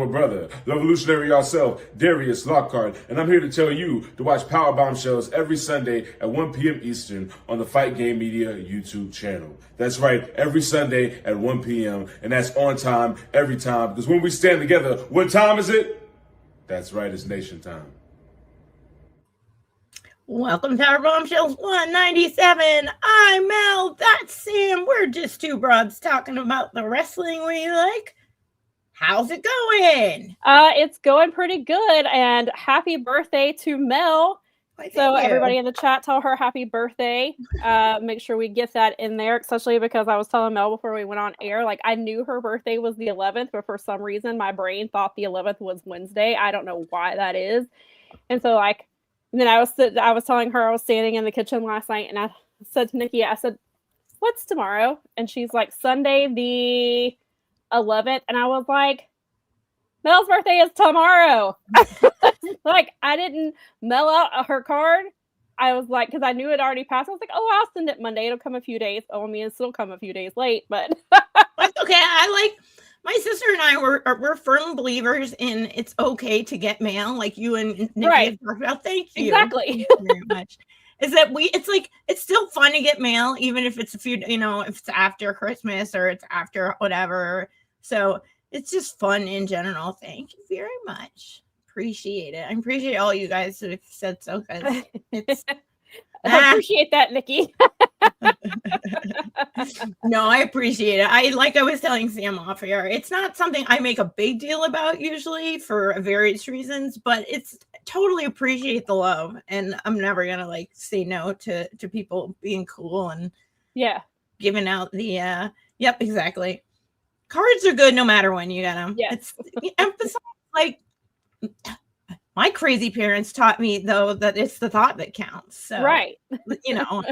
honorable brother, the revolutionary yourself, Darius Lockhart, and I'm here to tell you to watch Powerbombshells every Sunday at 1 p.m. Eastern on the Fight Game Media YouTube channel. That's right, every Sunday at 1 p.m., and that's on time, every time, because when we stand together, what time is it? That's right, it's nation time. Welcome to Powerbombshells 197. I'm Mel. That's Sam. We're just two broads talking about the wrestling we like. How's it going? It's going pretty good, and happy birthday to Mel. So everybody in the chat, tell her happy birthday. Make sure we get that in there, especially because I was telling Mel before we went on air, like I knew her birthday was the 11th, but for some reason my brain thought the 11th was Wednesday. I don't know why that is. And so and then I was telling her I was standing in the kitchen last night, and I said to Nikki, I said, "What's tomorrow?" And she's like, "Sunday the 11th." And I was like, Mel's birthday is tomorrow. Like, I didn't mail out her card. I was like, because I knew it already passed. I was like, oh, I'll send it Monday. It'll come a few days. Oh, I mean, it'll still come a few days late, but that's okay. My sister and I we're firm believers in it's okay to get mail, like you and Nikki have talked about. Thank you. Exactly. Thank you very much. Is that it's still fun to get mail, even if it's a few, if it's after Christmas or it's after whatever. So it's just fun in general. Thank you very much. Appreciate it. I appreciate all you guys that have said so, because it's I appreciate that, Nikki. No, I appreciate it. I was telling Sam off here, it's not something I make a big deal about usually for various reasons, but it's totally appreciate the love, and I'm never gonna say no to people being cool and giving out the yep, exactly. Cards are good no matter when you get them. Yeah. It's emphasize my crazy parents taught me, though, that it's the thought that counts. So, I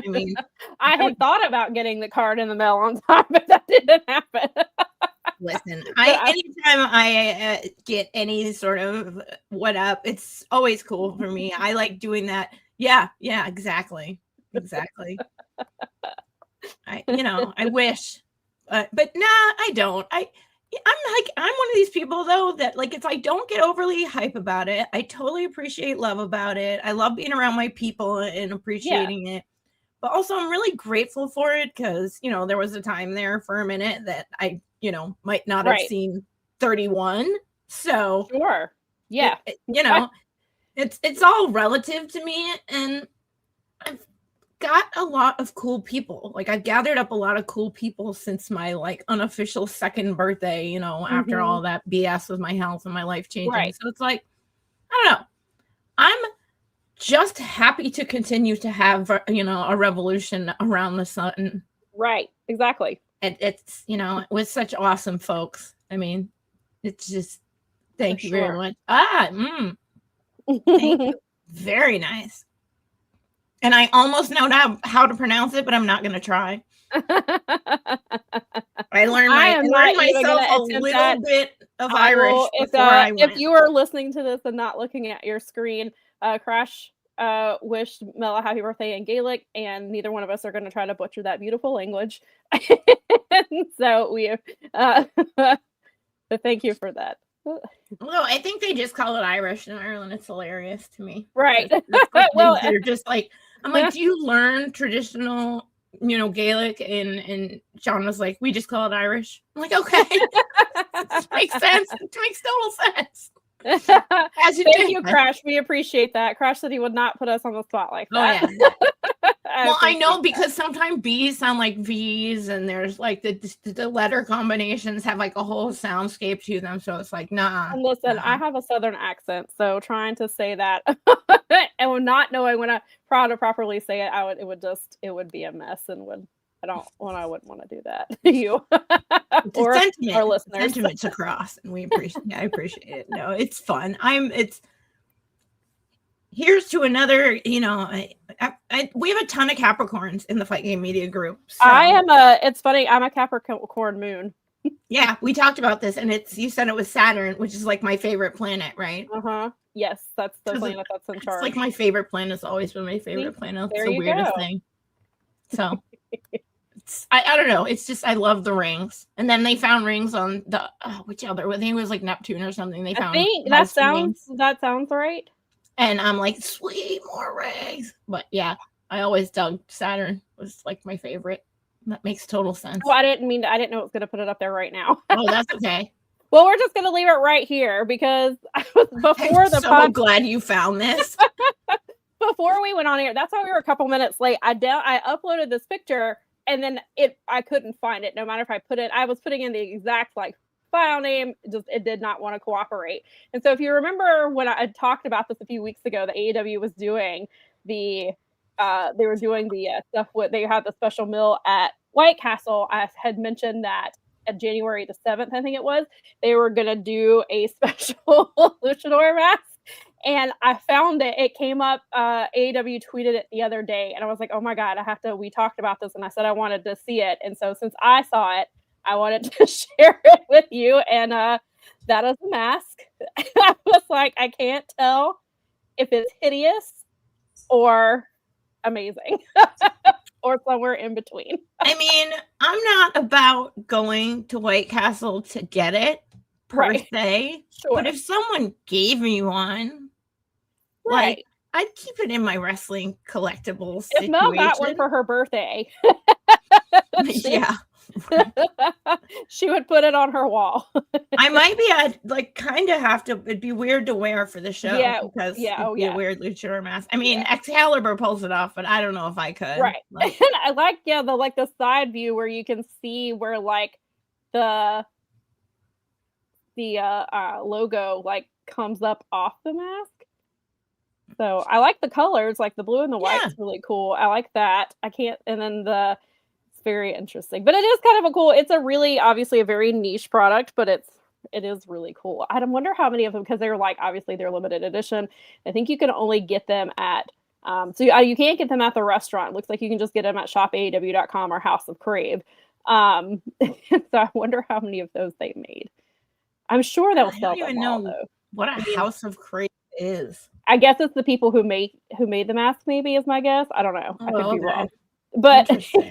mean, I had thought about getting the card in the mail on time, but that didn't happen. Listen, anytime I get any sort of what up, it's always cool for me. I like doing that. Yeah, exactly. I wish, but nah, I don't. I'm one of these people, though, that if I don't get overly hype about it, I totally appreciate love about it. I love being around my people and appreciating it. But also I'm really grateful for it because, there was a time there for a minute that I, might not have seen 31. So sure. Yeah. It's all relative to me, and I've got a lot of cool people. I've gathered up a lot of cool people since my unofficial second birthday, after all that BS with my health and my life changing. So it's I don't know. I'm just happy to continue to have, a revolution around the sun. Right. Exactly. And it's, with such awesome folks. I mean, it's just, thank you very much. Thank you. Very nice. And I almost know now how to pronounce it, but I'm not going to try. I learned myself a little bit of Irish before I went. If you are listening to this and not looking at your screen, Crash wished Mel a happy birthday in Gaelic, and neither one of us are going to try to butcher that beautiful language. So we, but thank you for that. Well, I think they just call it Irish in Ireland. It's hilarious to me. Right. Well, they're just I'm do you learn traditional, Gaelic? And John was like, we just call it Irish. I'm like, okay. It makes sense. It makes total sense. Thank you, Crash. We appreciate that. Crash said he would not put us on the spot like that. Oh, yeah. Well, I know because sometimes B's sound like V's, and there's the letter combinations have a whole soundscape to them. So it's nah. And listen, I have a Southern accent, so trying to say that and not knowing when I try to properly say it, it would be a mess, and I wouldn't want to do that to you or our listeners. Sentiments across, and I appreciate it. No, it's fun. Here's to another, we have a ton of Capricorns in the Fight Game Media group. So. It's funny, I'm a Capricorn moon. Yeah, we talked about this, and you said it was Saturn, which is my favorite planet, right? Yes, that's the planet that's in charge. It's my favorite planet. It's always been my favorite planet. It's the weirdest thing. So I don't know. It's just I love the rings. And then they found rings on the which other? I think it was like Neptune or something. They found. I think that sounds right. And I'm like, sweet, more rings. But yeah, I always dug Saturn. Was like my favorite. That makes total sense. Oh, I didn't know it was going to put it up there right now. Oh, that's okay. Well, we're just going to leave it right here because before I'm so glad you found this. Before we went on here, that's why we were a couple minutes late. I uploaded this picture and then I couldn't find it. No matter if I was putting in the exact like file name, it did not want to cooperate. And so if you remember when I had talked about this a few weeks ago, the AEW was doing they were doing the stuff with, they had the special mill at White Castle. I had mentioned that at January the 7th, I think it was, they were going to do a special luchador mask. And I found it. It came up. AEW tweeted it the other day. And I was like, oh my God, we talked about this. And I said I wanted to see it. And so since I saw it, I wanted to share it with you. And that is the mask. I was like, I can't tell if it's hideous or amazing or somewhere in between. I mean, I'm not about going to White Castle to get it per se. Sure. But if someone gave me one, like, I'd keep it in my wrestling collectibles. If Mel got one for her birthday, yeah, she would put it on her wall. I'd like kind of have to. It'd be weird to wear for the show, because it'd be a weird luchador mask. I mean, Excalibur pulls it off, but I don't know if I could. Right. Like, I like the side view where you can see where like the logo like comes up off the mask. So I like the colors, like the blue and the white is really cool. I like that. And then it's very interesting, but it is kind of it's a really, obviously a very niche product, but it is really cool. I wonder how many of them, because they're like, obviously they're limited edition. I think you can only get them at, so you can't get them at the restaurant. It looks like you can just get them at shopaew.com or House of Crave. So I wonder how many of those they made. I'm sure they'll sell them. I don't even know what a House of Crave is. I guess it's the people who made the mask, maybe, is my guess. I don't know. I could be wrong. But you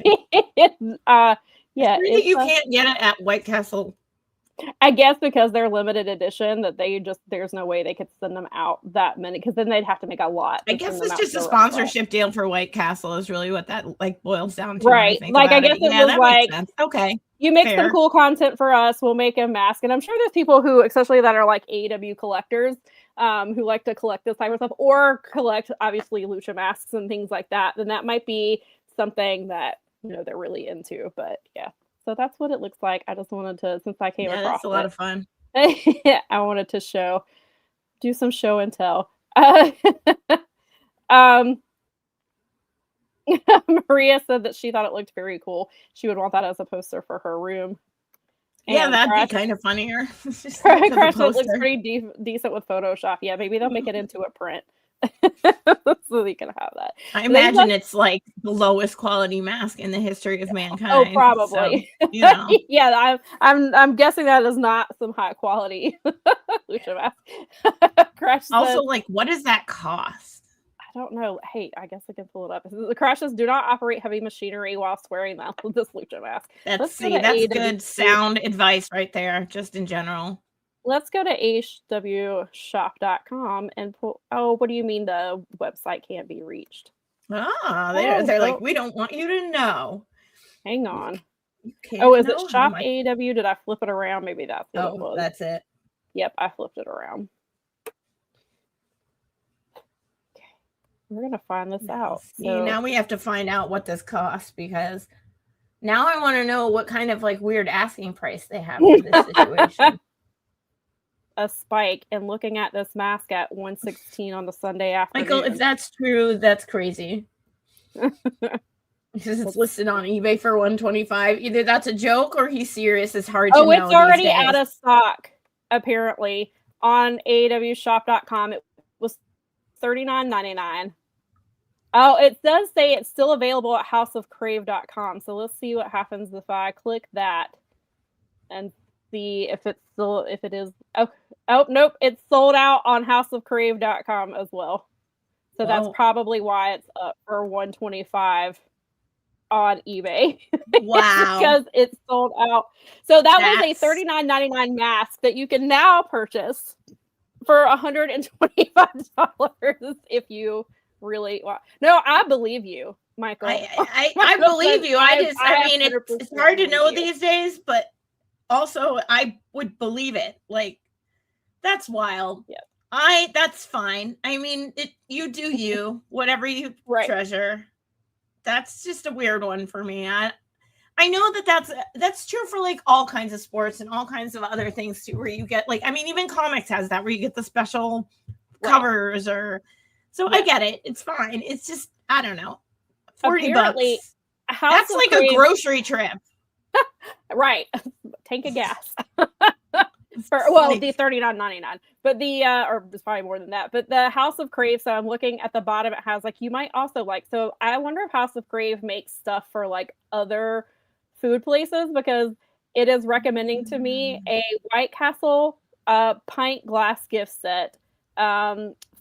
can't get it at White Castle. I guess because they're limited edition, that there's no way they could send them out that many, because then they'd have to make a lot. I guess it's just a sponsorship deal for White Castle is really what that like boils down to. Right. Like I guess it was like, okay, you make some cool content for us, we'll make a mask. And I'm sure there's people who, especially that are like AEW collectors, who like to collect this type of stuff or collect obviously lucha masks and things like that. Then that might be something that, they're really into. But yeah. So that's what it looks like. I just wanted to, since I came across that's a lot of fun. I wanted to do some show and tell. Maria said that she thought it looked very cool. She would want that as a poster for her room. And that'd be kind of funnier. Crash looks pretty decent with Photoshop. Yeah, maybe they'll make it into a print. So they can have that. I imagine it's like the lowest quality mask in the history of mankind. Oh, probably. So, yeah, I'm guessing that is not some high quality lucha mask. Crash also, like, what does that cost? I don't know. Hey, I guess I can pull it up. The Crash says, do not operate heavy machinery while wearing this lucha mask. That's good sound advice right there, just in general. Let's go to hwshop.com and pull. Oh, what do you mean the website can't be reached? They're like, we don't want you to know. Hang on. Is it Shop AEW? Did I flip it around? Maybe that's what it was. That's it. Yep, I flipped it around. Okay, we're gonna find this out. So now we have to find out what this costs, because now I want to know what kind of like weird asking price they have for this situation. A spike, and looking at this mask at $116 on the Sunday afternoon. Michael, if that's true, that's crazy. Because it's listed on eBay for $125. Either that's a joke or he's serious. It's hard to know. It's already out of stock, apparently, on AEWshop.com. It was $39.99. Oh, it does say it's still available at houseofcrave.com. So let's see what happens if I click that and see if it is. Oh nope, it's sold out on houseofcrave.com as well. So that's probably why it's up for $125. on eBay. Wow. Because it's sold out. So that was a $39.99 mask that you can now purchase for $125 if you really want. No, I believe you, Michael. I believe you. I mean, it's hard to know these days, but also I would believe it. Like, that's wild. Yeah. That's fine. I mean, you do you, whatever you treasure. That's just a weird one for me. I know that's true for like all kinds of sports and all kinds of other things too, where you get like, I mean, even comics has that, where you get the special covers or. So I get it. It's fine. It's just, I don't know. $40. That's like a grocery trip. Right. Tank of gas. The $39.99, but or it's probably more than that. But the House of Crave, so I'm looking at the bottom, it has like, you might also like, so I wonder if House of Crave makes stuff for like other food places, because it is recommending to me a White Castle pint glass gift set,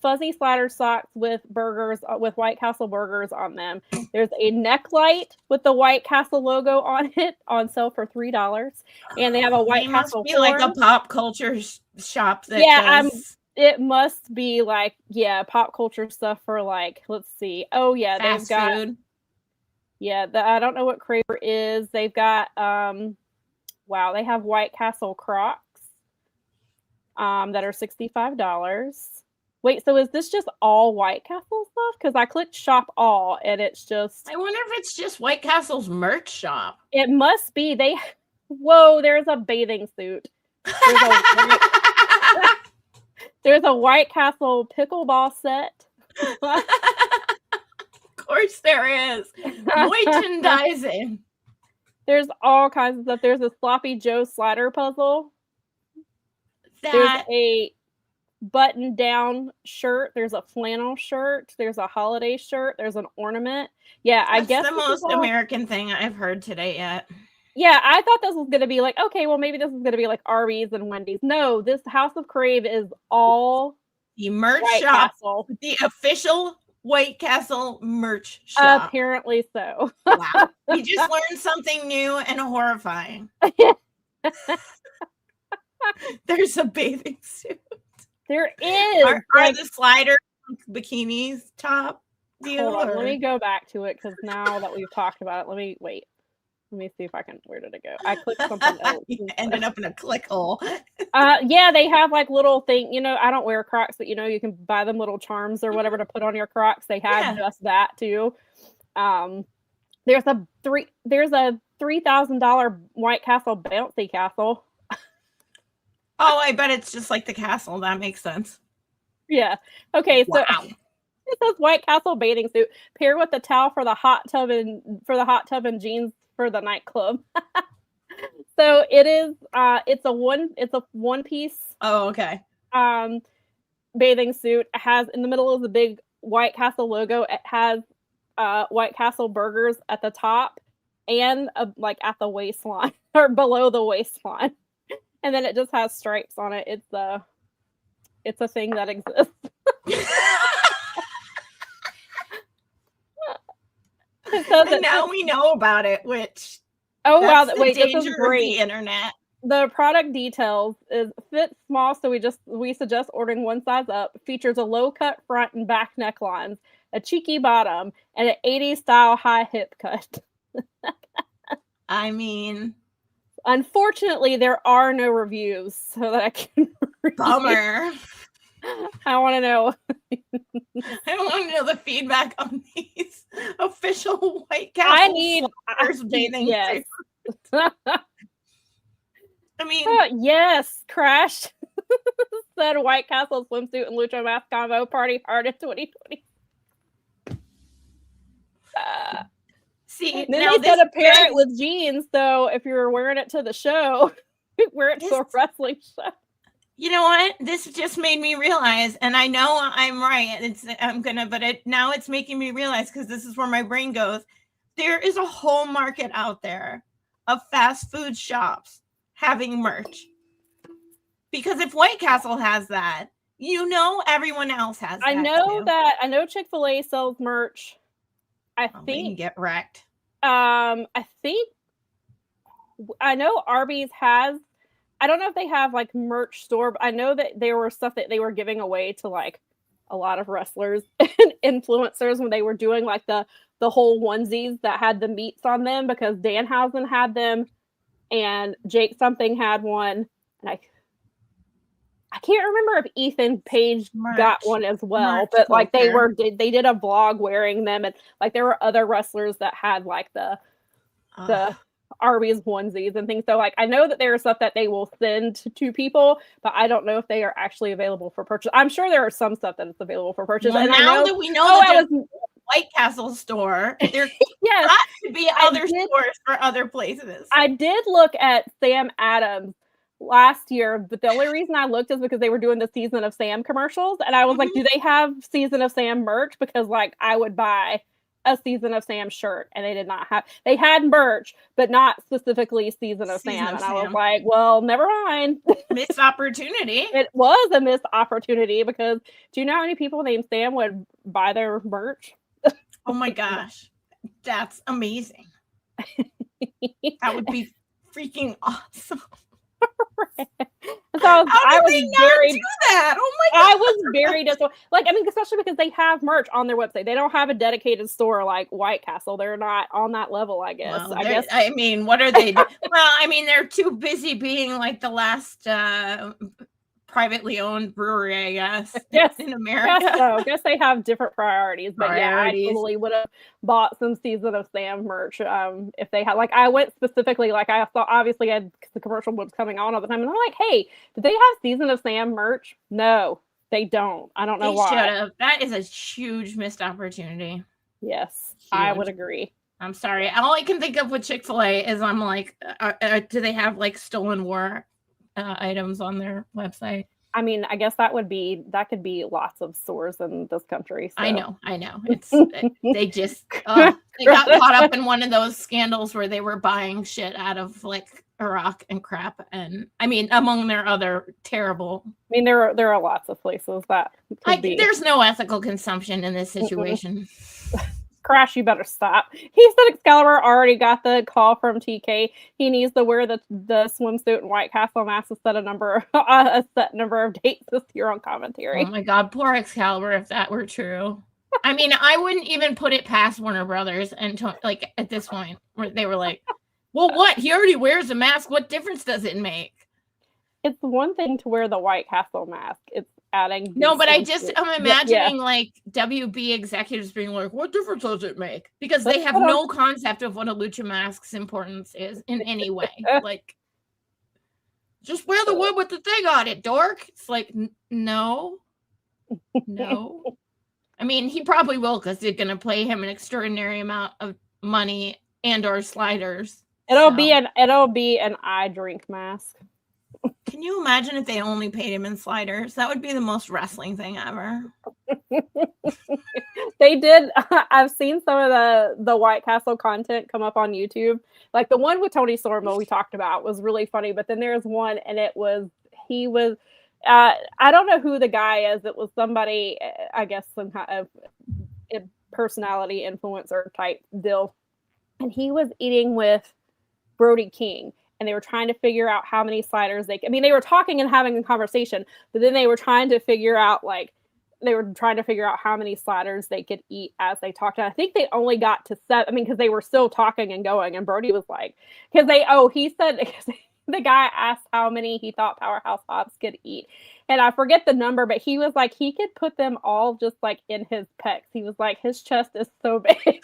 fuzzy slider socks with burgers, with White Castle burgers on them. There's a neck light with the White Castle logo on it, on sale for $3, and they have a White Castle. Must be like a pop culture shop. That it must be like pop culture stuff for like, let's see. Oh yeah, fast they've got food. Yeah, I don't know what Craver is. They've got wow, they have White Castle Crocs that are $65. Wait, so is this just all White Castle stuff? Because I clicked shop all, and it's just. I wonder if it's just White Castle's merch shop. It must be. There's a bathing suit. There's a White Castle pickleball set. Of course there is. Merchandising. There's all kinds of stuff. There's a Sloppy Joe slider puzzle. There's a button-down shirt. There's a flannel shirt. There's a holiday shirt. There's an ornament. Yeah, I guess the most American thing I've heard today yet. Yeah, I thought this was going to be like, okay, well, maybe this is going to be like Arby's and Wendy's. No, this House of Crave is all the merch White shop. Castle. The official White Castle merch shop. Apparently so. Wow. We just learned something new and horrifying. There's a bathing suit. There is. Are the slider bikinis top deal? Hold on, let me go back to it, because now that we've talked about it, let me see if I can. Where did it go? I clicked something else. You ended up in a click hole. Yeah, they have like little thing. You know, I don't wear Crocs, but you know, you can buy them little charms or whatever to put on your Crocs. They have just that too. There's a $3,000 White Castle bouncy castle. Oh, I bet it's just like the castle. That makes sense. Yeah. Okay. So wow. It says White Castle bathing suit paired with the towel for the hot tub and jeans for the nightclub. So it is. It's a one piece. Oh, okay. Bathing suit. It has in the middle of the big White Castle logo. It has White Castle burgers at the top and like at the waistline or below the waistline. And then it just has stripes on it. It's a thing that exists. And now we know about it, which wow, wait, this is great. The internet. The product details is fit small, so we suggest ordering one size up. Features a low cut front and back necklines, a cheeky bottom, and an 80s style high hip cut. I mean, unfortunately, there are no reviews, so that I can read. Bummer. I want to know. I want to know the feedback on these official White Castle. I need bathing. Yes. I mean, yes, Crash said White Castle swimsuit and lucha mask combo party hard in 2020. See, then they said a pair it with jeans, so if you're wearing it to the show, wear it to a wrestling show. You know what? This just made me realize, and I know I'm right. Now it's making me realize, because this is where my brain goes. There is a whole market out there of fast food shops having merch. Because if White Castle has that, you know everyone else has that. I know Chick-fil-A sells merch. I think they can get wrecked. I think I know Arby's has. I don't know if they have like merch store, but I know that there were stuff that they were giving away to like a lot of wrestlers and influencers when they were doing like the whole onesies that had the meats on them, because Danhausen had them and Jake something had one, and I can't remember if Ethan Page got one as well, but like they did a vlog wearing them, and like there were other wrestlers that had like the Arby's onesies and things. So like I know that there is stuff that they will send to people, but I don't know if they are actually available for purchase. I'm sure there are some stuff that is available for purchase. Well, and now I know that we know that there's a White Castle store, there yes, got to be other stores for other places. I did look at Sam Adams last year, but the only reason I looked is because they were doing the Season of Sam commercials, and I was like, do they have Season of Sam merch? Because like I would buy a Season of Sam shirt, and they did not have. They had merch, but not specifically Season of Sam. And I was like, well, never mind. Missed opportunity. It was a missed opportunity, because do you know how many people named Sam would buy their merch? Oh my gosh, that's amazing. That would be freaking awesome. So I was very do that. Oh my god, I was very disappointed. Like, I mean, especially because they have merch on their website. They don't have a dedicated store like White Castle. They're not on that level, I guess. Well, I mean, what are they? Well, I mean, they're too busy being like the last privately owned brewery, I guess. Yes, in America. I guess they have different priorities. But yeah, I totally would have bought some Season of Sam merch if they had. Like, I went specifically, like, I thought obviously the commercial was coming on all the time, and I'm like, hey, did they have Season of Sam merch? No, they don't. I don't know why. Should have. That is a huge missed opportunity. Yes, huge. I would agree. I'm sorry. All I can think of with Chick-fil-A is I'm like, do they have like stolen war items on their website? I mean, I guess that could be lots of stores in this country. So. I know. It's they just they got caught up in one of those scandals where they were buying shit out of like Iraq and crap, and I mean, among their other terrible. I mean, there are lots of places that there's no ethical consumption in this situation. Crash, you better stop. He said Excalibur already got the call from TK. He needs to wear the swimsuit and White Castle mask to set a set number of dates this year on commentary. Oh my god, poor Excalibur, if that were true. I mean, I wouldn't even put it past Warner Brothers and like at this point where they were like, well, what? He already wears a mask. What difference does it make? It's one thing to wear the White Castle mask. It's adding. No, but I'm imagining like WB executives being like, what difference does it make? Because they have no concept of what a lucha mask's importance is in any way. Like, just wear the one with the thing on it, dork. It's like, no. I mean, he probably will, because they're going to pay him an extraordinary amount of money and or sliders. It'll be an I drink mask. Can you imagine if they only paid him in sliders? That would be the most wrestling thing ever. They did. I've seen some of the White Castle content come up on YouTube. Like the one with Tony Storm that we talked about was really funny. But then there's one, and he was, I don't know who the guy is. It was somebody, I guess, some kind of personality influencer type deal. And he was eating with Brody King. And they were trying to figure out how many sliders they were talking and having a conversation, but then they were trying to figure out how many sliders they could eat as they talked. And I think they only got to 7. I mean, because they were still talking and going. And Brody was like, he said, the guy asked how many he thought Powerhouse Hobbs could eat. And I forget the number, but he was like, he could put them all just like in his pecs. He was like, his chest is so big.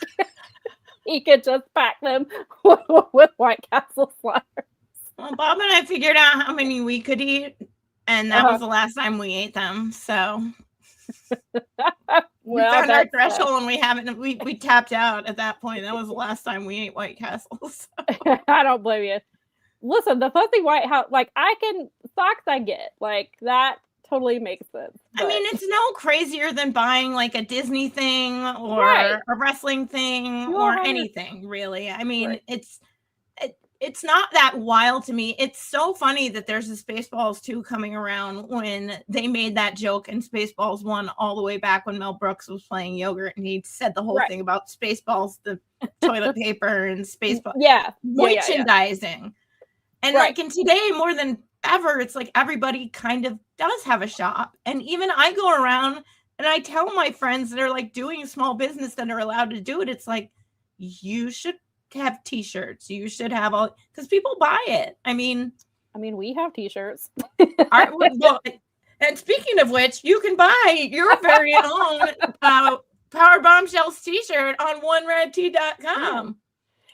He could just pack them with White Castle sliders. Well, Bob and I figured out how many we could eat, and that was the last time we ate them. So we found our threshold, and we tapped out at that point. That was the last time we ate White Castles. So. I don't blame you. Listen, the fuzzy White House, like socks I get, like that totally makes sense. But. I mean, it's no crazier than buying like a Disney thing or a wrestling thing or anything, really. I mean, it's not that wild to me. It's so funny that there's a Spaceballs 2 coming around when they made that joke in Spaceballs 1 all the way back when Mel Brooks was playing yogurt and he said the whole thing about Spaceballs, the toilet paper and Spaceballs. Merchandising. And like in today, more than ever, it's like everybody kind of does have a shop. And even I go around and I tell my friends that are like doing small business that are allowed to do it. It's like, you should have t-shirts. You should have all, because people buy it. I mean, we have t-shirts. And speaking of which, you can buy your very own Powerbombshells t-shirt on oneredtee.com.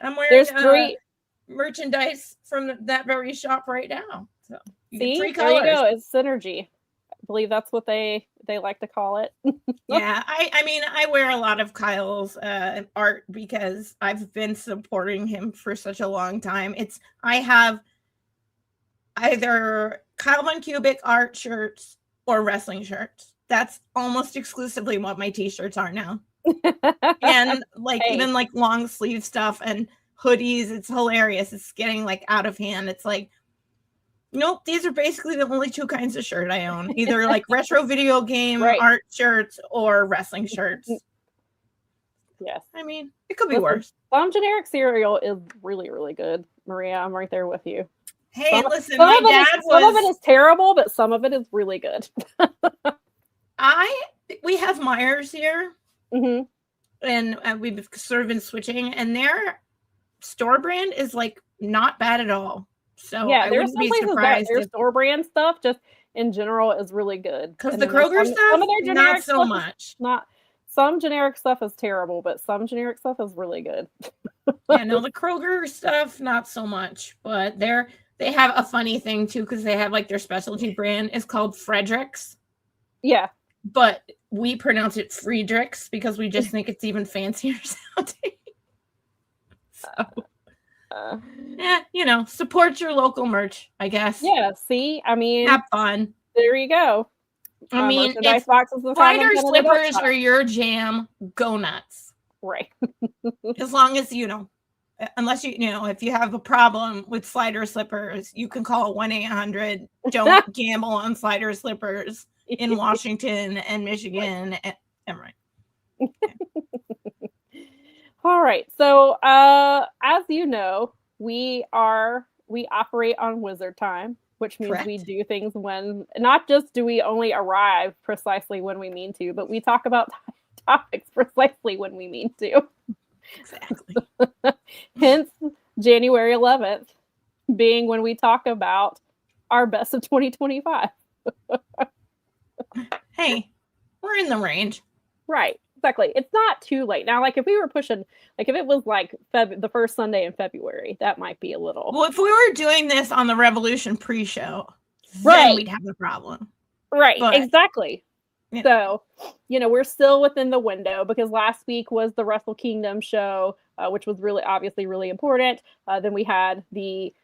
I'm wearing great merchandise from that very shop right now. So see, there you go. It's synergy. I believe that's what they like to call it. Yeah, I mean, I wear a lot of Kyle's art because I've been supporting him for such a long time. I have either Kyle Von Cubic art shirts or wrestling shirts. That's almost exclusively what my t-shirts are now. And like even like long sleeve stuff and hoodies. It's hilarious. It's getting like out of hand. It's like, nope, these are basically the only two kinds of shirt I own. Either like retro video game art shirts or wrestling shirts. Yes. I mean, it could be worse. Some generic cereal is really, really good. Maria, I'm right there with you. Hey, listen, my dad was... Some of it is terrible, but some of it is really good. We have Myers here. Mm-hmm. And we've sort of been switching. And their store brand is like not bad at all. So yeah, I there's wouldn't be surprised. Their store brand stuff just in general is really good. Because the Kroger stuff, some of their generic not so much. Some generic stuff is terrible, but some generic stuff is really good. Yeah, no, the Kroger stuff, not so much. But they have a funny thing too, because they have like their specialty brand is called Frederick's. Yeah. But we pronounce it Friedrichs because we just think it's even fancier sounding. So. Yeah, support your local merch, I guess. Yeah, see, I mean, have fun. There you go. I mean, if slider slippers are your jam, go nuts. Right. As long as, unless if you have a problem with slider slippers, you can call 1-800 don't gamble on slider slippers in Washington and Michigan. And right. All right. So, as you know, we operate on Wizard time, which means we do things when not just do we only arrive precisely when we mean to, but we talk about topics precisely when we mean to. Exactly. Hence, January 11th being when we talk about our best of 2025. Hey, we're in the range. Right. Exactly. It's not too late. Now, like if we were pushing, like if it was like the first Sunday in February, that might be a little. Well, if we were doing this on the Revolution pre-show, then we'd have a problem. Right. But, exactly. So, we're still within the window because last week was the Wrestle Kingdom show, which was obviously really important. Then we had the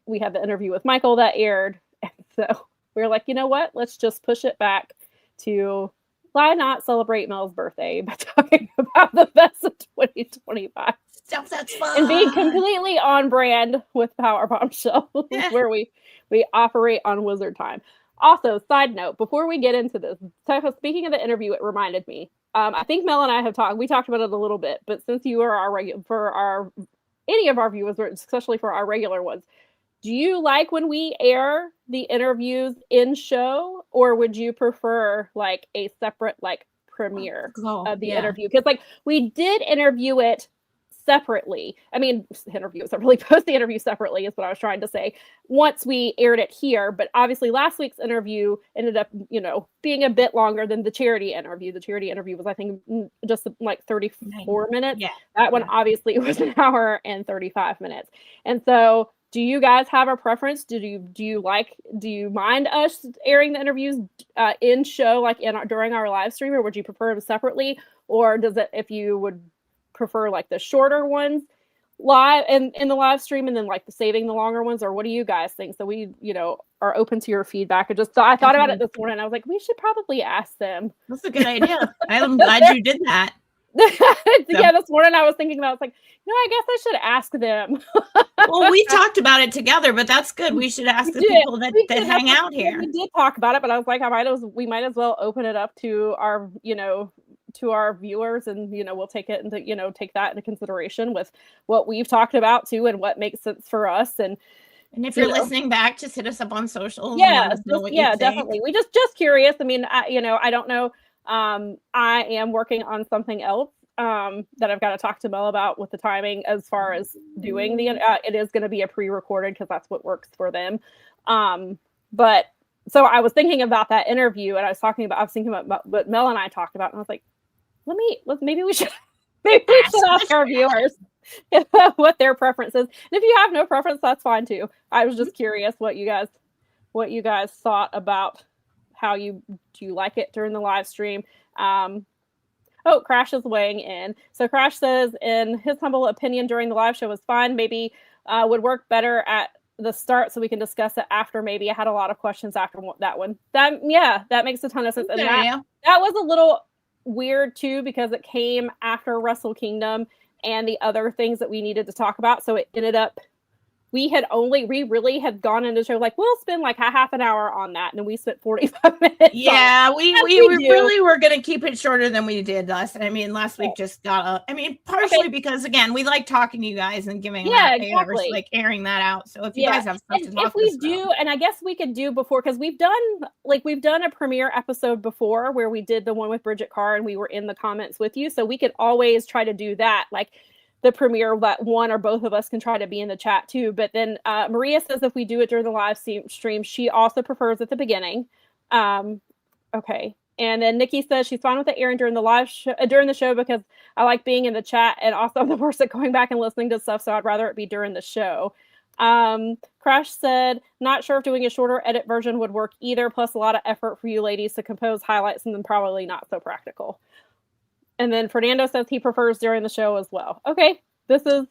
interview with Michael that aired. And so we were like, you know what? Let's just push it back to why not celebrate Mel's birthday by talking about the best of 2025? Stuff that's fun. And being completely on brand with Powerbombshells, where we operate on Wizard time. Also, side note, before we get into this, speaking of the interview, it reminded me. I think Mel and I have talked about it a little bit, but since you are any of our viewers, especially for our regular ones, do you like when we air the interviews in show, or would you prefer like a separate premiere of the interview? Because we did interview it separately. I mean, interview separately, post the interview separately is what I was trying to say. Once we aired it here, but obviously last week's interview ended up, being a bit longer than the charity interview. The charity interview was, I think, just like 34 minutes. Yeah. That one obviously was an hour and 35 minutes. And so, do you guys have a preference? Do you mind us airing the interviews in show, during our live stream, or would you prefer them separately? Or if you would prefer the shorter ones live and in the live stream and then the saving the longer ones, or what do you guys think? So we, are open to your feedback. I thought about it this morning. I was like, we should probably ask them. That's a good idea. I'm glad you did that. Yeah, this morning I was thinking about, it's like, I guess I should ask them. Well, we talked about it together, but that's good. We should ask the people that hang out here. We did talk about it, but I was like, we might as well open it up to our, to our viewers, and we'll take it into, take that into consideration with what we've talked about too, and what makes sense for us. And if you're listening back, just hit us up on social. Yeah, definitely. We just curious. I mean, I don't know. I am working on something else that I've got to talk to Mel about with the timing as far as doing the. It is going to be a pre-recorded because that's what works for them. But so I was thinking about that interview, and I was thinking about what Mel and I talked about, and I was like, maybe we should ask our viewers what their preference is. And if you have no preference, that's fine too. I was just curious what you guys thought about how do you like it during the live stream. Crash is weighing in. So Crash says, in his humble opinion, during the live show was fine. Maybe would work better at the start so we can discuss it after. Maybe I had a lot of questions after that one. That makes a ton of sense. And that was a little weird too, because it came after Wrestle Kingdom and the other things that we needed to talk about. So it ended up, we really had gone into the show like, we'll spend like a half an hour on that, and then we spent 45 minutes. Yeah, we really were going to keep it shorter than we did last. I mean, last week just got up. I mean, partially because again, we like talking to you guys and giving exactly. Like airing that out. So if you guys have stuff to talk about, and I guess we could do before, because we've done a premiere episode before where we did the one with Bridget Carr and we were in the comments with you, so we could always try to do that. Like the premiere, that one or both of us can try to be in the chat too. But then Maria says if we do it during the live stream, she also prefers at the beginning. Okay. And then Nikki says she's fine with it airing during the show because I like being in the chat, and also I'm the worst at going back and listening to stuff, so I'd rather it be during the show. Crash said, not sure if doing a shorter edit version would work either, plus a lot of effort for you ladies to compose highlights and then probably not so practical. And then Fernando says he prefers during the show as well. Okay, this is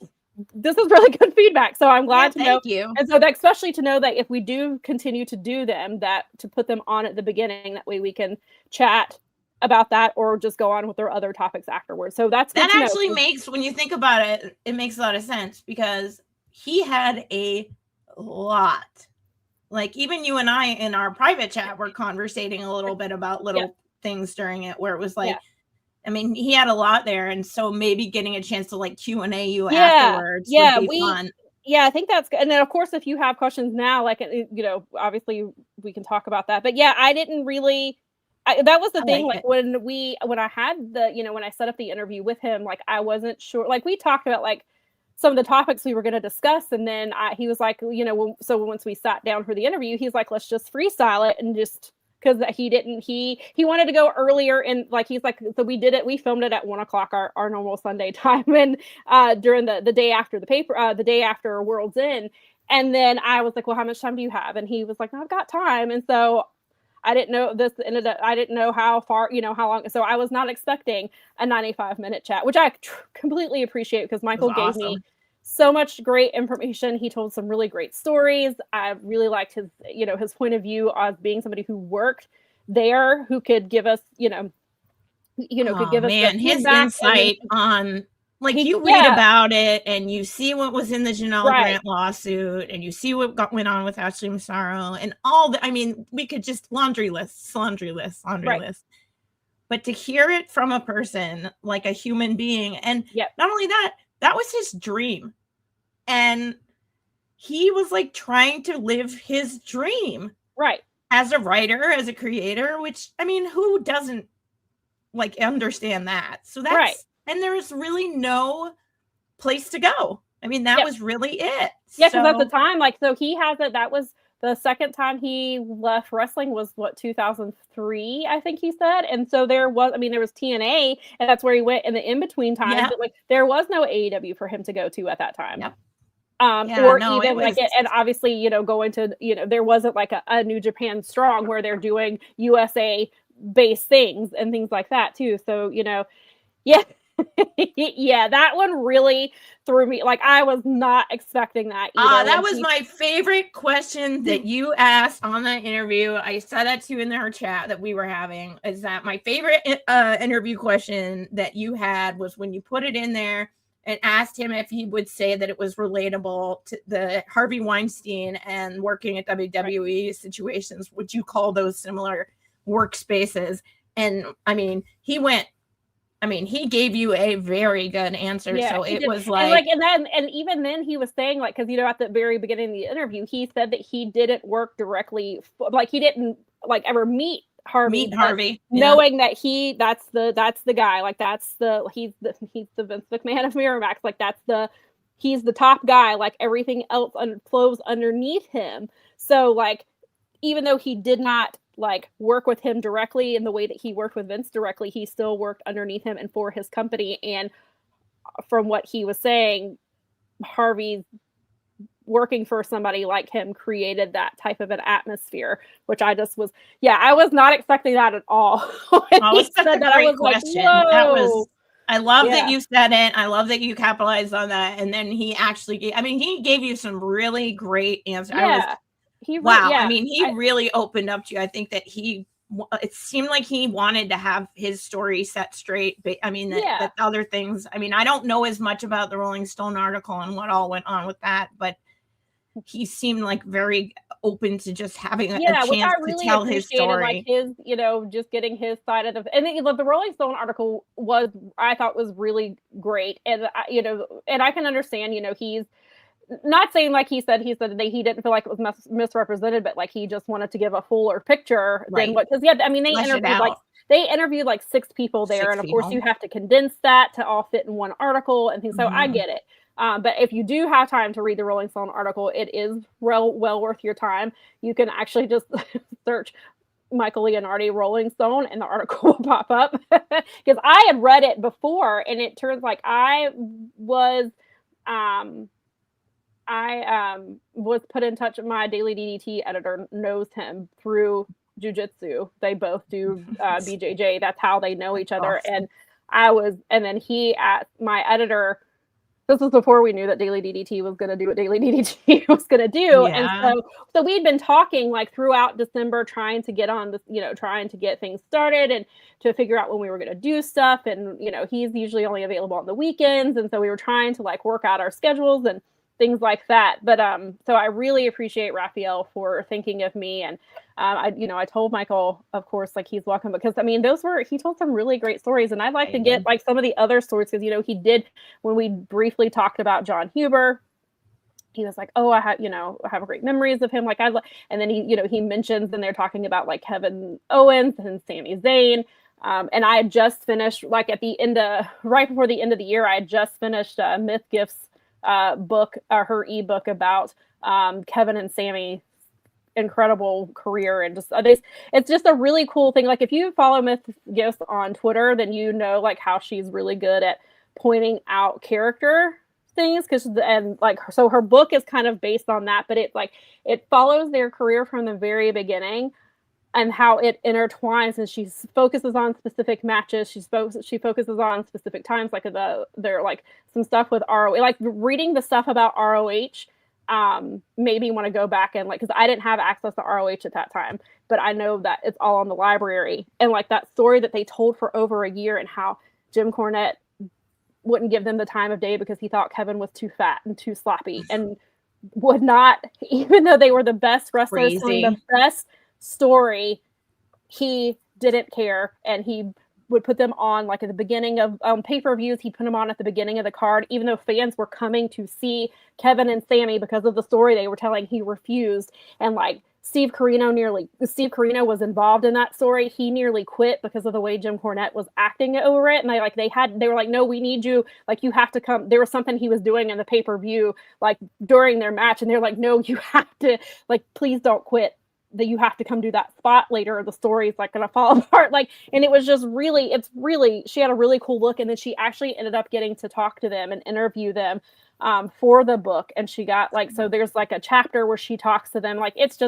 really good feedback. So I'm glad to know. Thank you. And so especially to know that if we do continue to do them, that to put them on at the beginning, that way we can chat about that or just go on with their other topics afterwards. So that actually makes, when you think about it, it makes a lot of sense, because he had a lot. Like even you and I in our private chat were conversating a little bit about little things during it, where it was like, I mean, he had a lot there, and so maybe getting a chance to like Q&A you afterwards would be fun. Yeah, I think that's good. And then of course, if you have questions now, like, obviously we can talk about that. But yeah, I didn't really, that was the thing. Like when I had when I set up the interview with him, like I wasn't sure, like we talked about like some of the topics we were going to discuss. And then he was like, so once we sat down for the interview, he's like, let's just freestyle it, and just, because he wanted to go earlier, and like he's like, so we filmed it at 1:00 our normal Sunday time, and during the day after the day after World's End. And then I was like, well, how much time do you have? And he was like, I've got time. And so I didn't know this ended up, I didn't know how far, how long. So I was not expecting a 95-minute chat, which I completely appreciate, because Michael gave me so much great information. He told some really great stories. I really liked his, his point of view as being somebody who worked there, who could give us, could give us his insight on, like, you read about it and you see what was in the Janelle Grant lawsuit, and you see what went on with Ashley Massaro and all the, I mean, we could just laundry list. But to hear it from a person, like a human being, and not only that, that was his dream. And he was like trying to live his dream. Right. As a writer, as a creator, which, I mean, who doesn't like understand that? So that's, and there's really no place to go. I mean, that was really it. Yeah, because at the time, like, so he has it, that was the second time he left wrestling was 2003, I think he said. And so there was TNA, and that's where he went in the in-between time. But like there was no AEW for him to go to at that time. And obviously, going to, there wasn't like a New Japan Strong where they're doing USA based things and things like that too. So, Yeah, that one really threw me. Like, I was not expecting that either. That was my favorite question that you asked on that interview. I said that to you in our chat that we were having. Is that my favorite interview question that you had was when you put it in there and asked him if he would say that it was relatable to the Harvey Weinstein and working at WWE situations. Would you call those similar workspaces? And I mean, he gave you a very good answer. Yeah, so it was and even then he was saying, like, because at the very beginning of the interview, he said that he didn't work directly, like he didn't like ever meet Harvey, knowing that that's the guy, like he's the Vince McMahon of Miramax, like he's the top guy, like everything else flows underneath him. So like, even though he did not like work with him directly in the way that he worked with Vince directly, he still worked underneath him and for his company. And from what he was saying, Harvey working for somebody like him created that type of an atmosphere, which I just was, I was not expecting that at all. That's a great question. I love that you said it. I love that you capitalized on that. And then he actually he gave you some really great answers. He really opened up to you. I think that it seemed like he wanted to have his story set straight. But that other things, I don't know as much about the Rolling Stone article and what all went on with that, but he seemed like very open to just having a chance to tell his story. Like his, just getting his side of the Rolling Stone article I thought was really great. And, and I can understand, he's not saying like he said that he didn't feel like it was misrepresented, but like he just wanted to give a fuller picture than what, because they interviewed like 6 people there, and of course you have to condense that to all fit in one article and things. So I get it. But if you do have time to read the Rolling Stone article, it is well worth your time. You can actually just search Michael Leonardi Rolling Stone and the article will pop up, because I had read it before, and it turns like I was put in touch with my Daily DDT editor, knows him through jiu-jitsu. They both do BJJ. That's how they know each other. Awesome. And then he asked my editor, this was before we knew that Daily DDT was going to do what Daily DDT was going to do. Yeah. And so we'd been talking like throughout December, trying to get on this, trying to get things started and to figure out when we were going to do stuff. And, he's usually only available on the weekends. And so we were trying to like work out our schedules and things like that. But so I really appreciate Raphael for thinking of me. And I told Michael, of course, like he's welcome, because he told some really great stories, and I'd like to get like some of the other stories, because he did, when we briefly talked about John Huber, he was like, oh, I have great memories of him, like and then he mentions, and they're talking about like Kevin Owens and Sami Zayn. And I had just finished, like right before the end of the year, I had just finished Myth Gifts book, her ebook about Kevin and Sami incredible career, and just it's just a really cool thing. Like if you follow Myth Gifts on Twitter, then like how she's really good at pointing out character things, so her book is kind of based on that, but it follows their career from the very beginning and how it intertwines, and she focuses on specific matches. She focuses on specific times, like they're like some stuff with ROH. Like reading the stuff about ROH made me want to go back and because I didn't have access to ROH at that time, but I know that it's all on the library, and like that story that they told for over a year, and how Jim Cornette wouldn't give them the time of day because he thought Kevin was too fat and too sloppy, and would not, even though they were the best wrestlers telling the best story, he didn't care, and he would put them on like at the beginning of pay-per-views. He'd put them on at the beginning of the card, even though fans were coming to see Kevin and Sami because of the story they were telling. He refused, and like Steve Corino was involved in that story. He nearly quit because of the way Jim Cornette was acting over it, and they were like, no, we need you, like you have to come. There was something he was doing in the pay-per-view like during their match, and they're like, no, you have to, like, please don't quit, that you have to come do that spot later, or the story is like gonna fall apart. Like, and it was just really, she had a really cool look, and then she actually ended up getting to talk to them and interview them for the book, and she got so there's like a chapter where she talks to them. Like it's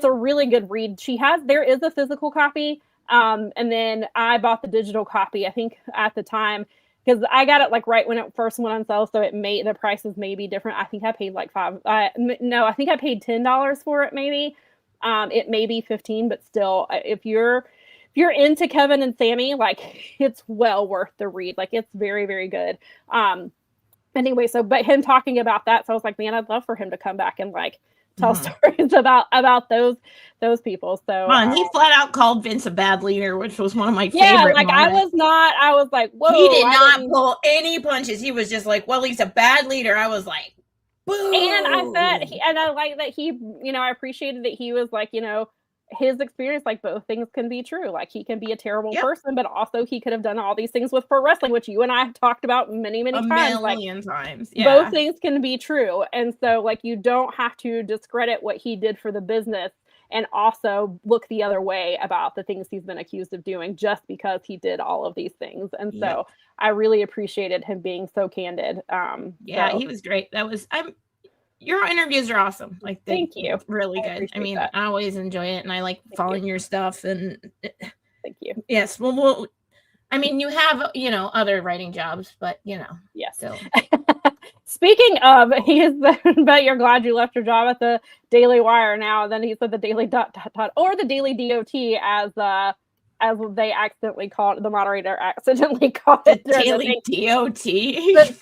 a really good read. There is a physical copy, and then I bought the digital copy. I think at the time because I got it like right when it first went on sale, so the prices may be different. I think I paid like I think I paid $10 for it maybe. It may be 15, but still, if you're into Kevin and Sammy, like it's well worth the read. Like it's very, very good. Anyway, but him talking about that, so I was like, man, I'd love for him to come back and like tell stories about those people. So he flat out called Vince a bad leader, which was one of my favorite. Yeah, like moments. I was like, whoa. He did not pull any punches. He was just like, well, he's a bad leader. I was like, boo. And I said, I like that he, I appreciated that he was like, his experience, like both things can be true. Like he can be a terrible person, but also he could have done all these things with pro wrestling, which you and I have talked about many times. Million times. Yeah. Both things can be true. And so like you don't have to discredit what he did for the business and also look the other way about the things he's been accused of doing just because he did all of these things. And so I really appreciated him being so candid. He was great. Your interviews are awesome. Like, thank you. Really good. I mean, I always enjoy it, and I like following your stuff. And thank you. Yes. Well, I mean, you have other writing jobs, but yes. So. Speaking of, but you're glad you left your job at the Daily Wire now. And then he said the Daily ... or the Daily DOT as they accidentally called it, the moderator accidentally called it the Daily DOT.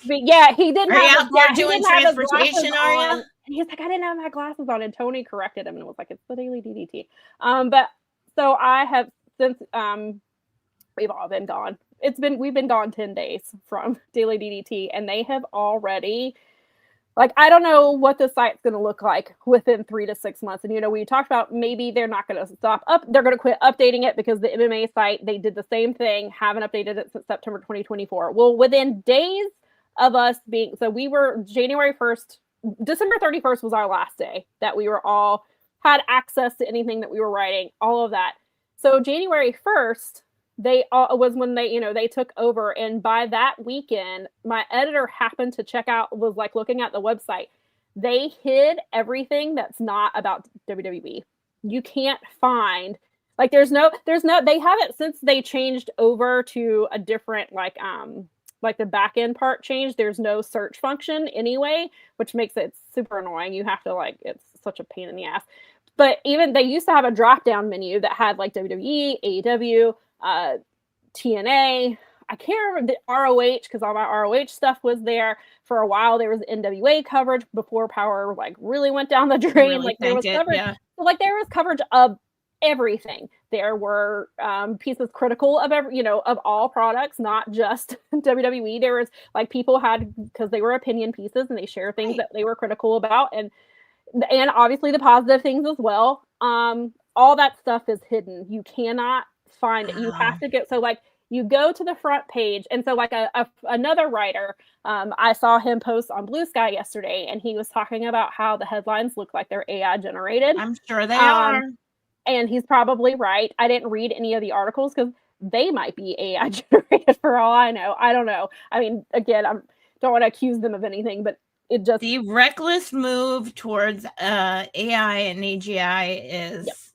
But yeah, he didn't have out there doing transportation, are you? And he's like, I didn't have my glasses on, and Tony corrected him and was like, it's the Daily DDT. But so I have since we've all been gone. We've been gone 10 days from Daily DDT, and they have already, like, I don't know what the site's going to look like within 3 to 6 months. And, we talked about maybe they're not going to stop up. They're going to quit updating it because the MMA site, they did the same thing, haven't updated it since September 2024. Well, within days of us being, so we were January 1st, December 31st was our last day that we were all had access to anything that we were writing, all of that. So January 1st, was when they took over. And by that weekend, my editor happened to was like looking at the website. They hid everything that's not about WWE. You can't find, like, they haven't, since they changed over to a different, like the back end part changed. There's no search function anyway, which makes it super annoying. You have to it's such a pain in the ass. But even they used to have a drop down menu that had like WWE, AEW, TNA, I can't remember the ROH because all my ROH stuff was there for a while. There was NWA coverage before Power really went down the drain. Really there was coverage. Yeah. So there was coverage of everything. There were pieces critical of of all products, not just WWE. There was people had, because they were opinion pieces and they share things that they were critical about, and obviously the positive things as well. All that stuff is hidden. You cannot find it. You have to get, so you go to the front page, and so another writer, I saw him post on Blue Sky yesterday, and he was talking about how the headlines look like they're AI generated. I'm sure they are, and he's probably right. I didn't read any of the articles because they might be AI generated for all I know. I don't know. I mean, again, I don't want to accuse them of anything, but it just, the reckless move towards AI and AGI is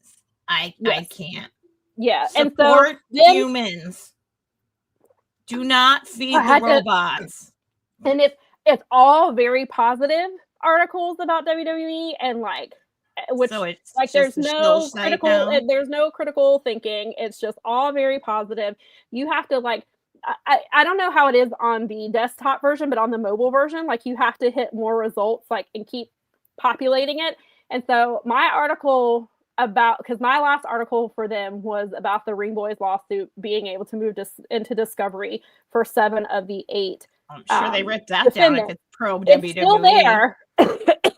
I can't. Yeah, support humans. Do not feed the robots. And it's all very positive articles about WWE, and which so it's there's no critical thinking. It's just all very positive. You have to I don't know how it is on the desktop version, but on the mobile version, you have to hit more results and keep populating it. And so my article because my last article for them was about the Ring Boys lawsuit being able to move into Discovery for 7 of the 8. I'm sure they ripped that down if it's pro WWE. It's still there.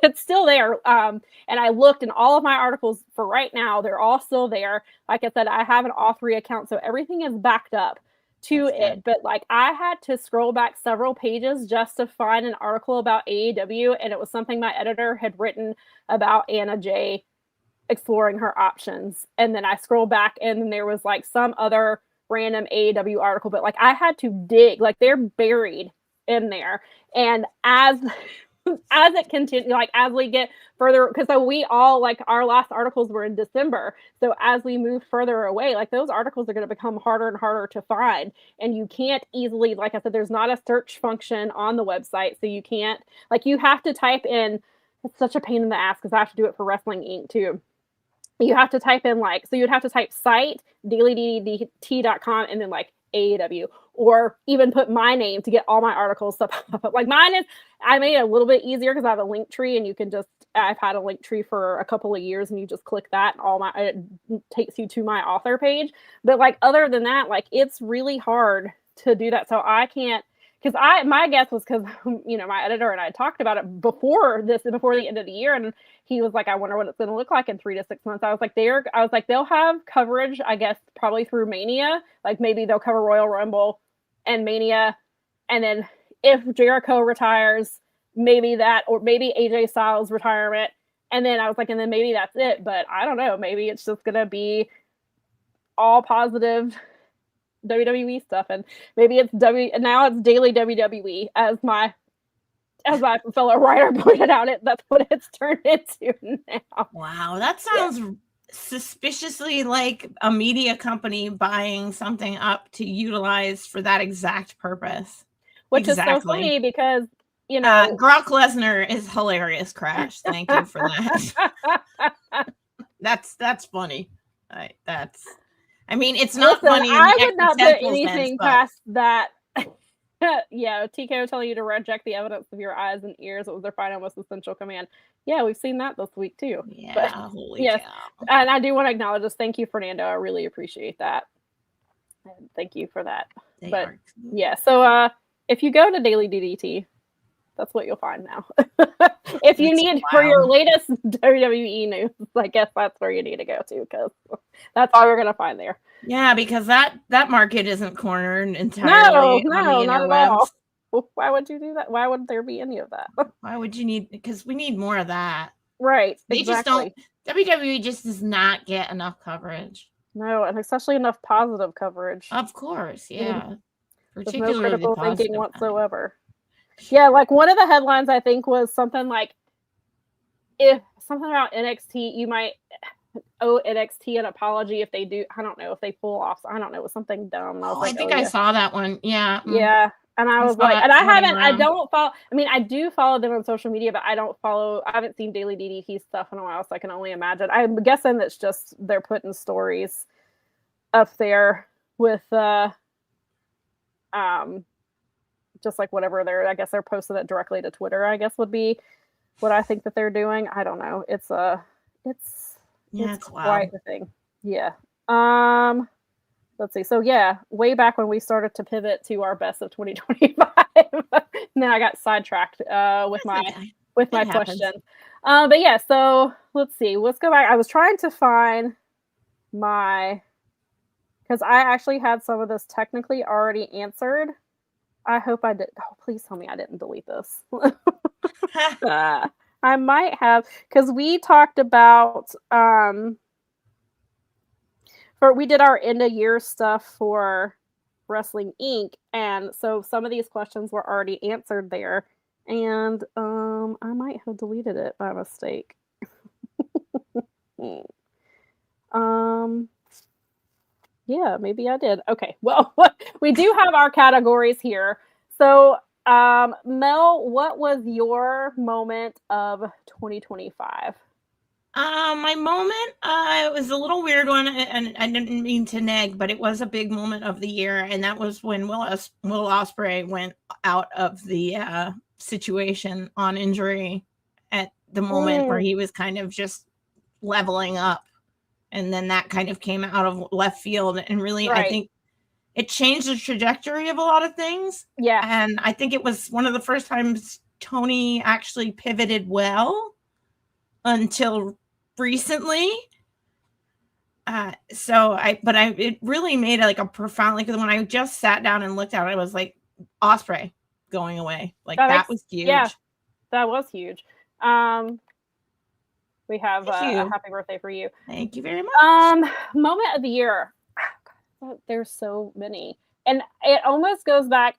It's still there. And I looked, and all of my articles for right now, they're all still there. Like I said, I have an Auth3 account, so everything is backed up to it. But I had to scroll back several pages just to find an article about AEW, and it was something my editor had written about Anna Jay exploring her options. And then I scrolled back, and then there was some other random AEW article, but I had to dig, they're buried in there. And as as it continues, like as we get further, because so we all like our last articles were in December. So as we move further away, like those articles are going to become harder and harder to find. And you can't easily, like I said, there's not a search function on the website. So you can't, like you have to type in, it's such a pain in the ass because I have to do it for Wrestling Inc. too. You have to type in like, so you'd have to type site, dailyddt.com, and then like AEW, or even put my name to get all my articles to pop up. Like mine is, I made it a little bit easier because I have a link tree, and you can just, I've had a link tree for a couple of years, and you just click that and it takes you to my author page. But like other than that, like it's really hard to do that. So I can't, because my guess was because, you know, my editor and I talked about it before the end of the year, and he was like, I wonder what it's going to look like in 3 to 6 months. I was like, they'll have coverage, I guess, probably through Mania. Like maybe they'll cover Royal Rumble and Mania, and then if Jericho retires, maybe that, or maybe AJ Styles retirement, and then I was like, and then maybe that's it. But I don't know. Maybe it's just going to be all positive WWE stuff, and maybe it's now it's daily WWE, as my fellow writer pointed out. That's what it's turned into now. Wow, that sounds suspiciously like a media company buying something up to utilize for that exact purpose. Which is so funny because, you know, Brock Lesnar is hilarious. Crash, thank you for that. That's funny. I mean, it's not funny. I would not put anything past that. Yeah, TKO telling you to reject the evidence of your eyes and ears. It was their final, most essential command. Yeah, we've seen that this week too. Yeah, holy yes. cow. And I do want to acknowledge this. Thank you, Fernando. I really appreciate that. And thank you for that. Yeah, so if you go to Daily DDT, that's what you'll find now. If you need for your latest WWE news, I guess that's where you need to go to, because that's all you're going to find there. Yeah, because that market isn't cornered entirely. No, not at all. Why would you do that? Why would there be any of that? Why would you need? Because we need more of that. Right. They exactly. Just don't. WWE just does not get enough coverage. No, and especially enough positive coverage. Of course, yeah. Particularly no critical thinking whatsoever. Yeah, like one of the headlines I think was something like, if something about NXT, you might owe NXT an apology if they do. I don't know if they pull off. I don't know. It was something dumb. I think I saw that one. Yeah. Yeah. And I was like, and I don't follow. I mean, I do follow them on social media, but I haven't seen Daily DDT stuff in a while, so I can only imagine. I'm guessing that's just they're putting stories up there with just like whatever I guess they're posting it directly to Twitter, I guess would be what I think that they're doing. I don't know. It's quite the thing. Yeah. Let's see. So yeah, way back when we started to pivot to our best of 2025, and then I got sidetracked with my question. But yeah, so let's see. Let's go back. I was trying to find because I actually had some of this technically already answered. I hope I did. Oh, please tell me I didn't delete this. I might have, because we talked about we did our end of year stuff for Wrestling Inc. And so some of these questions were already answered there. And I might have deleted it by mistake. Yeah, maybe I did. Okay, well, we do have our categories here. So, Mel, what was your moment of 2025? My moment, it was a little weird one, and I didn't mean to nag, but it was a big moment of the year, and that was when Will Ospreay went out of the situation on injury at the moment where he was kind of just leveling up. And then that kind of came out of left field. And really, right. I think it changed the trajectory of a lot of things. Yeah. And I think it was one of the first times Tony actually pivoted well until recently. It really made like a profound, like when I just sat down and looked at it, I was like, Ospreay going away. Like that was huge. Yeah, that was huge. We have a happy birthday for you. Thank you very much. Moment of the year. There's so many. And it almost goes back.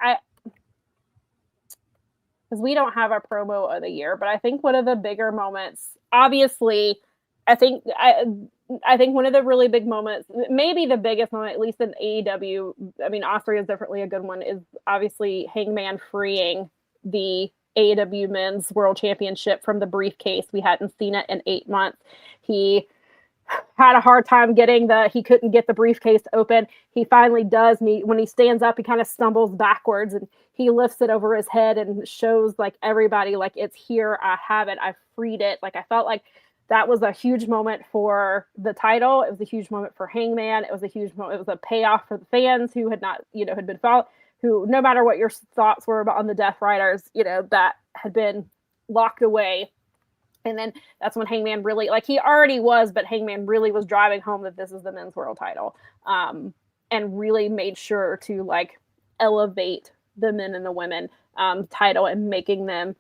because we don't have a promo of the year, but I think one of the bigger moments, obviously, I think one of the really big moments, maybe the biggest moment, at least in AEW, I mean, Austria is definitely a good one, is obviously Hangman freeing the AEW Men's World Championship from the briefcase. We hadn't seen it in 8 months. He had a hard time he couldn't get the briefcase open. He finally does. And when he stands up, he kind of stumbles backwards and he lifts it over his head and shows like everybody, like, it's here. I have it. I freed it. Like, I felt like that was a huge moment for the title. It was a huge moment for Hangman. It was a huge moment. It was a payoff for the fans who had not, had been followed, who, no matter what your thoughts were about on the Death Riders, that had been locked away. And then that's when Hangman really, like, he already was, but Hangman really was driving home that this is the men's world title, and really made sure to, like, elevate the men and the women title and making them,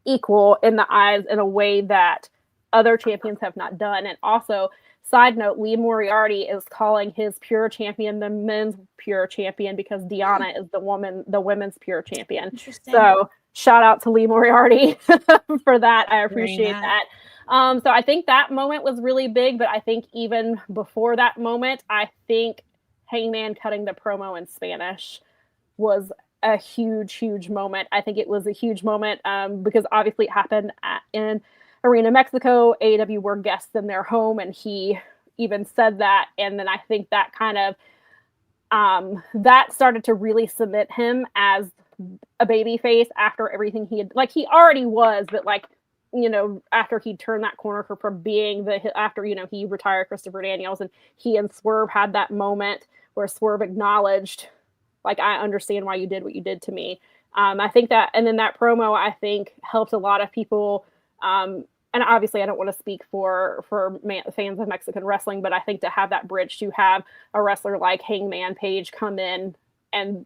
equal in the eyes in a way that other champions have not done. And also, side note, Lee Moriarty is calling his pure champion the men's pure champion because Deanna is the women's pure champion. So shout out to Lee Moriarty for that. I appreciate that. So I think that moment was really big, but I think even before that moment, I think Hangman cutting the promo in Spanish was a huge moment. I think it was a huge moment because obviously it happened in Arena Mexico. AEW were guests in their home, and he even said that. And then I think that kind of that started to really cement him as a baby face after everything he had, like, he already was, but like, after he turned that corner from being after he retired Christopher Daniels, and he and Swerve had that moment where Swerve acknowledged, like, I understand why you did what you did to me. I think that, and then that promo, I think, helped a lot of people. And obviously I don't want to speak for fans of Mexican wrestling, but I think to have that bridge, to have a wrestler like Hangman Page come in and,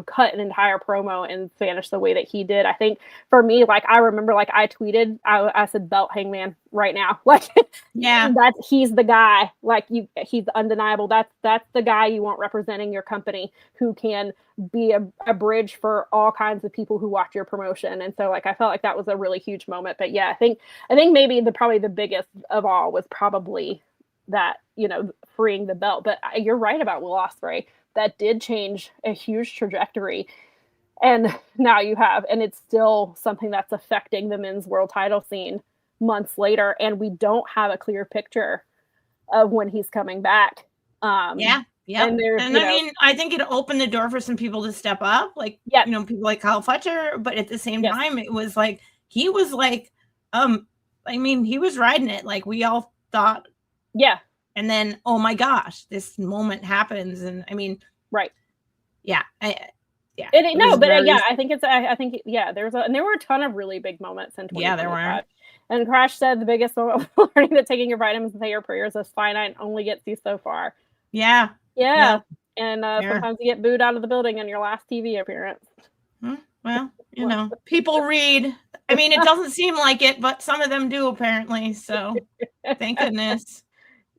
cut an entire promo in Spanish the way that he did. I think for me, like, I remember, like, I tweeted, I said, belt Hangman right now. Like, yeah, he's the guy, like, he's undeniable. That's the guy you want representing your company, who can be a bridge for all kinds of people who watch your promotion. And so, like, I felt like that was a really huge moment. But yeah, I think maybe probably the biggest of all was probably that, freeing the belt. But you're right about Will Ospreay. That did change a huge trajectory. And now and it's still something that's affecting the men's world title scene months later. And we don't have a clear picture of when he's coming back. Yeah. And I mean, I think it opened the door for some people to step up, like, people like Kyle Fletcher. But at the same time, it was like, he was like, he was riding it. Like, we all thought, and then, oh my gosh, this moment happens. And I mean, right. Yeah. I think there were a ton of really big moments in 2025. Yeah, there were. And Crash said the biggest moment was learning that taking your vitamins and say your prayers is finite and only gets you so far. Yeah. And sometimes you get booed out of the building on your last TV appearance. Well, people read. I mean, it doesn't seem like it, but some of them do apparently. So thank goodness.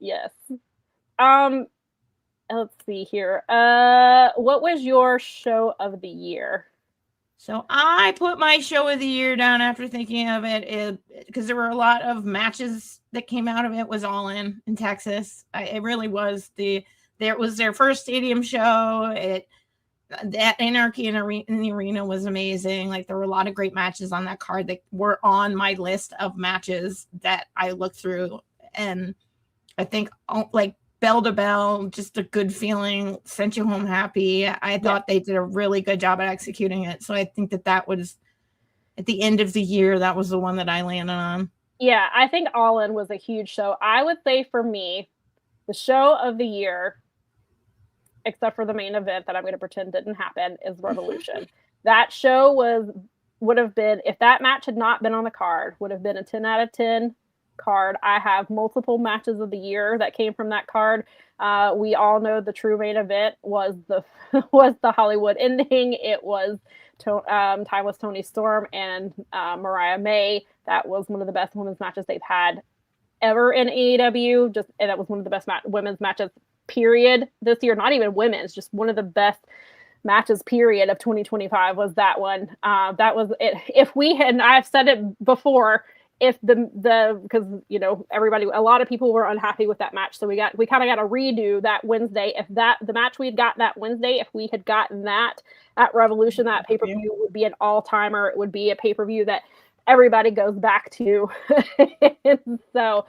Yes. Let's see here. What was your show of the year? So I put my show of the year down after thinking of it because there were a lot of matches that came out of it. Was All In Texas. It really was it was their first stadium show. That Anarchy in the Arena was amazing. Like, there were a lot of great matches on that card that were on my list of matches that I looked through. And I think, like, bell to bell, just a good feeling, sent you home happy. I thought they did a really good job at executing it. So I think that was, at the end of the year, that was the one that I landed on. Yeah, I think All In was a huge show. I would say for me, the show of the year, except for the main event that I'm going to pretend didn't happen, is Revolution. That show would have been, if that match had not been on the card, would have been a 10 out of 10 card. I have multiple matches of the year that came from that card. We all know the true main event was the Hollywood ending. It was Timeless Toni Storm and Mariah May. That was one of the best women's matches they've had ever in AEW. And that was one of the best women's matches, period, this year. Not even women's, just one of the best matches period of 2025 was that one. That was it. If we had, and I've said it before, if because a lot of people were unhappy with that match, so we kind of got to redo that Wednesday. If the match we had got that Wednesday, if we had gotten that at Revolution, that pay-per-view would be an all-timer. It would be a pay-per-view that everybody goes back to. So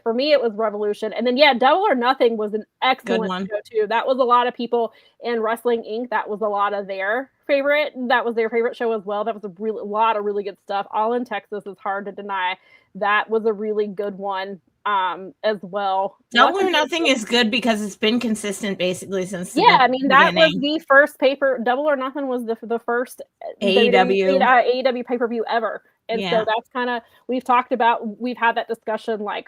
for me it was Revolution, and then Double or Nothing was an excellent show too. That was a lot of people in Wrestling Inc. That was a lot of their favorite. That was their favorite show as well. That was a lot of really good stuff. All in Texas is hard to deny. That was a really good one as well. Double or Nothing is good because it's been consistent basically since the that was the first Double or Nothing was the first AEW pay-per-view ever. And so that's kind of, we've had that discussion, like,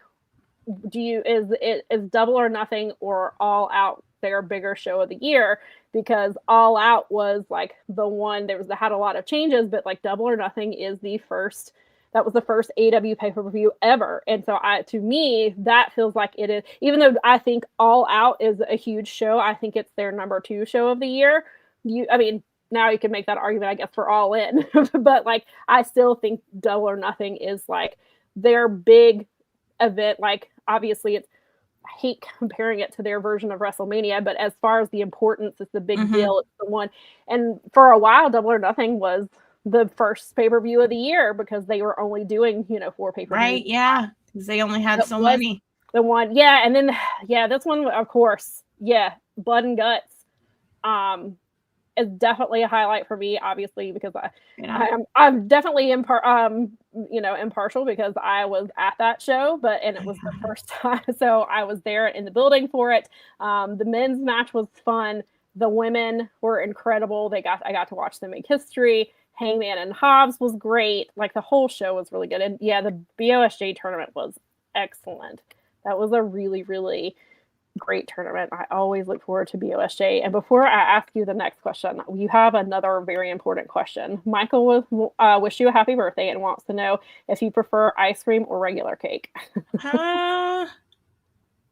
is Double or Nothing or All Out their bigger show of the year? Because All Out was like the one that had a lot of changes, but like Double or Nothing is that was the first AEW pay-per-view ever. And so to me, that feels like it is, even though I think All Out is a huge show, I think it's their number 2 show of the year. Now you can make that argument, I guess, for All In, but like, I still think Double or Nothing is like their big event. Like, obviously I hate comparing it to their version of WrestleMania, but as far as the importance, it's the big deal. It's the one. And for a while, Double or Nothing was the first pay-per-view of the year because they were only doing, 4 pay-per-views. Right. Yeah. Because they only had so many. The one. Yeah. And then, this one, of course. Yeah. Blood and Guts. Is definitely a highlight for me, obviously, because I'm definitely impartial because I was at that show, and it was the first time, so I was there in the building for it. The men's match was fun. The women were incredible. I got to watch them make history. Hangman and Hobbs was great. Like, the whole show was really good. And the BOSJ tournament was excellent. That was a really, really great tournament. I always look forward to BOSJ. And before I ask you the next question, you have another very important question. Michael wish you a happy birthday and wants to know if you prefer ice cream or regular cake.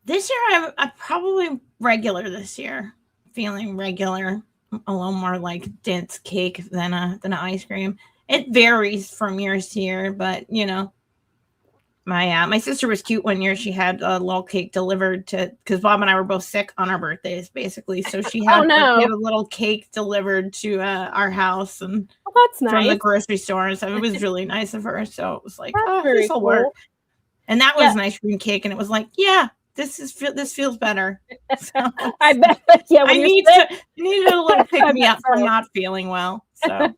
This year, I'm probably regular this year. Feeling regular, a little more like dense cake than a ice cream. It varies from year to year, but my sister was cute one year. She had a little cake delivered because Bob and I were both sick on our birthdays, basically. So she had, she had a little cake delivered to our house and that's nice. From the grocery store. So it was really nice of her. So it was like, this will cool. work. And that was an ice cream cake, and it was like, this feels better. So I bet. Yeah, I needed a little pick me up from not feeling well. So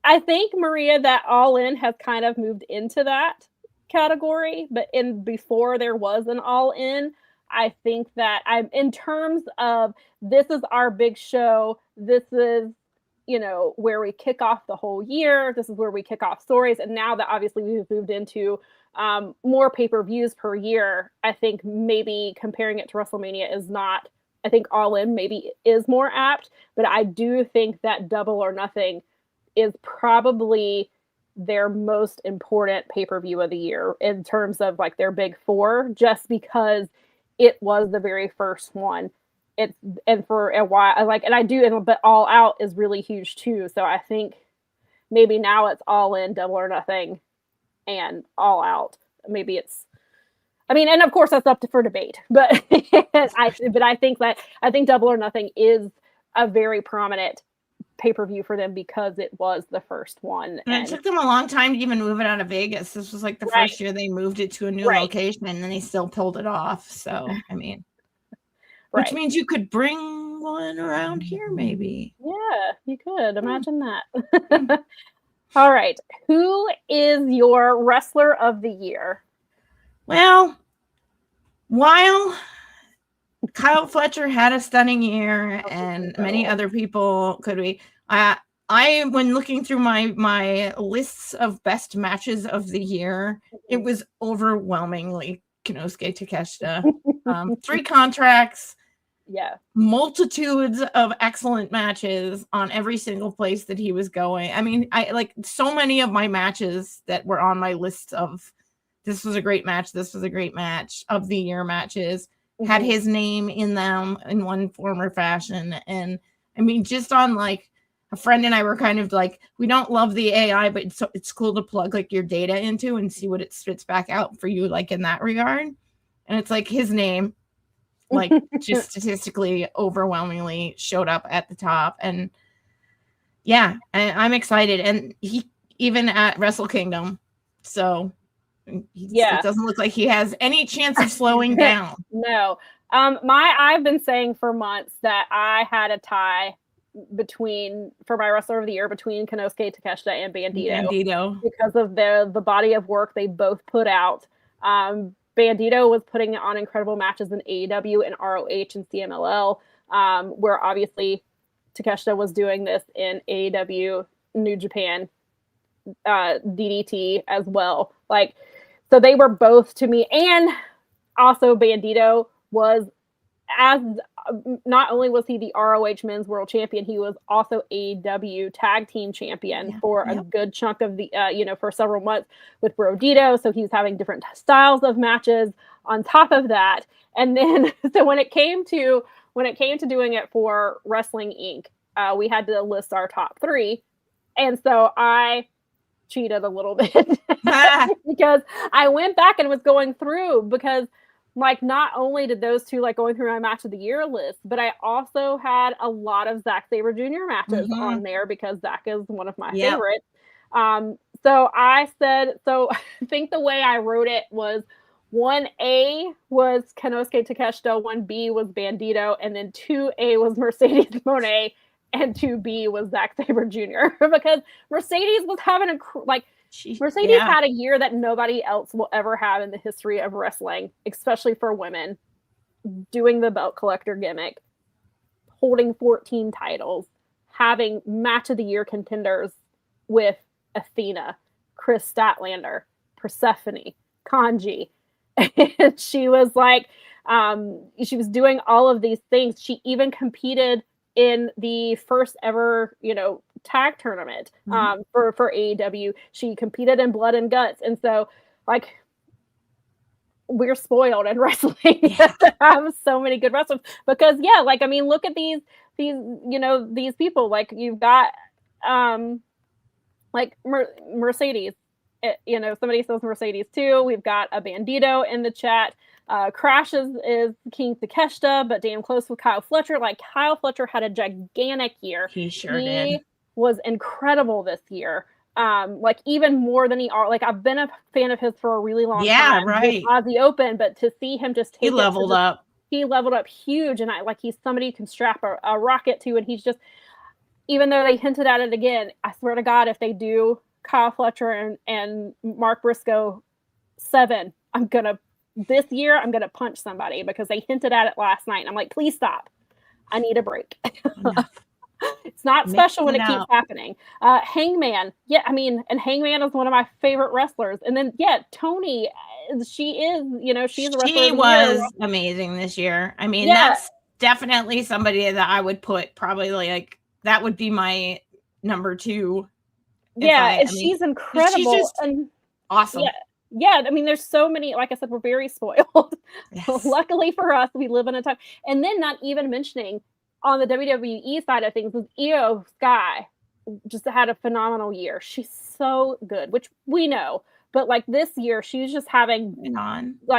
I think, Maria, that All In has kind of moved into that category, but before there was an All In, I think that in terms of this is our big show, this is where we kick off the whole year, this is where we kick off stories, and now that obviously we've moved into more pay-per-views per year, I think maybe comparing it to WrestleMania is not, I think All In maybe is more apt, but I do think that Double or Nothing is probably their most important pay-per-view of the year in terms of like their big 4, just because it was the very first one. And for a while, but All Out is really huge too. So I think maybe now it's All In, Double or Nothing, and All Out. Maybe and of course that's up for debate, but I think Double or Nothing is a very prominent pay-per-view for them because it was the first one. And it took them a long time to even move it out of Vegas. This was like the first year they moved it to a new location, and then they still pulled it off. So, which means you could bring one around here, maybe. Yeah, you could. Imagine that. All right. Who is your wrestler of the year? Well, while Kyle Fletcher had a stunning year, and many other people could be. When looking through my lists of best matches of the year, it was overwhelmingly Konosuke Takeshita. 3 contracts, multitudes of excellent matches on every single place that he was going. I mean, I like so many of my matches that were on my list of this was a great match of the year matches. Had his name in them in one form or fashion. And I mean, just on like a friend and I were kind of like, we don't love the AI, but it's cool to plug like your data into and see what it spits back out for you, like in that regard. And it's like his name, like just statistically overwhelmingly showed up at the top. And yeah, I'm excited. And he even at Wrestle Kingdom. So it doesn't look like he has any chance of slowing down. No. I've been saying for months that I had a tie for my wrestler of the year between Konosuke Takeshita and Bandito because of the body of work they both put out. Bandito was putting on incredible matches in AEW and ROH and CMLL, where obviously Takeshita was doing this in AEW, New Japan, DDT as well. Like, so they were both to me, and also Bandito was not only was he the ROH Men's World Champion, he was also AEW Tag Team Champion for a good chunk of the, for several months with Brodito. So he was having different styles of matches on top of that. And then, so when it came to doing it for Wrestling Inc., we had to list our top 3. And so I cheated a little bit because I went back and was going through because like, not only did those two like going through my match of the year list, but I also had a lot of Zack Sabre Jr. matches on there because Zack is one of my favorites. So I said, I think the way I wrote it was 1A was Konosuke Takeshita, 1B was Bandito, and then 2A was Mercedes Moné, and 2B was Zack Sabre Jr. because Mercedes was having Mercedes had a year that nobody else will ever have in the history of wrestling, especially for women, doing the belt collector gimmick, holding 14 titles, having match of the year contenders with Athena, Chris Statlander, Persephone, Kanji. And she was like, she was doing all of these things. She even competed in the first ever, tag tournament for AEW. She competed in Blood and Guts. And so like we're spoiled in wrestling to have so many good wrestlers because look at these people, like you've got Mercedes, somebody says Mercedes too. We've got a Bandito in the chat. Crash is King Takeshita, but damn close with Kyle Fletcher. Like Kyle Fletcher had a gigantic year. He sure did. Was incredible this year. Even more than I've been a fan of his for a really long time. Yeah, right. Aussie Open, but to see him just take he leveled up. He leveled up huge, and he's somebody you can strap a rocket to, and he's just, even though they hinted at it again, I swear to God, if they do Kyle Fletcher and Mark Briscoe 7, this year I'm gonna punch somebody because they hinted at it last night. And I'm like, please stop. I need a break. It's not special when it keeps happening. Hangman. Yeah, and Hangman is one of my favorite wrestlers. And then Tony, she is, she's a wrestler. She was amazing this year. That's definitely somebody that I would put probably like that would be my number 2. She's incredible. She's just awesome. Yeah, there's so many, like I said, we're very spoiled. Yes. Luckily for us, we live in a time. And then not even mentioning on the WWE side of things, Io Sky just had a phenomenal year. She's so good, which we know. But like this year, she's just having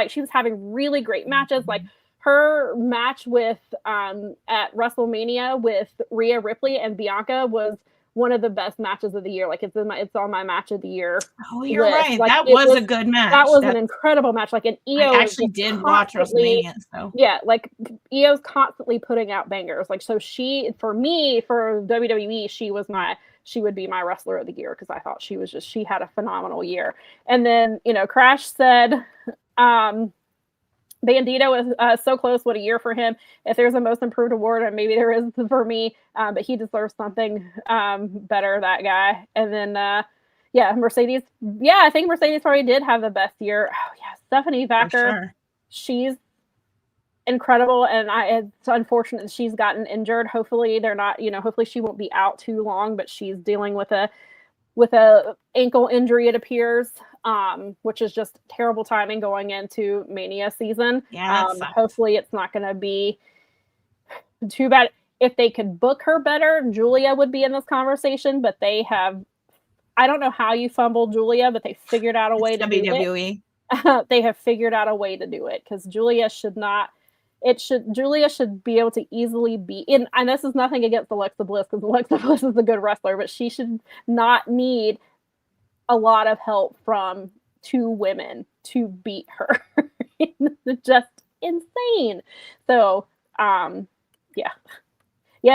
she was having really great matches. Like her match with at WrestleMania with Rhea Ripley and Bianca was one of the best matches of the year. Like it's on my match of the year. Oh, you're right. That was a good match. That was an incredible match. Like Io I actually did watch WrestleMania. So Io's constantly putting out bangers. Like, so she, for me, for WWE, she would be my wrestler of the year because I thought she had a phenomenal year. And then, Crash said, Bandito is so close. What a year for him. If there's a most improved award, and maybe there is for me, but he deserves something better, that guy. And then, Mercedes. Yeah, I think Mercedes probably did have the best year. Oh, yeah, Stephanie Vacker. Sure. She's incredible, and it's unfortunate that she's gotten injured. Hopefully they're not, hopefully she won't be out too long, but she's dealing with a ankle injury, it appears. Which is just terrible timing going into Mania season. Yeah, hopefully it's not going to be too bad. if they could book her better, Julia would be in this conversation, but they have, I don't know how you fumbled Julia, but they figured out a way to do it. They have figured out a way to do it because Julia should be able to easily be in, and this is nothing against Alexa Bliss because Alexa Bliss is a good wrestler, but she should not need a lot of help from two women to beat her. Just insane. So, yeah,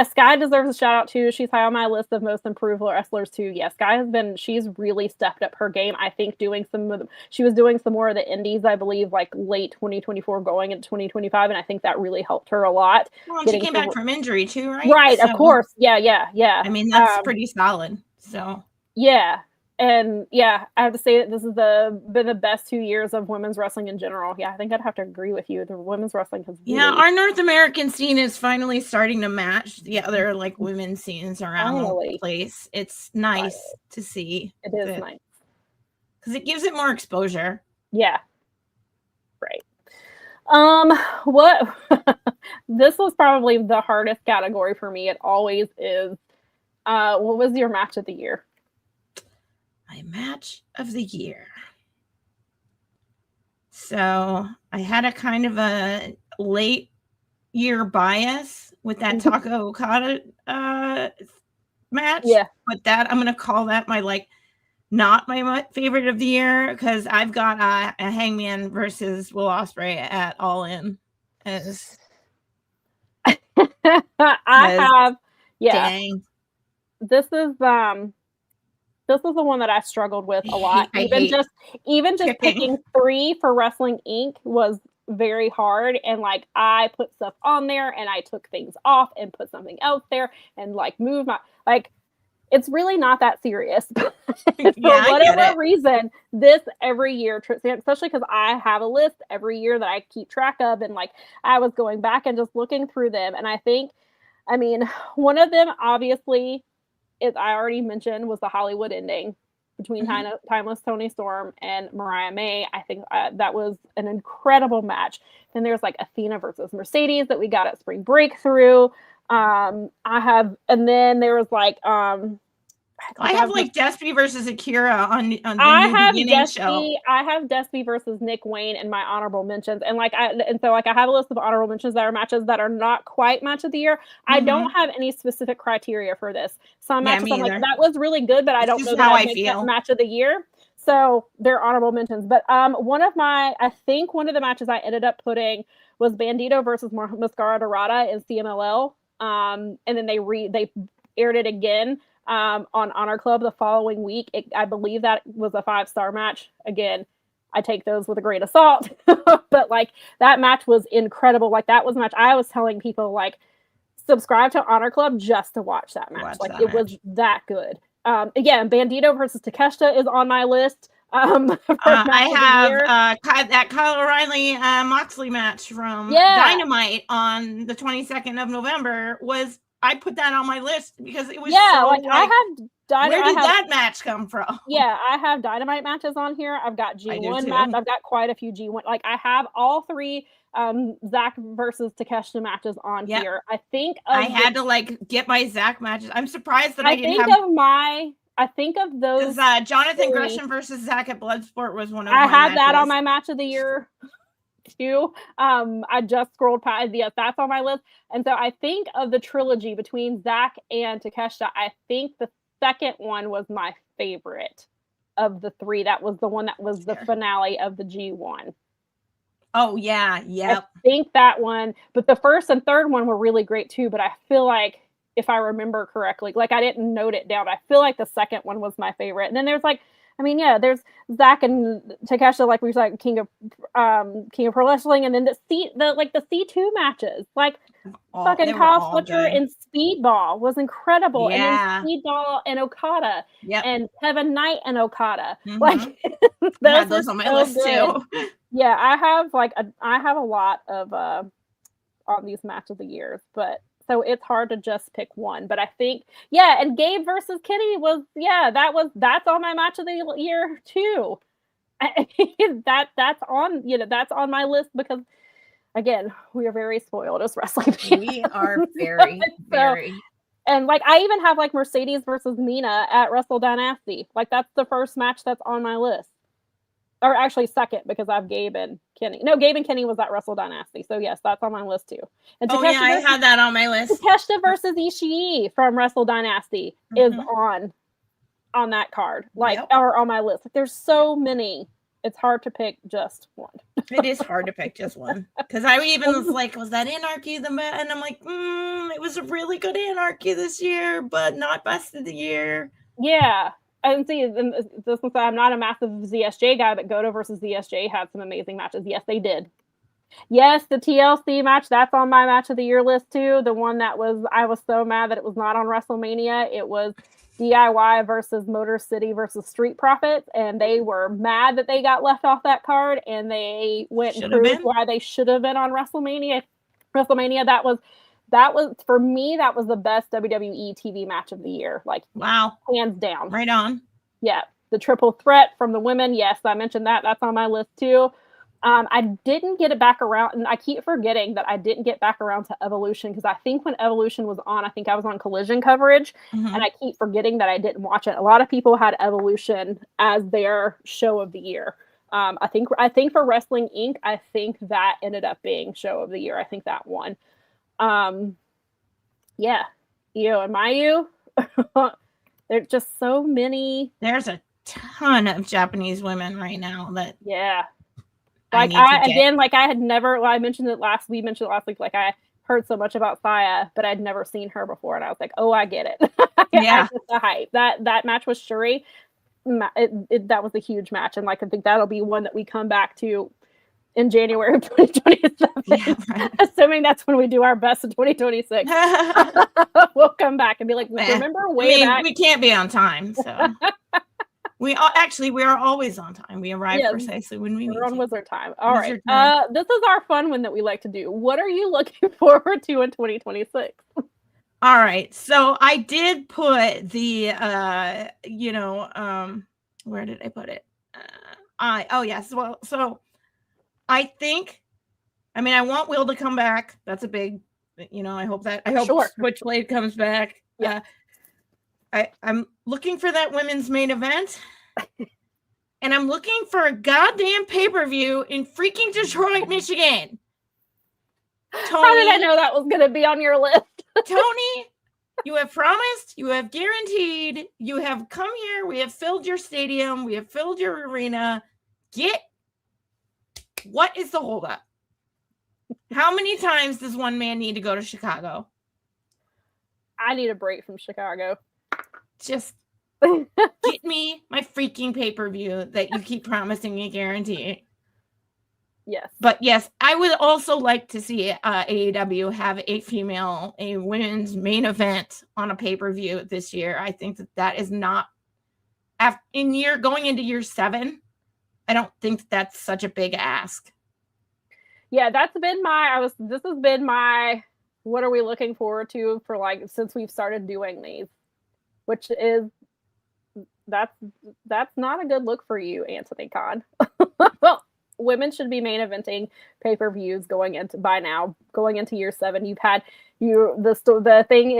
Sky deserves a shout out too. She's high on my list of most improved wrestlers too. Yeah, Sky she's really stepped up her game. I think she was doing some more of the indies, I believe, like late 2024 going into 2025. And I think that really helped her a lot. Well, and she came back from injury too, right? Right, so, of course. Yeah. I mean, that's pretty solid. So yeah. And yeah, I have to say that this has been the best 2 years of women's wrestling in general. Yeah, I think I'd have to agree with you. The women's wrestling has really... Yeah, our North American scene is finally starting to match the other like women's scenes around the place. It's nice to see. It is nice. Because it gives it more exposure. Yeah. Right. What this was probably the hardest category for me. It always is. What was your match of the year? My match of the year. So I had a kind of a late year bias with that Taco Okada match. Yeah. But that I'm gonna call that my not my favorite of the year because I've got a Hangman versus Will Ospreay at All In as I have dang. This is the one that I struggled with a lot. Even just picking 3 for Wrestling Inc. was very hard. And I put stuff on there and I took things off and put something else there and moved my it's really not that serious. For whatever reason, this every year, especially because I have a list every year that I keep track of, and I was going back and just looking through them, and one of them obviously, as I already mentioned, was the Hollywood ending between Timeless Toni Storm and Mariah May. I think that was an incredible match. Then there's Athena versus Mercedes that we got at Spring Breakthrough. And then there was I have Despy versus Akira on the new beginning show. I have Despy versus Nick Wayne in my honorable mentions, and I have a list of honorable mentions that are matches that are not quite match of the year. I don't have any specific criteria for this. Some matches I'm that was really good, but I don't know how I feel match of the year. So they're honorable mentions. But one of the matches I ended up putting was Bandito versus Mascara Dorada in CMLL. And then they aired it again on Honor Club the following week. I believe that was a 5-star match. Again, I take those with a grain of salt, but that match was incredible. That was a match I was telling people subscribe to Honor Club just to watch that match. It was that good. Again, Bandito versus Takeshita is on my list. I have that Kyle O'Reilly Moxley match from Dynamite on the 22nd of November. I put that on my list because it was I have Dynamite. Where did that match come from? Yeah, I have Dynamite matches on here. I've got G1 match. I've got quite a few G1. I have all 3 Zach versus Takeshita matches on here. I think I had to get my Zach matches. I'm surprised that I think of those. Jonathan Gresham versus Zach at Bloodsport was one of I have that on my match of the year too. I just scrolled past. Yes, that's on my list. And so I think of the trilogy between Zach and Takeshita, I think the second one was my favorite of the 3. That was the one that was the finale of the G1. Oh yeah, yeah. I think that one, but the first and third one were really great too. But I feel if I remember correctly, I didn't note it down. I feel the second one was my favorite. And then there's there's Zach and Takeshita, we said King of Pro Wrestling, and then the C2 matches, fucking Kyle Fletcher and Speedball was incredible, and then Speedball and Okada, and Kevin Knight and Okada, those on my list too. Yeah, I have a lot of on these match of the years, but. So it's hard to just pick one, but I think, and Gabe versus Kenny that's on my match of the year too. That's on my list because again, we are very spoiled as wrestling fans. We are very, very. And like I even have like Mercedes versus Mina at Wrestle Dynasty. Like that's the first match that's on my list. Or actually second, because I have Gabe and Kenny. No, Gabe and Kenny was at Wrestle Dynasty. So yes, that's on my list too. And I had that on my list. Takeshita versus Ishii from Wrestle Dynasty is on that card. Like or on my list. Like, there's so many. It's hard to pick just one. It is hard to pick just one. Because I even was like, was that Anarchy the best? And I'm like, it was a really good Anarchy this year, but not best of the year. Yeah. And see, this one, I'm not a massive ZSJ guy, but Goto versus ZSJ had some amazing matches. Yes, they did. Yes, the TLC match, that's on my match of the year list too. The one that I was so mad that it was not on WrestleMania. It was DIY versus Motor City versus Street Profits, and they were mad that they got left off that card, and they went and proved why they should have been on WrestleMania. That was for me, that was the best WWE TV match of the year. Like, wow, hands down. Right on. Yeah. The triple threat from the women. Yes, I mentioned that. That's on my list too. I didn't get it back around, and I keep forgetting that I didn't get back around to Evolution, because I think when Evolution was on, I think I was on Collision coverage, and I keep forgetting that I didn't watch it. A lot of people had Evolution as their show of the year. I think for Wrestling Inc., I think that ended up being show of the year. I think that won. Yeah, Io and Mayu. There's just so many. There's a ton of Japanese women right now that like I had never. Well, we mentioned it last week. Like I heard so much about Saya, but I'd never seen her before, and I was like, oh, I get it. Yeah, the hype. That match with Shuri. That was a huge match, and like I think that'll be one that we come back to in January of 2027. Yeah, right. Assuming that's when we do our best in 2026. We'll come back and be like, remember back? We can't be on time, so we are always on time. We arrive precisely when we need on to. Wizard time. All right. This is our fun one that we like to do. What are you looking forward to in 2026? All right. So I did put the where did I put it? So I think, I want Will to come back. That's a big, I hope Switchblade comes back. Yeah. I'm looking for that women's main event. And I'm looking for a goddamn pay-per-view in freaking Detroit, Michigan. Tony, how did I know that was going to be on your list? Tony, you have promised, you have guaranteed, you have come here, we have filled your stadium, we have filled your arena. What is the holdup? How many times does one man need to go to Chicago? I need a break from Chicago. Just get me my freaking pay-per-view that you keep promising and guaranteeing. Yes. But yes, I would also like to see AEW have a women's main event on a pay-per-view this year. I think that is not going into year 7. I don't think that's such a big ask. Yeah, this has been my what are we looking forward to for since we've started doing these, which is that's not a good look for you, Anthony Khan. Well, women should be main eventing pay-per-views going into year 7. You've had the thing,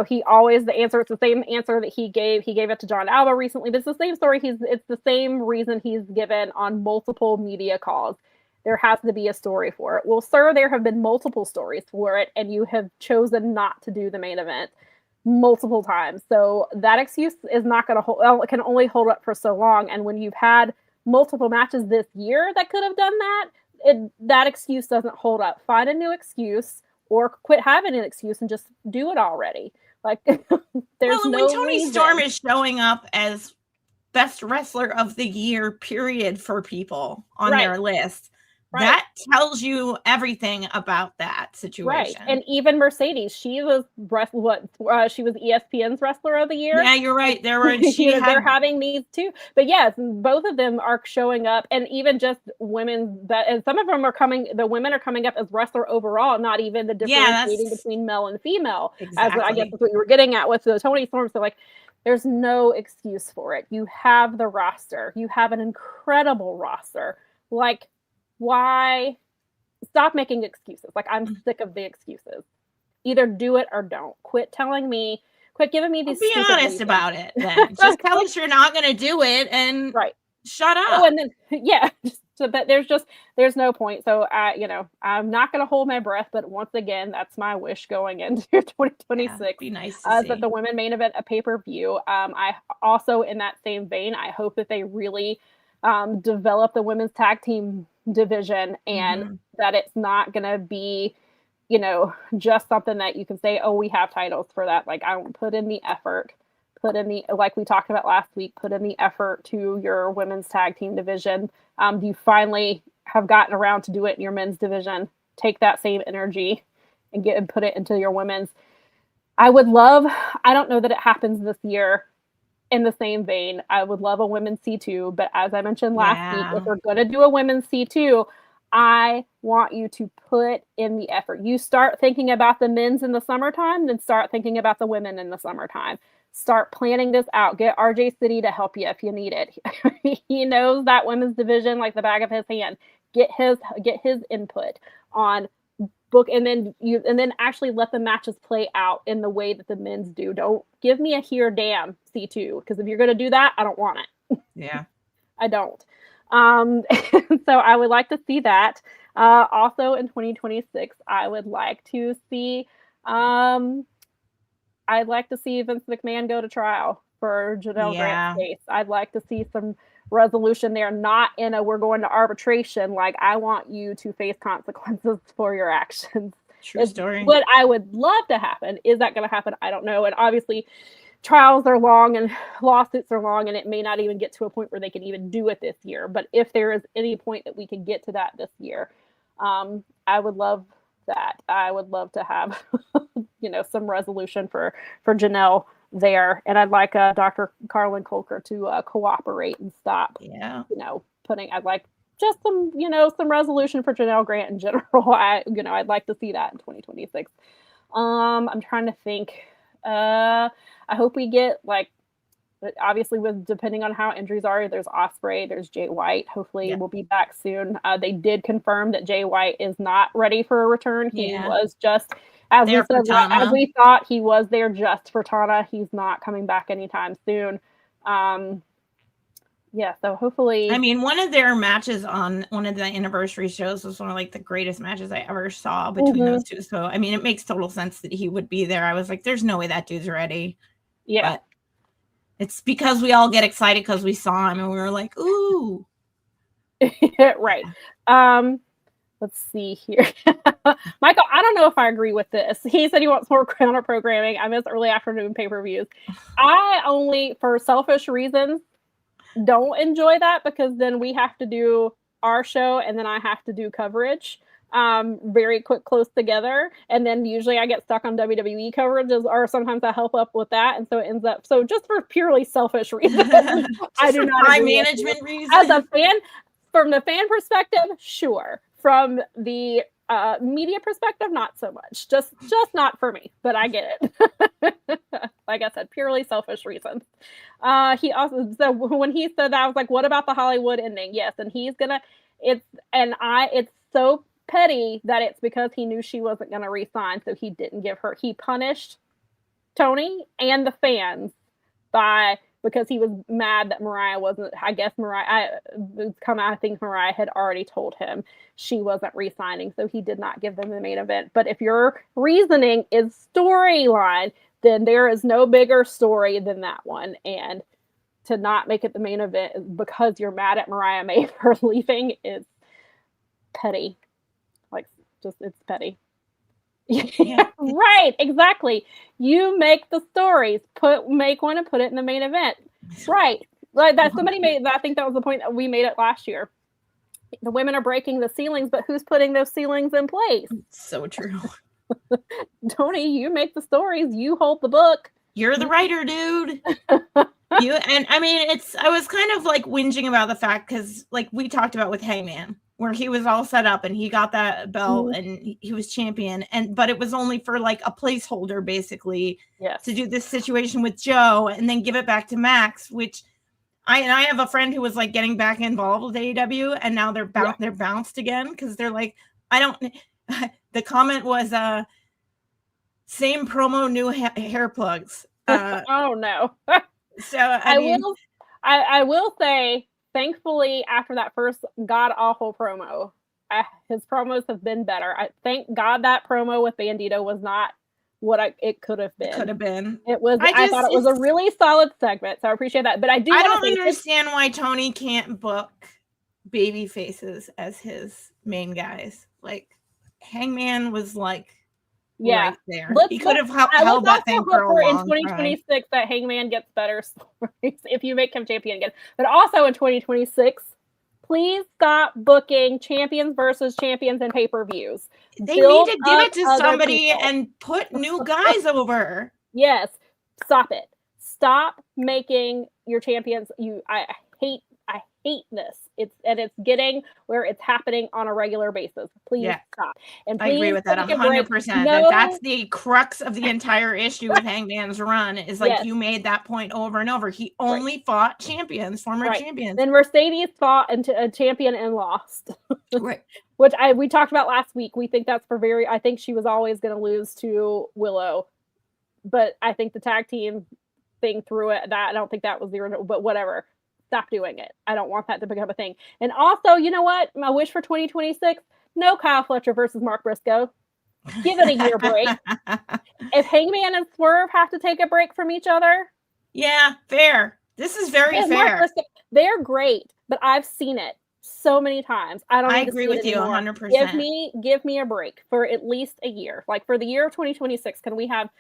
he always it's the same answer that he gave it to John Alba recently, but it's the same story. It's the same reason he's given on multiple media calls. There has to be a story for it. Well, sir, there have been multiple stories for it, and you have chosen not to do the main event multiple times. So that excuse is not going to hold. Well, it can only hold up for so long. And when you've had multiple matches this year that could have done that, that excuse doesn't hold up. Find a new excuse, or quit having an excuse and just do it already. Like there's no when Tony reason. Storm is showing up as best wrestler of the year, period, for people on their list. Right. That tells you everything about that situation. Right. And even Mercedes, she was she was ESPN's wrestler of the year. Yeah, you're right. They're having these too. But yes, both of them are showing up, and even just women and some of them the women are coming up as wrestler overall, not even the differentiating between male and female. Exactly. As I guess that's what you were getting at with the Tony Storm. So there's no excuse for it. You have the roster. You have an incredible roster. Why stop making excuses. Like, I'm sick of the excuses. Either do it or don't. Quit telling me. Quit giving me these. Be honest reasons about it. Then just tell us you're not going to do it, and shut up. Oh, and then but there's no point. So I'm not going to hold my breath. But once again, that's my wish going into 2026. Yeah, be nice to see that the women main event a pay-per-view. I also, in that same vein, I hope that they really develop the women's tag team division, and that it's not going to be, just something that you can say, oh, we have titles for that. Like, I won't put in the effort. Like we talked about last week, put in the effort to your women's tag team division. You finally have gotten around to do it in your men's division. Take that same energy and put it into your women's. I don't know that it happens this year in the same vein. I would love a women's C2, but as I mentioned last week, if we're going to do a women's C2, I want you to put in the effort. You start thinking about the men's in the summertime, then start thinking about the women in the summertime. Start planning this out. Get RJ City to help you if you need it. He knows that women's division like the back of his hand. Get his input on book, and then actually let the matches play out in the way that the men's do. Don't give me a here damn C2, because if you're going to do that, I don't want it. Yeah, I don't. So I would like to see that. Also in 2026, I would like to see. I'd like to see Vince McMahon go to trial for Janelle Grant's case. I'd like to see some resolution there, not in a we're going to arbitration. Like, I want you to face consequences for your actions. True story. What I would love to happen. Is that going to happen? I don't know. And obviously, trials are long and lawsuits are long, and it may not even get to a point where they can even do it this year. But if there is any point that we can get to that this year, I would love that. I would love to have, some resolution for Janelle there. And I'd like Dr. Carlin Colker to cooperate and stop, I'd like just some resolution for Janelle Grant in general. I'd like to see that in 2026. I'm trying to think. I hope we get, obviously, depending on how injuries are, there's Ospreay, there's Jay White. Hopefully we'll be back soon. They did confirm that Jay White is not ready for a return. He was just, as we thought, he was there just for Tana. He's not coming back anytime soon. So hopefully. I mean, one of their matches on one of the anniversary shows was one of the greatest matches I ever saw between those two. So, I mean, it makes total sense that he would be there. I was like, there's no way that dude's ready. Yeah. But it's because we all get excited because we saw him and we were like, ooh. Right. Let's see here. Michael, I don't know if I agree with this. He said he wants more counter programming. I miss early afternoon pay-per-views. I only, for selfish reasons, don't enjoy that, because then we have to do our show and then I have to do coverage very close together, and then usually I get stuck on WWE coverages, or sometimes I help up with that, and so it ends up, so just for purely selfish reasons, I do not my management reasons. As a fan, from the fan perspective, sure. From the media perspective, not so much. Just not for me, but I get it. Like I said, purely selfish reasons. He also, so when he said that, I was like, what about the Hollywood ending? Yes, and it's so petty that it's because he knew she wasn't going to re-sign, so he didn't give her. He punished Tony and the fans because he was mad that Mariah wasn't. I guess I think Mariah had already told him she wasn't re-signing, so he did not give them the main event. But if your reasoning is storyline, then there is no bigger story than that one. And to not make it the main event because you're mad at Mariah May for leaving is petty. It's petty. Yeah. Right, exactly. You make the stories, make one and put it in the main event. Right. Like that somebody made, I think that was the point that we made it last year. The women are breaking the ceilings, but who's putting those ceilings in place? So true. Tony, you make the stories, you hold the book. You're the writer, dude. I was kind of whinging about the fact, because we talked about with Hangman, where he was all set up and he got that belt and he was champion, but it was only for a placeholder basically to do this situation with Joe and then give it back to Max, which I have a friend who was getting back involved with AEW, and now they're bounced again because they're like, I don't. The comment was same promo, new hair plugs. Oh no. So I mean, I will say, thankfully, after that first god awful promo, his promos have been better. I thank God that promo with Bandito was not what it could have been. Could have been. It was. I thought it was a really solid segment, so I appreciate that. But I don't understand why Tony can't book baby faces as his main guys. Like Hangman was like, right there. He could have held that thing for a long in 2026 that Hangman gets better stories if you make him champion again. But also in 2026, please stop booking champions versus champions in pay-per-views. They need to give it to somebody and put new guys over. Yes. Stop it. Stop making your champions. I hate this. It's getting where it's happening on a regular basis. Please stop. And please, I agree with that 100%. That's the crux of the entire issue with Hangman's run is like you made that point over and over. He only fought champions, former champions. Then Mercedes fought into a champion and lost. Right. Which we talked about last week. We think that's I think she was always going to lose to Willow. But I think the tag team thing threw it. I don't think that was but whatever. Stop doing it. I don't want that to become a thing. And also, you know what? My wish for 2026, no Kyle Fletcher versus Mark Briscoe. Give it a year break. If Hangman and Swerve have to take a break from each other. Yeah, fair. This is very fair. Briscoe, they're great, but I've seen it so many times. I agree with you 100%. Give me a break for at least a year. Like for the year of 2026, can we have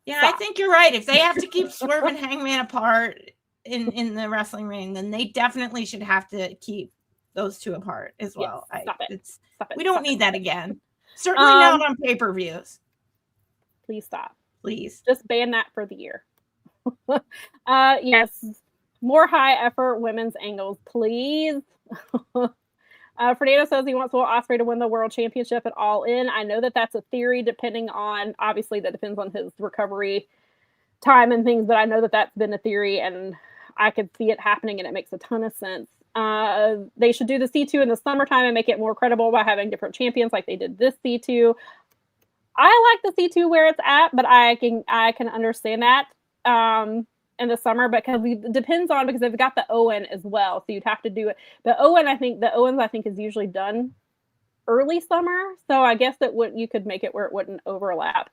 I think you're right. If they have to keep Swerve and Hangman apart in the wrestling ring, then they definitely should have to keep those two apart as well. Stop it. We don't need that again. Certainly not on pay-per-views. Please stop. Please. Just ban that for the year. Yes. More high effort women's angles, please. Fernando says he wants Will Ospreay to win the world championship at All In. I know that that's a theory depending on, obviously that depends on his recovery time and things, but I know that that's been a theory and I could see it happening and it makes a ton of sense. They should do the C2 in the summertime and make it more credible by having different champions like they did this C2. I like the C2 where it's at, but I can understand that in the summer because it depends on, because they've got the Owen as well, so you'd have to do it. The Owens I think is usually done early summer, so I guess that you could make it where it wouldn't overlap.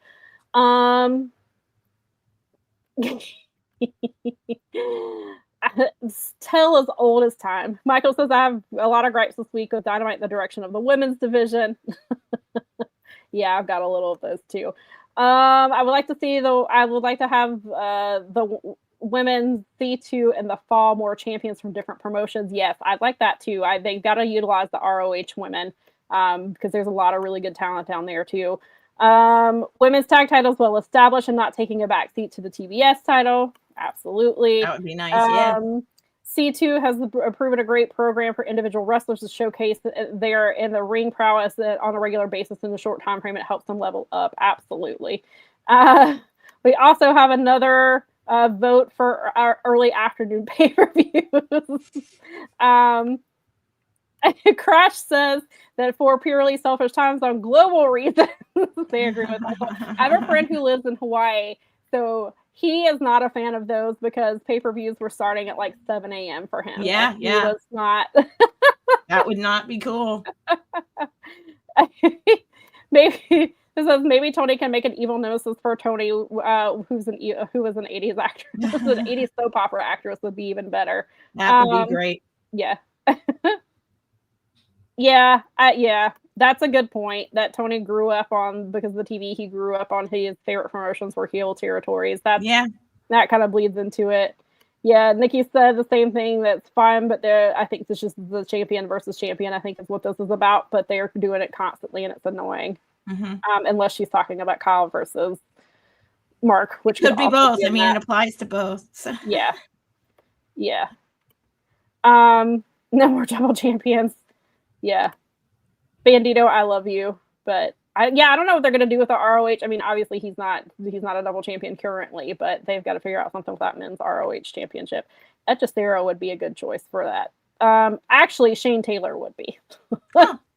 Tell as old as time. Michael says, I have a lot of gripes this week with Dynamite in the direction of the women's division. Yeah, I've got a little of those too. I would like to have the women's C2 in the fall, more champions from different promotions. Yes, I'd like that too. They've got to utilize the ROH women because there's a lot of really good talent down there too. Women's tag titles well established and not taking a back seat to the TBS title. Absolutely. That would be nice. Yeah. C2 has proven a great program for individual wrestlers to showcase their in the ring prowess on a regular basis in a short time frame. It helps them level up. Absolutely. We also have another vote for our early afternoon pay-per-views. Crash says that for purely selfish times on global reasons, they agree with that. I have a friend who lives in Hawaii, so he is not a fan of those because pay-per-views were starting at like 7 a.m. for him. Yeah, He was not. That would not be cool. Maybe Tony can make an evil nemesis for Tony, who was an 80s actress. An 80s soap opera actress would be even better. That would be great. Yeah. Yeah. That's a good point that Tony grew up on because of the TV. He grew up on his favorite promotions were heel territories. That kind of bleeds into it. Yeah, Nikki said the same thing. That's fine, but I think it's just the champion versus champion. I think is what this is about. But they're doing it constantly, and it's annoying. Mm-hmm. Unless she's talking about Kyle versus Mark, which could be both. I mean, it applies to both. So. Yeah. No more double champions. Yeah. Bandito, I love you, but I don't know what they're gonna do with the ROH. I mean, obviously he's not a double champion currently, but they've got to figure out something with that men's ROH championship. Echistero would be a good choice for that. Actually, Shane Taylor would be.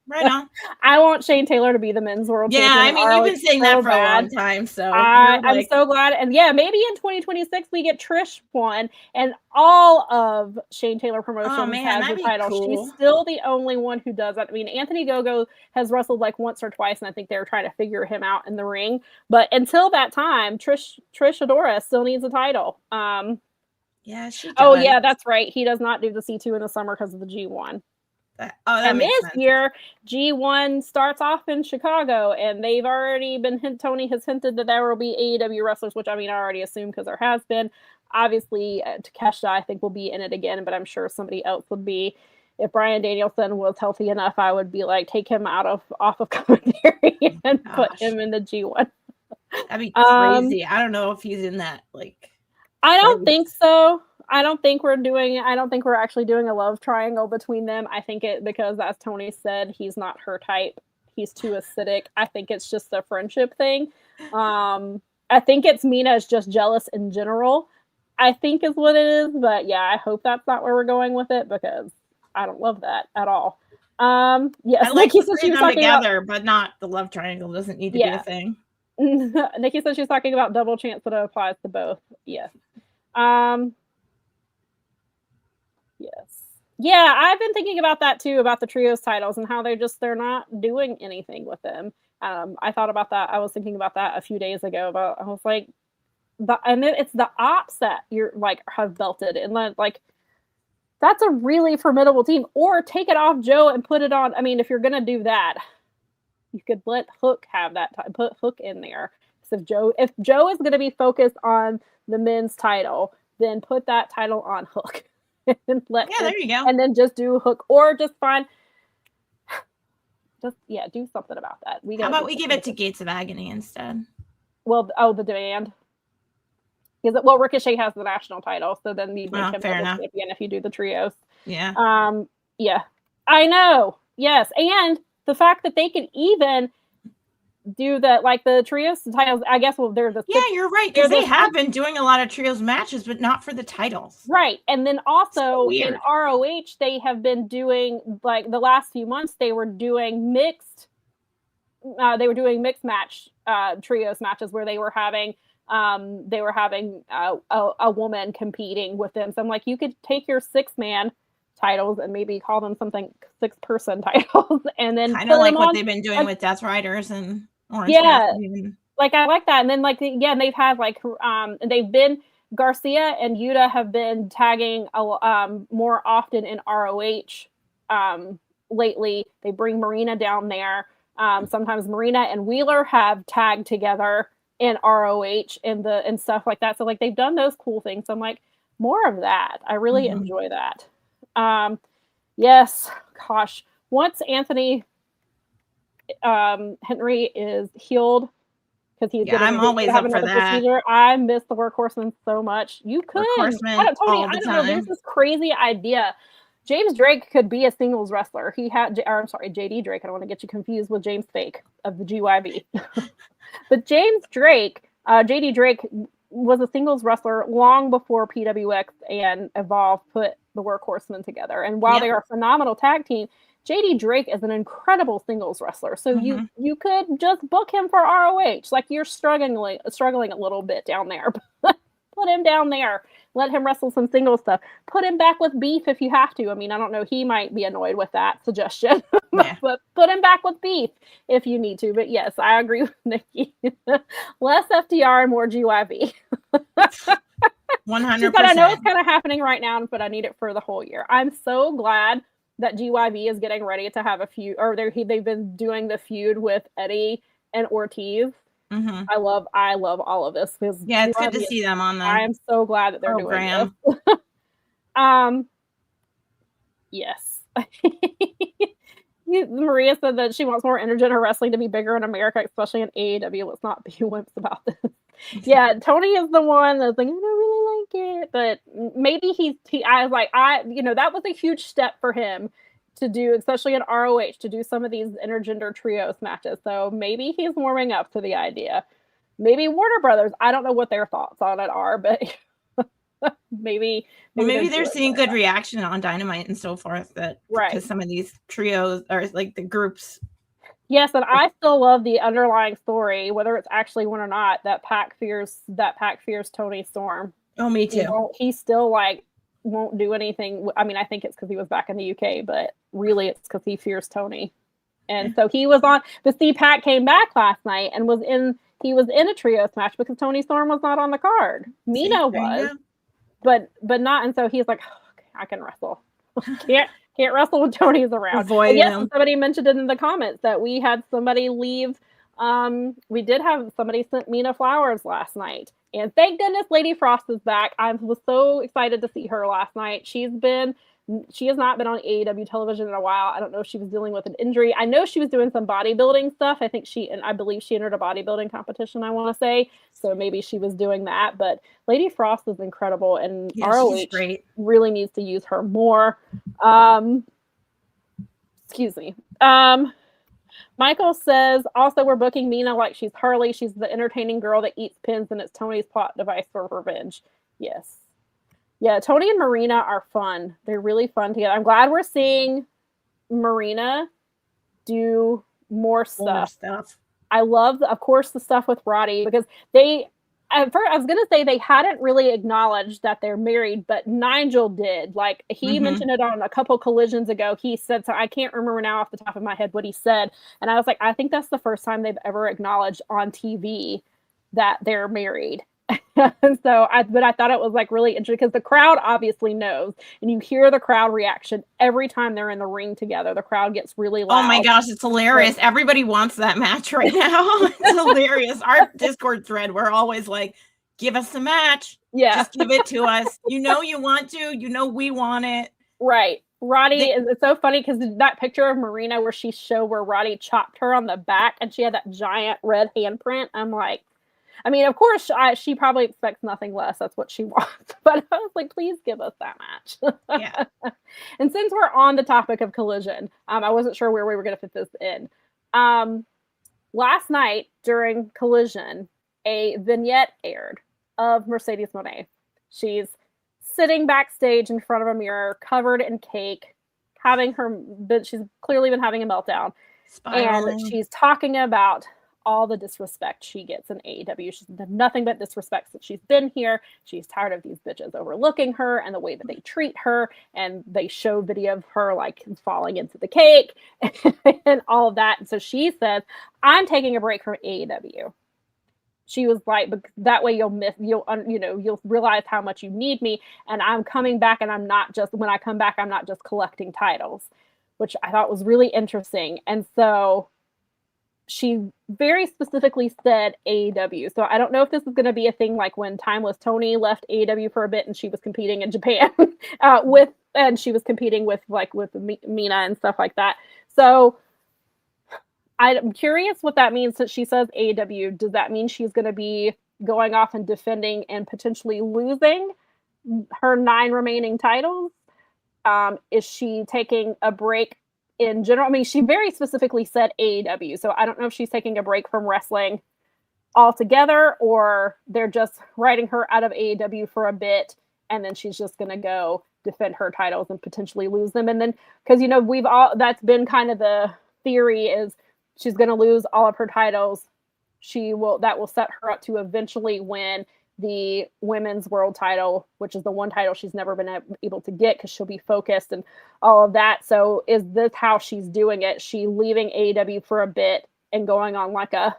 Right on. I want Shane Taylor to be the men's world champion. Yeah, I mean, you've been saying that for a long time, so I'm so glad. And yeah, maybe in 2026 we get Trish one, and all of Shane Taylor Promotions has the title. Cool. She's still the only one who does that. I mean, Anthony Gogo has wrestled like once or twice, and I think they were trying to figure him out in the ring. But until that time, Trish Adora still needs a title. Yeah, she does. Oh yeah, that's right. He does not do the C2 in the summer because of the G1. That makes sense. Year, G1 starts off in Chicago, and they've already been Tony has hinted that there will be AEW wrestlers, which I mean I already assumed because there has been. Obviously, Takeshita I think will be in it again, but I'm sure somebody else would be. If Bryan Danielson was healthy enough, I would be like, take him off of commentary and put him in the G1. That'd be crazy. I don't know if he's in that. I don't think so. I don't think we're actually doing a love triangle between them. I think because as Tony said, he's not her type. He's too acidic. I think it's just a friendship thing. I think it's Mina is just jealous in general, I think is what it is. But yeah, I hope that's not where we're going with it because I don't love that at all. Yes, I like Nikki said she was talking together, but not the love triangle doesn't need to be a thing. Nikki said she's talking about double chance that it applies to both. Yes. Yes. Yeah, I've been thinking about that too, about the trios titles and how they're not doing anything with them. I thought about that. I was thinking about that a few days ago. But I was like, and then it's the ops that you're like have belted, and like that's a really formidable team. Or take it off Joe and put it on. I mean, if you're gonna do that, you could let Hook have that. Put Hook in there. So if Joe is gonna be focused on the men's title, then put that title on Hook. And there you go. And then just do Hook, or just do something about that. How about we give it to Gates of Agony instead? Well, the demand. Ricochet has the national title, so then you make him champion if you do the trios. Yeah. Yeah. I know. Yes, and the fact that they can even do the trios titles, I guess. Well, they're the you're right, because they have been doing a lot of trios matches, but not for the titles, right? And then also in ROH, they have been doing the last few months. They were doing mixed match trios matches where they were having a woman competing with them. So I'm like, you could take your 6-man titles and maybe call them something 6-person titles, and then kind of like what they've been doing with Death Riders and Orange. I like that. And then they've had they've been Garcia and Yuta have been tagging more often in ROH lately. They bring Marina down there. Sometimes Marina and Wheeler have tagged together in ROH and stuff like that. So they've done those cool things. So I'm like, more of that. I really enjoy that. Yes, gosh. Once Anthony Henry is healed, because he's I'm always up for that. Procedure. I miss the Workhorseman so much. You could. I don't know. There's this crazy idea. James Drake could be a singles wrestler. JD Drake. I don't want to get you confused with James Fake of the GYB. But James Drake, JD Drake was a singles wrestler long before PWX and Evolve put the Workhorsemen together. And while they are a phenomenal tag team, JD Drake is an incredible singles wrestler. So you could just book him for ROH. You're struggling a little bit down there. Put him down there. Let him wrestle some single stuff. Put him back with Beef if you have to. I mean, I don't know. He might be annoyed with that suggestion. But put him back with Beef if you need to. But yes, I agree with Nikki. Less FTR and more GYV. 100%. I know it's kind of happening right now, but I need it for the whole year. I'm so glad that GYV is getting ready to have a feud, or they've been doing the feud with Eddie and Ortiz. I love all of this. It's good to see them on the I am so glad that they're doing this. Yes. Maria said that she wants more intergender wrestling to be bigger in America, especially in AEW. Let's not be wimps about this. Yeah, Tony is the one that's like, I don't really like it, but maybe that was a huge step for him to do, especially in ROH, to do some of these intergender trios matches. So maybe he's warming up to the idea. Maybe Warner Brothers, I don't know what their thoughts on it are, but maybe they're seeing good reaction on Dynamite and so forth, that because some of these trios or like the groups. Yes, and I still love the underlying story, whether it's actually one or not, that Pac fears Tony Storm. Oh, me too. He still like won't do anything. I mean, I think it's because he was back in the UK, but really it's because he fears Tony. And so he was on, but see, Pac came back last night and he was in a trios match because Tony Storm was not on the card. Mina was, but not. And so he's like, oh, okay, I can wrestle. Can't wrestle when Tony's around. Yes, somebody mentioned it in the comments that we had somebody leave. We did have somebody sent Mina flowers last night. And thank goodness Lady Frost is back. I was so excited to see her last night. She has not been on AEW television in a while. I don't know if she was dealing with an injury. I know she was doing some bodybuilding stuff. I believe she entered a bodybuilding competition, I want to say. So maybe she was doing that. But Lady Frost is incredible, and ROH really needs to use her more. Excuse me. Michael says, also, we're booking Mina like she's Harley. She's the entertaining girl that eats pins, and it's Tony's plot device for revenge. Yes. Yeah, Tony and Marina are fun. They're really fun together. I'm glad we're seeing Marina do more stuff. I love, of course, the stuff with Roddy, because I was going to say they hadn't really acknowledged that they're married, but Nigel did. Like, he mentioned it on a couple collisions ago. He said, so I can't remember now off the top of my head what he said. And I was like, I think that's the first time they've ever acknowledged on TV that they're married. And so I thought it was like really interesting because the crowd obviously knows, and you hear the crowd reaction every time they're in the ring together. The crowd gets really loud. Oh my gosh, it's hilarious. Everybody wants that match right now. It's hilarious. Our Discord thread, we're always like, give us the match. Yeah. Just give it to us. You know you want to. You know we want it. Right. Roddy, it's so funny because that picture of Marina where she showed where Roddy chopped her on the back and she had that giant red handprint. I'm like, I mean, of course, she probably expects nothing less. That's what she wants. But I was like, please give us that match. Yeah. And since we're on the topic of Collision, I wasn't sure where we were going to fit this in. Last night during Collision, a vignette aired of Mercedes Moné. She's sitting backstage in front of a mirror, covered in cake, she's clearly been having a meltdown. Spiraling. And she's talking about all the disrespect she gets in AEW. She's done nothing but disrespect since she's been here. She's tired of these bitches overlooking her and the way that they treat her. And they show video of her like falling into the cake and all of that. And so she says, I'm taking a break from AEW. She was like, but that way you'll realize how much you need me. And I'm coming back, and when I come back, I'm not just collecting titles, which I thought was really interesting. And so she very specifically said AEW. So I don't know if this is going to be a thing like when Timeless Tony left AEW for a bit and she was competing in Japan and she was competing with Mina and stuff like that. So I'm curious what that means since she says AEW. Does that mean she's going to be going off and defending and potentially losing her 9 remaining titles? Is she taking a break in general? I mean, she very specifically said AEW, so I don't know if she's taking a break from wrestling altogether, or they're just writing her out of AEW for a bit, and then she's just going to go defend her titles and potentially lose them. And then, because, that's been kind of the theory, is she's going to lose all of her titles. That will set her up to eventually win the women's world title, which is the one title she's never been able to get because she'll be focused and all of that. So is this how she's doing it? She leaving AEW for a bit and going on like a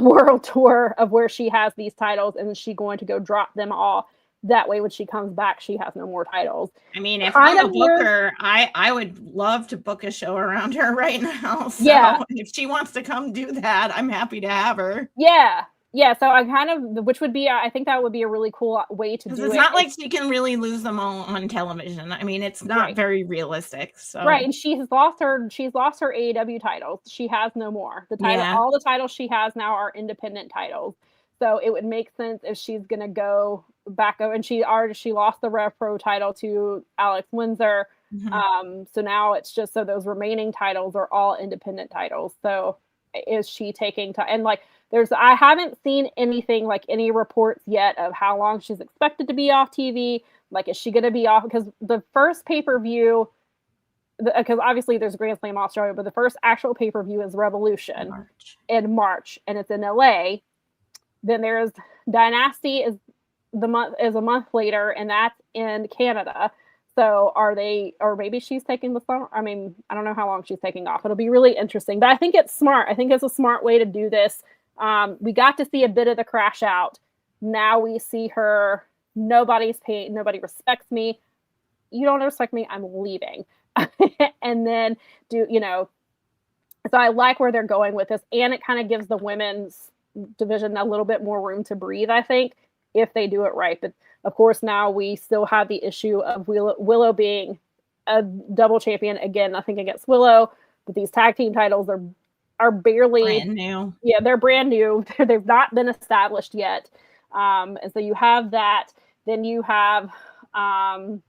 world tour of where she has these titles, and is she going to go drop them all? That way, when she comes back, she has no more titles. I mean, if I'm a booker, I would love to book a show around her right now. So yeah. If she wants to come do that, I'm happy to have her. Yeah. Yeah, so which would be, I think that would be a really cool way to do it. It's not like she can really lose them all on television. I mean, it's not very realistic. So right, and she's lost her AEW titles. She has no more. All the titles she has now are independent titles. So it would make sense if she's gonna go back over, and she lost the Rev Pro title to Alex Windsor. Mm-hmm. So now it's just those remaining titles are all independent titles. So is she taking and like I haven't seen anything like any reports yet of how long she's expected to be off TV. Like, is she going to be off? Because the first pay-per-view, because obviously there's Grand Slam Australia, but the first actual pay-per-view is Revolution in March, and it's in LA. Then there's Dynasty is a month later, and that's in Canada. So or maybe she's taking the summer. I mean, I don't know how long she's taking off. It'll be really interesting, but I think it's smart. I think it's a smart way to do this. We got to see a bit of the crash out. Now we see her. Nobody's paid. Nobody respects me. You don't respect me. I'm leaving. And then so I like where they're going with this, and it kind of gives the women's division a little bit more room to breathe, I think, if they do it right. But of course, now we still have the issue of Willow being a double champion again, I think, against Willow. But these tag team titles are barely brand new. Yeah, they're brand new. They've not been established yet. And so you have that. Then you have kind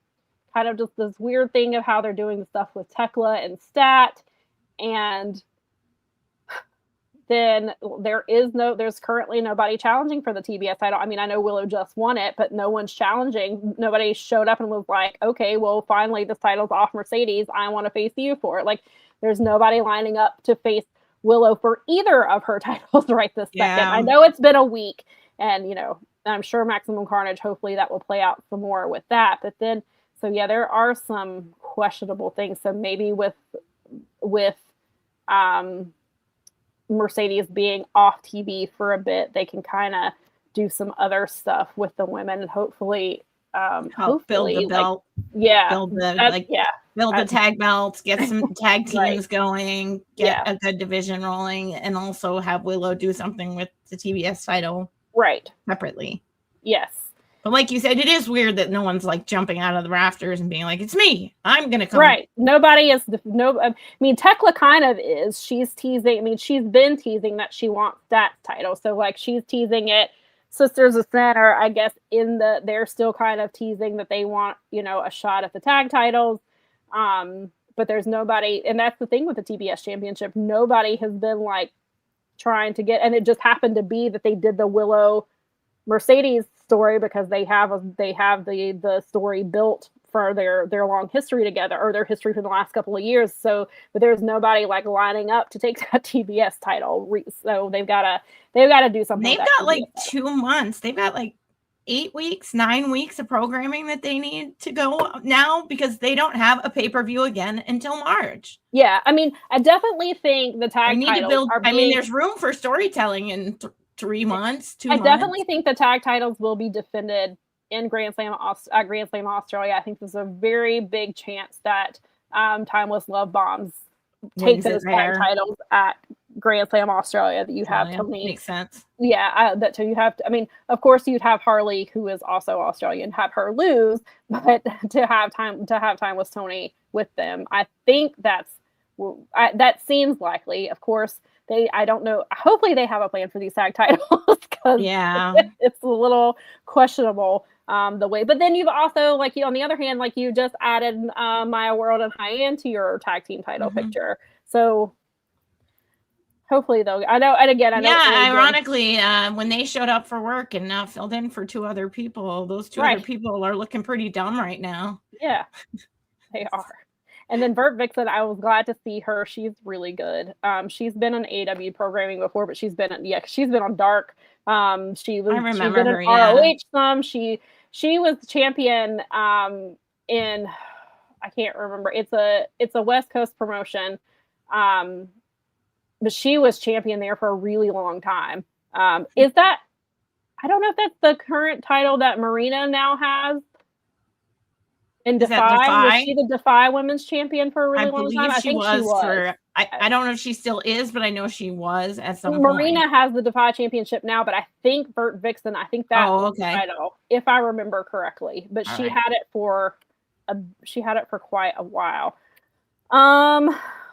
of just this weird thing of how they're doing the stuff with Tekla and Stat. And then there's currently nobody challenging for the TBS title. I mean, I know Willow just won it, but no one's challenging. Nobody showed up and was like, okay, well, finally this title's off Mercedes. I want to face you for it. Like, there's nobody lining up to face Willow for either of her titles right this second. I know it's been a week, and, I'm sure Maximum Carnage, hopefully that will play out some more with that. But then, so yeah, there are some questionable things. So maybe with Mercedes being off TV for a bit, they can kind of do some other stuff with the women, and hopefully build the belt. Build the tag belts, get some tag teams going, get a good division rolling, and also have Willow do something with the TBS title separately. Yes. But like you said, it is weird that no one's like jumping out of the rafters and being like, it's me, I'm gonna come. Right. Nobody is I mean, Tekla kind of is. She's teasing. I mean, she's been teasing that she wants that title. So like, she's teasing it. Sisters of Center, I guess, they're still kind of teasing that they want, a shot at the tag titles. But there's nobody, and that's the thing with the TBS championship. Nobody has been like trying to get, and it just happened to be that they did the Willow Mercedes story because they have the story built for their long history together, or their history for the last couple of years. So, but there's nobody like lining up to take that TBS title. So they've got to do something. They've got like 2 months. They've got like 8 weeks, 9 weeks of programming that they need to go now, because they don't have a pay-per-view again until March. Yeah. I mean, I definitely think the tag titles there's room for storytelling in 3 months, 2 months. I definitely think the tag titles will be defended in Grand Slam Australia. I think there's a very big chance that Timeless Love Bombs take those tag titles at Grand Slam Australia. That you have Tony. Makes sense. Yeah, so you have to. I mean, of course, you'd have Harley, who is also Australian, have her lose, but to have Timeless Tony with them, I think that seems likely. Of course. I don't know. Hopefully they have a plan for these tag titles, because it's a little questionable the way. But then you've also, like, on the other hand, like, you just added Maya World and Hyann to your tag team title picture. So hopefully they'll. I know. And again, I know. Yeah. Ironically, when they showed up for work and filled in for 2 other people, those 2 other people are looking pretty dumb right now. Yeah, they are. And then Vert Vixen, I was glad to see her. She's really good. She's been on AEW programming before, but she's been on Dark. She's been her, ROH some. She was champion in, I can't remember. It's a West Coast promotion. But she was champion there for a really long time. I don't know if that's the current title that Marina now has. In Defy? Was she the Defy Women's Champion for a really long time? I think she was. I don't know if she still is, but I know she was at some point. Marina has the Defy Championship now, but I think Vert Vixen, I think that was the title, if I remember correctly. But she had it for quite a while.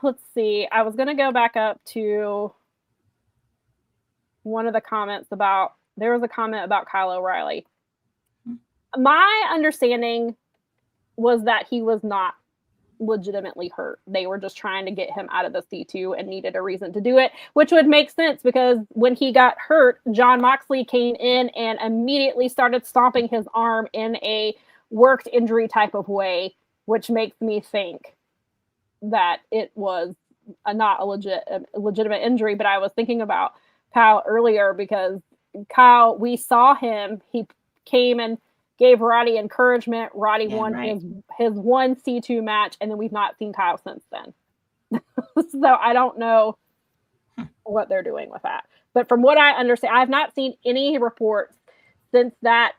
Let's see. I was gonna go back up to one of the comments there was a comment about Kyle O'Reilly. My understanding was that he was not legitimately hurt. They were just trying to get him out of the C2 and needed a reason to do it, which would make sense because when he got hurt, Jon Moxley came in and immediately started stomping his arm in a worked injury type of way, which makes me think that it was not a legitimate injury. But I was thinking about Kyle earlier because Kyle, we saw him, he came and gave Roddy encouragement. Roddy won his one C2 match, and then we've not seen Kyle since then. So I don't know what they're doing with that. But from what I understand, I have not seen any reports since that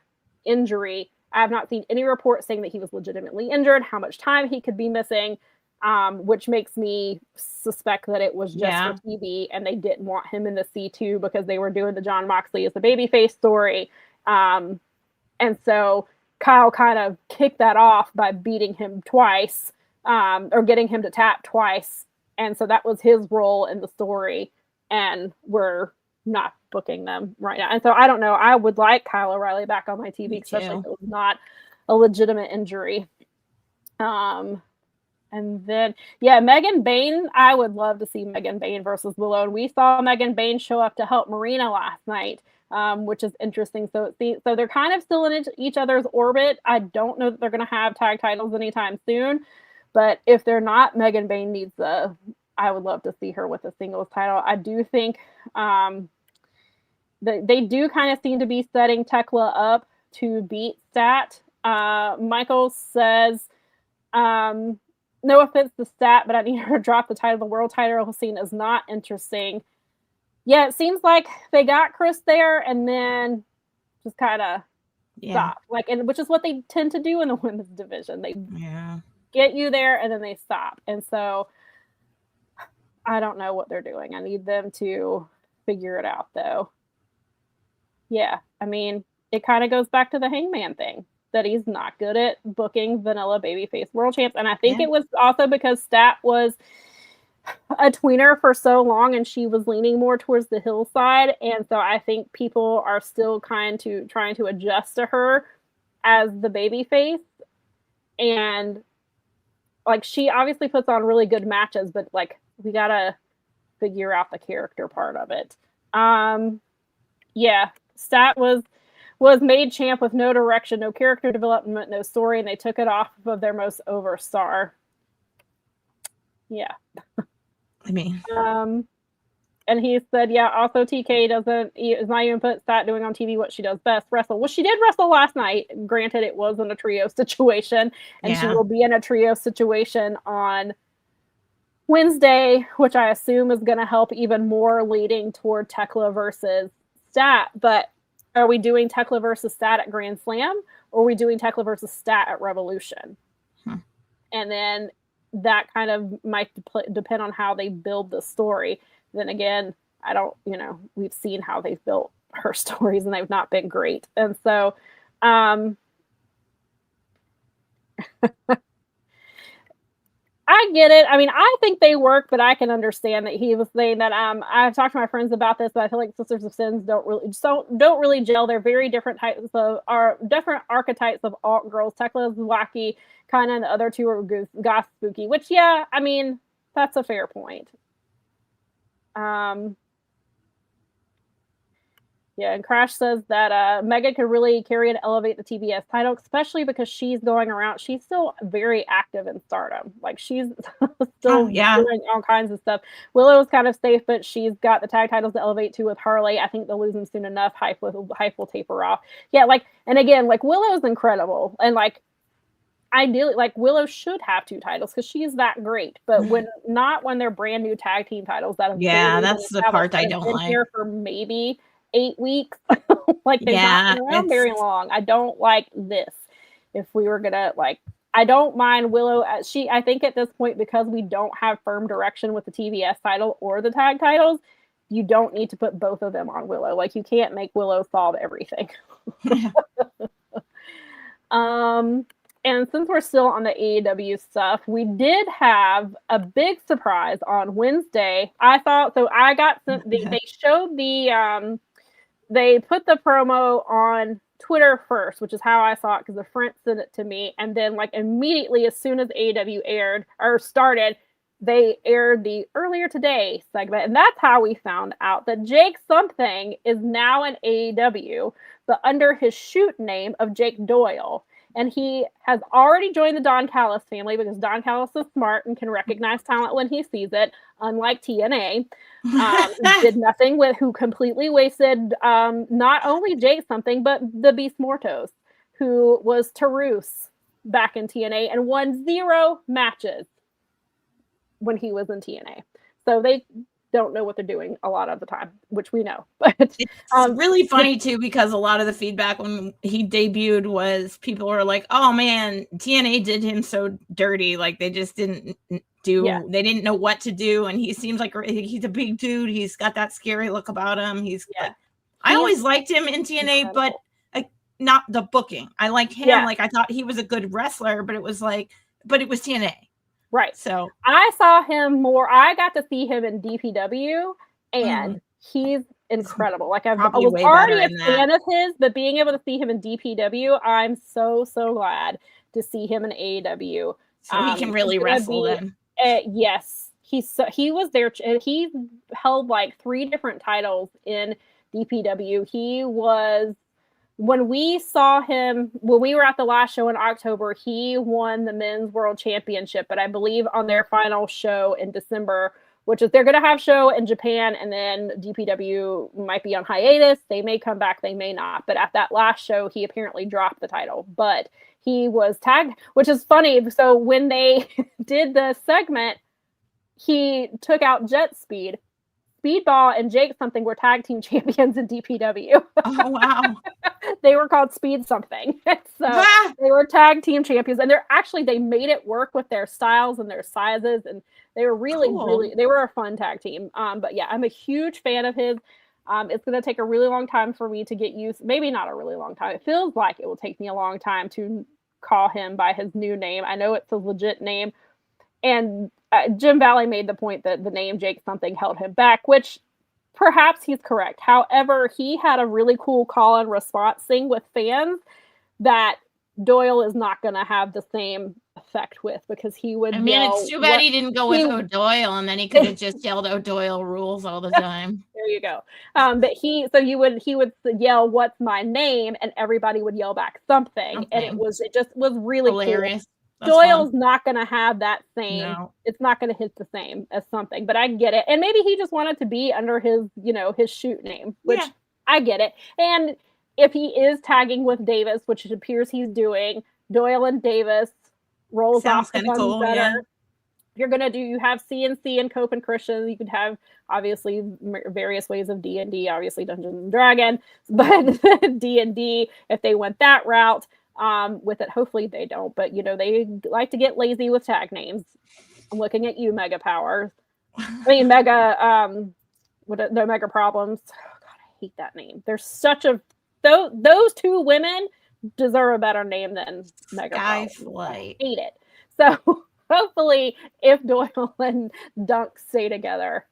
injury. I have not seen any reports saying that he was legitimately injured, how much time he could be missing, which makes me suspect that it was just for TV and they didn't want him in the C2 because they were doing the Jon Moxley as the babyface story. And so Kyle kind of kicked that off by beating him twice, or getting him to tap twice. And so that was his role in the story. And we're not booking them right now. And so I don't know. I would like Kyle O'Reilly back on my TV, especially if it was not a legitimate injury. And then, Megan Bayne. I would love to see Megan Bayne versus Willow. And we saw Megan Bayne show up to help Marina last night. Which is interesting. So they're kind of still in each other's orbit. I don't know that they're going to have tag titles anytime soon, but if they're not, Megan Bayne needs I would love to see her with a singles title. I do think they do kind of seem to be setting Tekla up to beat Stat. Michael says, no offense to Stat, but I need her to drop the title. The world title scene is not interesting. Yeah, it seems like they got Chris there and then just kind of stop. Which is what they tend to do in the women's division. They get you there and then they stop. And so I don't know what they're doing. I need them to figure it out, though. Yeah, I mean, it kind of goes back to the Hangman thing, that he's not good at booking vanilla babyface world champs. And I think it was also because Stat was a tweener for so long and she was leaning more towards the heel side, and so I think people are still trying to adjust to her as the baby face. And like, she obviously puts on really good matches, but like, we gotta figure out the character part of it. Stat was made champ with no direction, no character development, no story, and they took it off of their most over star. I mean, and he said, also TK is not even put Stat doing on TV what she does best, wrestle. Well, she did wrestle last night. Granted, it was in a trio situation, and she will be in a trio situation on Wednesday, which I assume is going to help even more leading toward Tekla versus Stat. But are we doing Tekla versus Stat at Grand Slam, or are we doing Tekla versus Stat at Revolution? And then that kind of might depend on how they build the story. Then again, I don't, we've seen how they've built her stories and they've not been great. And so, I get it. I mean, I think they work, but I can understand that he was saying that I've talked to my friends about this, but I feel like Sisters of Sins don't really gel. They're very different different archetypes of alt girls. Tekla is wacky, kind of, and the other two are goth spooky, which I mean, that's a fair point. And Crash says that Megan could really carry and elevate the TBS title, especially because she's going around. She's still very active in Stardom. Like, she's still doing all kinds of stuff. Willow's kind of safe, but she's got the tag titles to elevate to with Harley. I think they'll lose them soon enough. Hype will taper off. And again, like, Willow's incredible. And like, ideally, like, Willow should have 2 titles because she's that great. But when they're brand new tag team titles that have that's the part I don't like. Here for maybe 8 weeks. Like, they've not been around very long. I don't like this. If we were gonna, like, I don't mind Willow. I think at this point, because we don't have firm direction with the TBS title or the tag titles, you don't need to put both of them on Willow. Like, you can't make Willow solve everything. And since we're still on the AEW stuff, we did have a big surprise on Wednesday. I thought so. I got some. They showed the. They put the promo on Twitter first, which is how I saw it because a friend sent it to me, and then like immediately as soon as AEW aired or started, they aired the earlier today segment, and that's how we found out that Jake something is now in AEW, but under his shoot name of Jake Doyle. And he has already joined the Don Callis family because Don Callis is smart and can recognize talent when he sees it, unlike TNA. Did nothing with, who completely wasted not only Jake something, but the Beast Mortos, who was Taurus back in TNA and won 0 matches when he was in TNA. So they don't know what they're doing a lot of the time, which we know. But it's really funny too, because a lot of the feedback when he debuted was people were like, oh man, TNA did him so dirty. Like they just didn't they didn't know what to do. And he seems like he's a big dude. He's got that scary look about him. I always liked him in TNA, incredible. But not the booking. I like him. Yeah. Like I thought he was a good wrestler, but it was TNA. Right. So I saw him more. I got to see him in DPW, and he's incredible. Like I was already a fan of his, but being able to see him in DPW, I'm so glad to see him in AEW. So he can really wrestle then. Yes, he was there. He held like 3 different titles in DPW. He was. When we saw him, when we were at the last show in October, he won the men's world championship. But I believe on their final show in December, which is they're going to have show in Japan, and then DPW might be on hiatus. They may come back, they may not. But at that last show, he apparently dropped the title. But he was tagged, which is funny. So when they did the segment, he took out Jet Speed. Speedball and Jake something were tag team champions in DPW. Oh, wow. They were called Speed something. So they were tag team champions. And they made it work with their styles and their sizes. And they were really, they were a fun tag team. But yeah, I'm a huge fan of his. It's going to take a really long time for me to get used. Maybe not a really long time. It feels like it will take me a long time to call him by his new name. I know it's a legit name. And Jim Valley made the point that the name Jake something held him back, which perhaps he's correct. However, he had a really cool call and response thing with fans that Doyle is not going to have the same effect with, because he would it's too bad he didn't go with O'Doyle, and then he could have just yelled O'Doyle rules all the time. There you go. But he would yell, "What's my name?" and everybody would yell back something. Okay. And it just was really hilarious. Cool. Doyle's not going to have that same, it's not going to hit the same as something, but I get it. And maybe he just wanted to be under his, his shoot name, which I get it. And if he is tagging with Davis, which it appears he's doing, Doyle and Davis rolls off kind of cool, better. Yeah. You have CNC and Cope and Christian. You could have obviously various ways of D&D, obviously Dungeons and Dragons, but D&D, if they went that route, with it, hopefully they don't, but they like to get lazy with tag names. I'm looking at you, Mega Powers. Mega, the Mega Problems. Oh, God, I hate that name. There's such a those 2 women deserve a better name than Mega Problems. Flight. I hate it. So hopefully, if Doyle and Dunk stay together,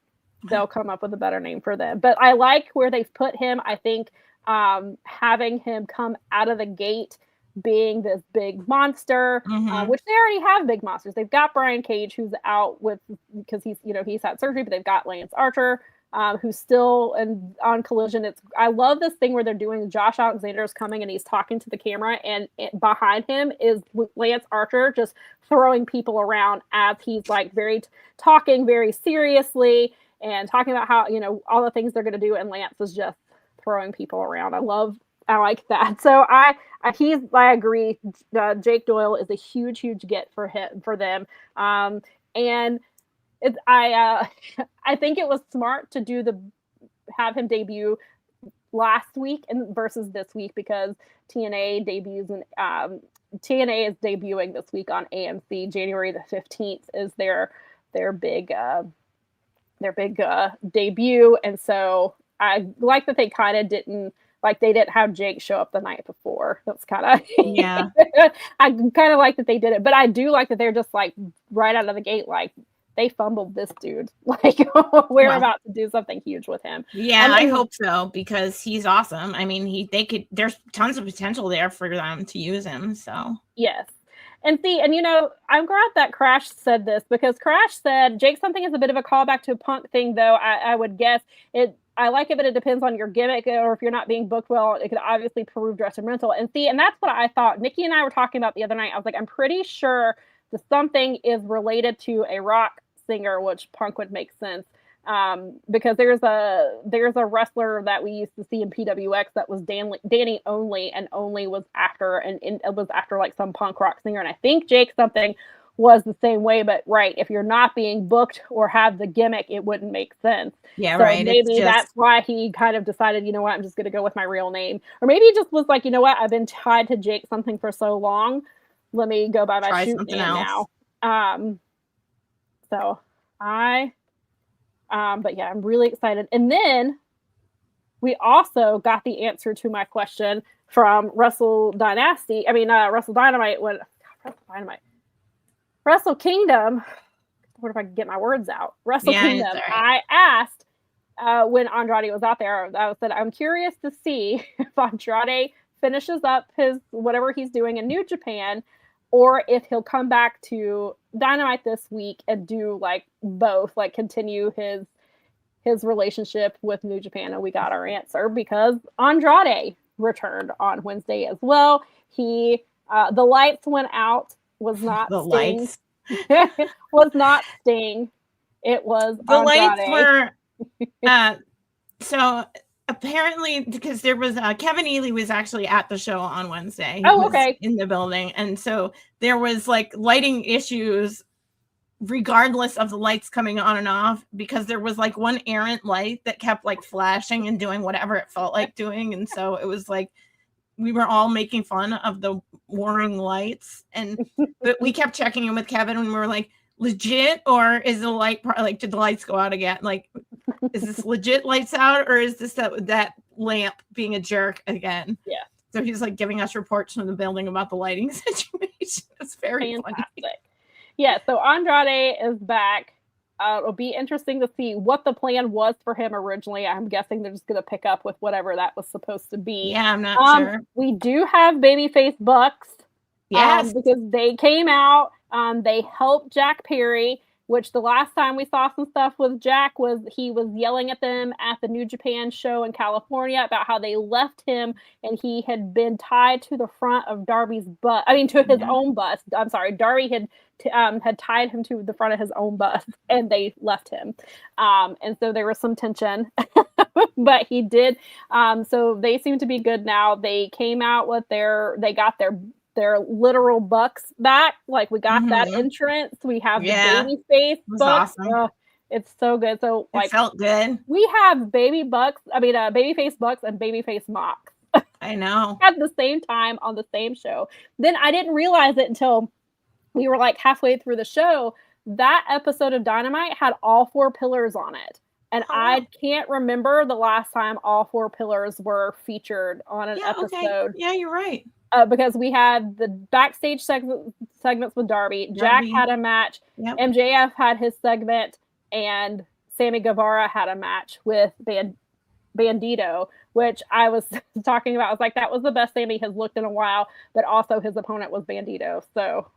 they'll come up with a better name for them. But I like where they've put him. I think having him come out of the gate being this big monster, which they already have big monsters. They've got Brian Cage, who's out because he's had surgery, but they've got Lance Archer, who's still on Collision. I love this thing where they're doing Josh Alexander's coming and he's talking to the camera, and behind him is Lance Archer just throwing people around as he's like talking very seriously and talking about how, all the things they're going to do. And Lance is just throwing people around. I like that. So I agree. Jake Doyle is a huge get for them. And I think it was smart to have him debut last week versus this week, because TNA TNA is debuting this week on AMC. January the 15th is their big debut, and so I like that they kind of didn't. Like they didn't have Jake show up the night before. That's kind of I kind of like that they did it, but I do like that they're just like right out of the gate. Like they fumbled this dude. Like we're about to do something huge with him. Yeah, I hope so, because he's awesome. I mean, there's tons of potential there for them to use him. So yes. And see, and I'm glad that Crash said this, because Crash said, Jake, something is a bit of a callback to a Punk thing, though. I would guess I like it, but it depends on your gimmick, or if you're not being booked well, it could obviously prove detrimental. And see, and that's what I thought. Nikki and I were talking about the other night. I was like, I'm pretty sure the something is related to a rock singer, which Punk would make sense. Because there's a wrestler that we used to see in PWX that was Danny Only, and Only was after, and it was after like some punk rock singer. And I think Jake something was the same way, but right, if you're not being booked or have the gimmick, it wouldn't make sense. Yeah, so right. Maybe that's why he kind of decided, you know what, I'm just going to go with my real name. Or maybe he just was like, you know what, I've been tied to Jake something for so long, let me go by my shoot name now. But yeah, I'm really excited. And then we also got the answer to my question from Wrestle Dynamite. Wrestle Kingdom. What if I can get my words out? Wrestle Kingdom. Right. I asked when Andrade was out there, I said, I'm curious to see if Andrade finishes up whatever he's doing in New Japan, or if he'll come back to Dynamite this week and do like both, like continue his relationship with New Japan. And we got our answer, because Andrade returned on Wednesday as well. The lights went out. Was not the Sting. Lights. Was not Sting. It was the Andrade. Lights were so apparently, because there was Kevin Ely was actually at the show on Wednesday. He was in the building, and so there was like lighting issues regardless of the lights coming on and off, because there was like one errant light that kept like flashing and doing whatever it felt like doing. And so it was like we were all making fun of the warring lights, but we kept checking in with Kevin, and we were like, legit, or is the light like, did the lights go out again? Like, is this legit lights out, or is this that lamp being a jerk again? Yeah. So he's like giving us reports from the building about the lighting situation. It's very fantastic. Funny. Yeah, so Andrade is back. It'll be interesting to see what the plan was for him originally. I'm guessing they're just going to pick up with whatever that was supposed to be. Yeah, I'm not sure. We do have babyface Bucks. Yes. Because they came out. They helped Jack Perry, which the last time we saw some stuff with Jack was he was yelling at them at the New Japan show in California about how they left him, and he had been tied to the front of Darby's bus. I mean, to his own bus. I'm sorry. Darby had tied him to the front of his own bus, and they left him. And so there was some tension, but he did. So they seem to be good now. They came out with they got their literal Bucks back. Like, we got that entrance. We have the baby face Bucks. Awesome. It's so good. So like, it felt good. We have baby face Bucks and baby face Mox. I know. At the same time on the same show. Then I didn't realize it until we were like halfway through the show. That episode of Dynamite had all 4 pillars on it. And I can't remember the last time all 4 pillars were featured on an episode. Okay. Yeah, you're right. Because we had the backstage segments with Darby. Jack had a match. Yep. MJF had his segment, and Sammy Guevara had a match with Bandito, which I was talking about. I was like, that was the best Sammy has looked in a while, but also his opponent was Bandito. So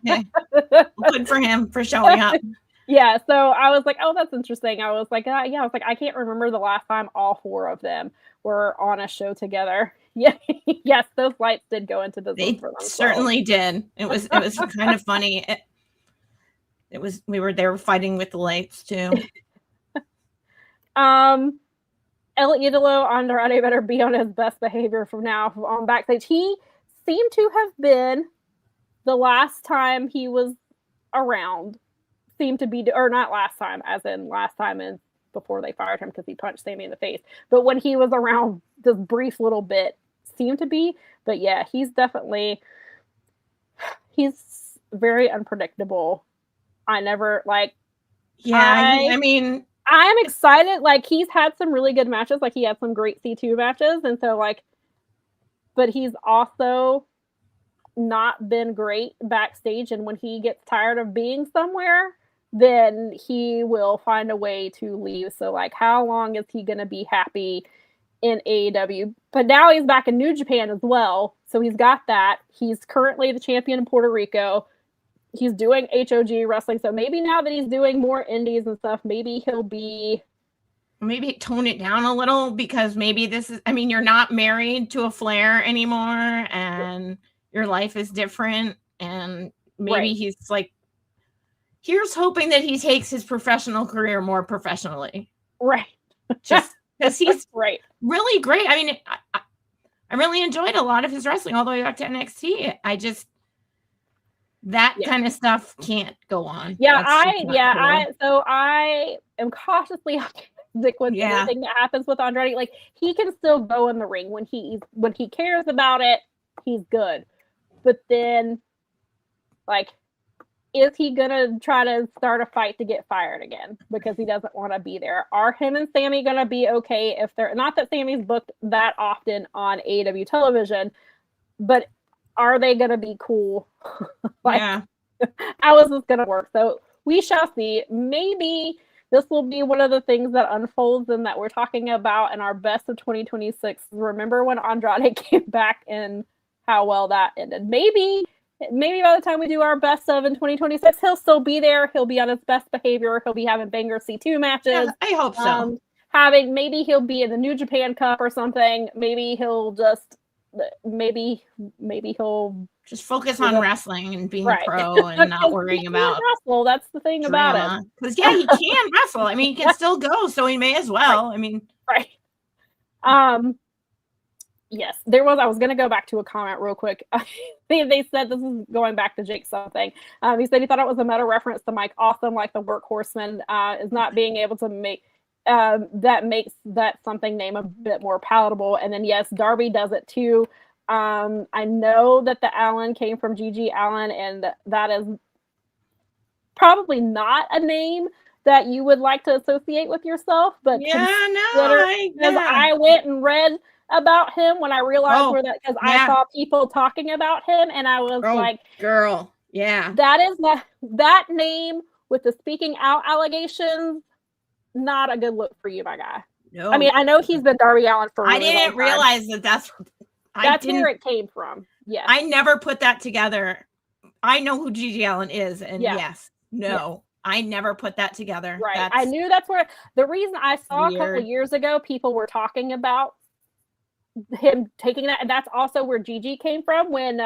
good for him for showing up. Yeah, so I was like, oh, that's interesting. I was like, I can't remember the last time all 4 of them were on a show together. Yeah, yes, those lights did go into business. They for certainly did. It was kind of funny. They were fighting with the lights too. El Idolo, Andrade better be on his best behavior from now on backstage. He seemed to have been, the last time he was around, seemed to be, or not last time, as in last time is before they fired him because he punched Sammy in the face. But when he was around this brief little bit, seemed to be. But yeah, he's very unpredictable. I never like. Yeah, I mean, I am excited. Like, he's had some really good matches. Like, he had some great C2 matches, and so like, but he's also not been great backstage. And when he gets tired of being somewhere, then he will find a way to leave. So, like, how long is he going to be happy in AEW? But now he's back in New Japan as well. So he's got that. He's currently the champion in Puerto Rico. He's doing HOG wrestling. So maybe now that he's doing more indies and stuff, maybe he'll be... Maybe tone it down a little, because maybe this is, I mean, you're not married to a Flair anymore and your life is different. And maybe he's like, here's hoping that he takes his professional career more professionally. Right. Just because he's really great. I mean, I really enjoyed a lot of his wrestling all the way back to NXT. I just, that kind of stuff can't go on. Yeah, so I am cautiously optimistic with anything that happens with Andrade. Like, he can still go in the ring when he cares about it. He's good, but then, like, is he gonna try to start a fight to get fired again because he doesn't want to be there? Are him and Sammy gonna be okay if they're not that Sammy's booked that often on AEW television, but are they gonna be cool? How is this gonna work? So we shall see. Maybe this will be one of the things that unfolds and that we're talking about in our best of 2026. Remember when Andrade came back and how well that ended? Maybe by the time we do our best of in 2026, he'll still be there. He'll be on his best behavior. He'll be having banger C2 matches. Yeah, I hope so. Maybe he'll be in the New Japan Cup or something. Maybe he'll just, maybe he'll just focus on wrestling and being a pro and not worrying about wrestle. That's the thing about it. Because he can wrestle. I mean, he can still go, so he may as well. I mean, yes, there was. I was going to go back to a comment real quick. They said, this is going back to Jake something. He said he thought it was a meta reference to Mike Awesome, like the Workhorseman is not being able to make that makes that something name a bit more palatable. And then yes, Darby does it too. I know that the Allen came from Gigi Allen, and that is probably not a name that you would like to associate with yourself. But I went and read about him when I realized because I saw people talking about him, and I was like, "Girl, yeah, that is that name with the speaking out allegations, not a good look for you, my guy." No, I mean, I know he's been Darby Allin for. I didn't realize that's where it came from. Yeah, I never put that together. I know who Gigi Allen is, and I never put that together. Right, I knew that's where the reason I saw a couple of years ago people were talking about him taking that, and that's also where Gigi came from when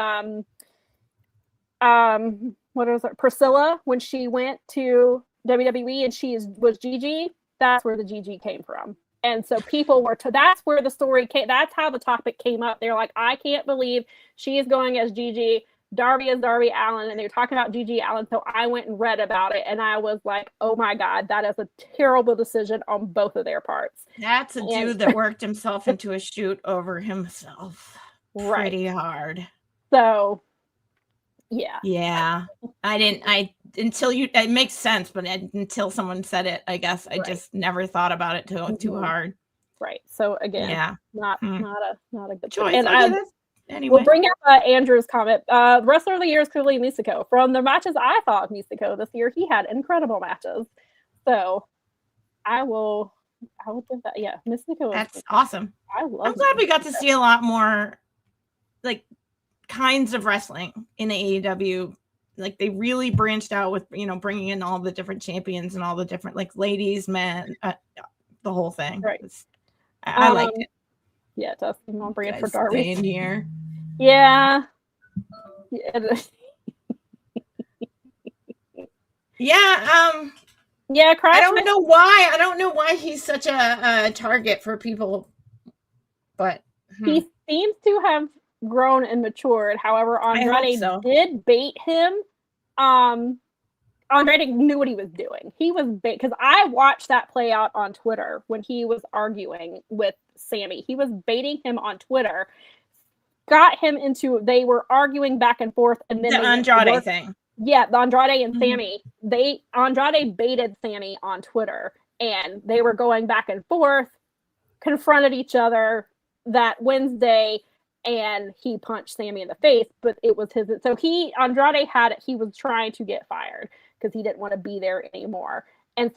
what was it, Priscilla, when she went to WWE and was Gigi, that's where the Gigi came from. And so people were that's where the story came, that's how the topic came up. They're like, I can't believe she is going as Gigi, Darby is Darby Allin, and they're talking about Gigi Allen. So I went and read about it, and I was like, oh my God, that is a terrible decision on both of their parts. That's a dude that worked himself into a shoot over himself pretty hard. So it makes sense, but until someone said it, I guess I just never thought about it too hard. Right. So again, not a good choice. And anyway, we'll bring up Andrew's comment. Wrestler of the Year is clearly Místico. From the matches I saw of Místico this year, he had incredible matches. So I will give that. Yeah, Místico. That's awesome. I'm glad we got to see a lot more like kinds of wrestling in AEW. Like they really branched out with bringing in all the different champions and all the different like ladies, men, the whole thing. Right. I liked it. Yeah, Dustin on brand for Darby in here. Yeah. Yeah, I don't know why. I don't know why he's such a target for people, but he seems to have grown and matured. However, Andrade did bait him. Andrade knew what he was doing. He was bait because I watched that play out on Twitter when he was arguing with Sammy. He was baiting him on Twitter, got him into. They were arguing back and forth, and then the Andrade thing. Yeah, the Andrade and Sammy. Andrade baited Sammy on Twitter, and they were going back and forth, confronted each other that Wednesday, and he punched Sammy in the face, but it was his. So Andrade had it. He was trying to get fired because he didn't want to be there anymore. And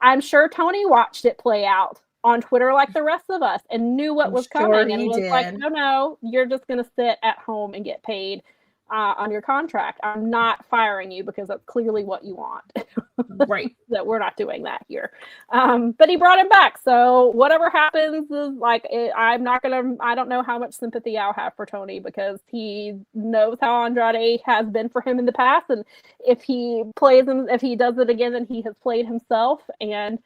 I'm sure Tony watched it play out on Twitter like the rest of us and knew what was coming and was like, no, you're just going to sit at home and get paid on your contract. I'm not firing you because that's clearly what you want. Right. That we're not doing that here. But he brought him back. So whatever happens is like, I don't know how much sympathy I'll have for Tony because he knows how Andrade has been for him in the past. And if he does it again, then he has played himself. And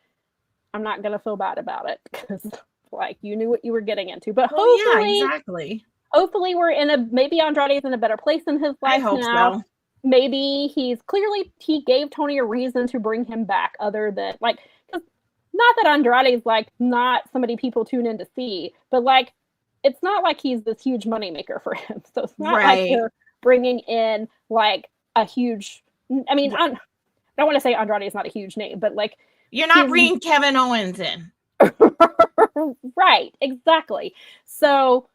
I'm not going to feel bad about it because like you knew what you were getting into. But hopefully, yeah, exactly. Hopefully maybe Andrade's in a better place in his life now. I hope so. Maybe he gave Tony a reason to bring him back other than like, cause not that Andrade's like not somebody people tune in to see, but like, it's not like he's this huge moneymaker for him. So it's not like they're bringing in like a huge, I mean, I don't want to say Andrade is not a huge name, but like, you're not bringing Kevin Owens in. Right. Exactly. So,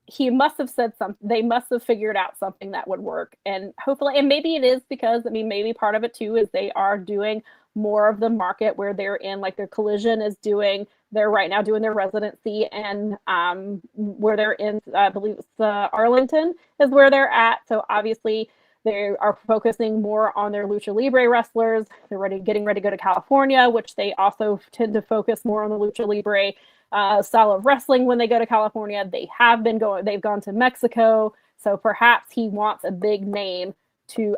he must have said something. They must have figured out something that would work. And hopefully, and maybe it is because, I mean, maybe part of it too is they are doing more of the market where they're in, like their Collision is they're right now doing their residency and where they're in, I believe it's Arlington is where they're at. So obviously they are focusing more on their Lucha Libre wrestlers. They're getting ready to go to California, which they also tend to focus more on the Lucha Libre style of wrestling when they go to California. They've gone to Mexico. So perhaps he wants a big name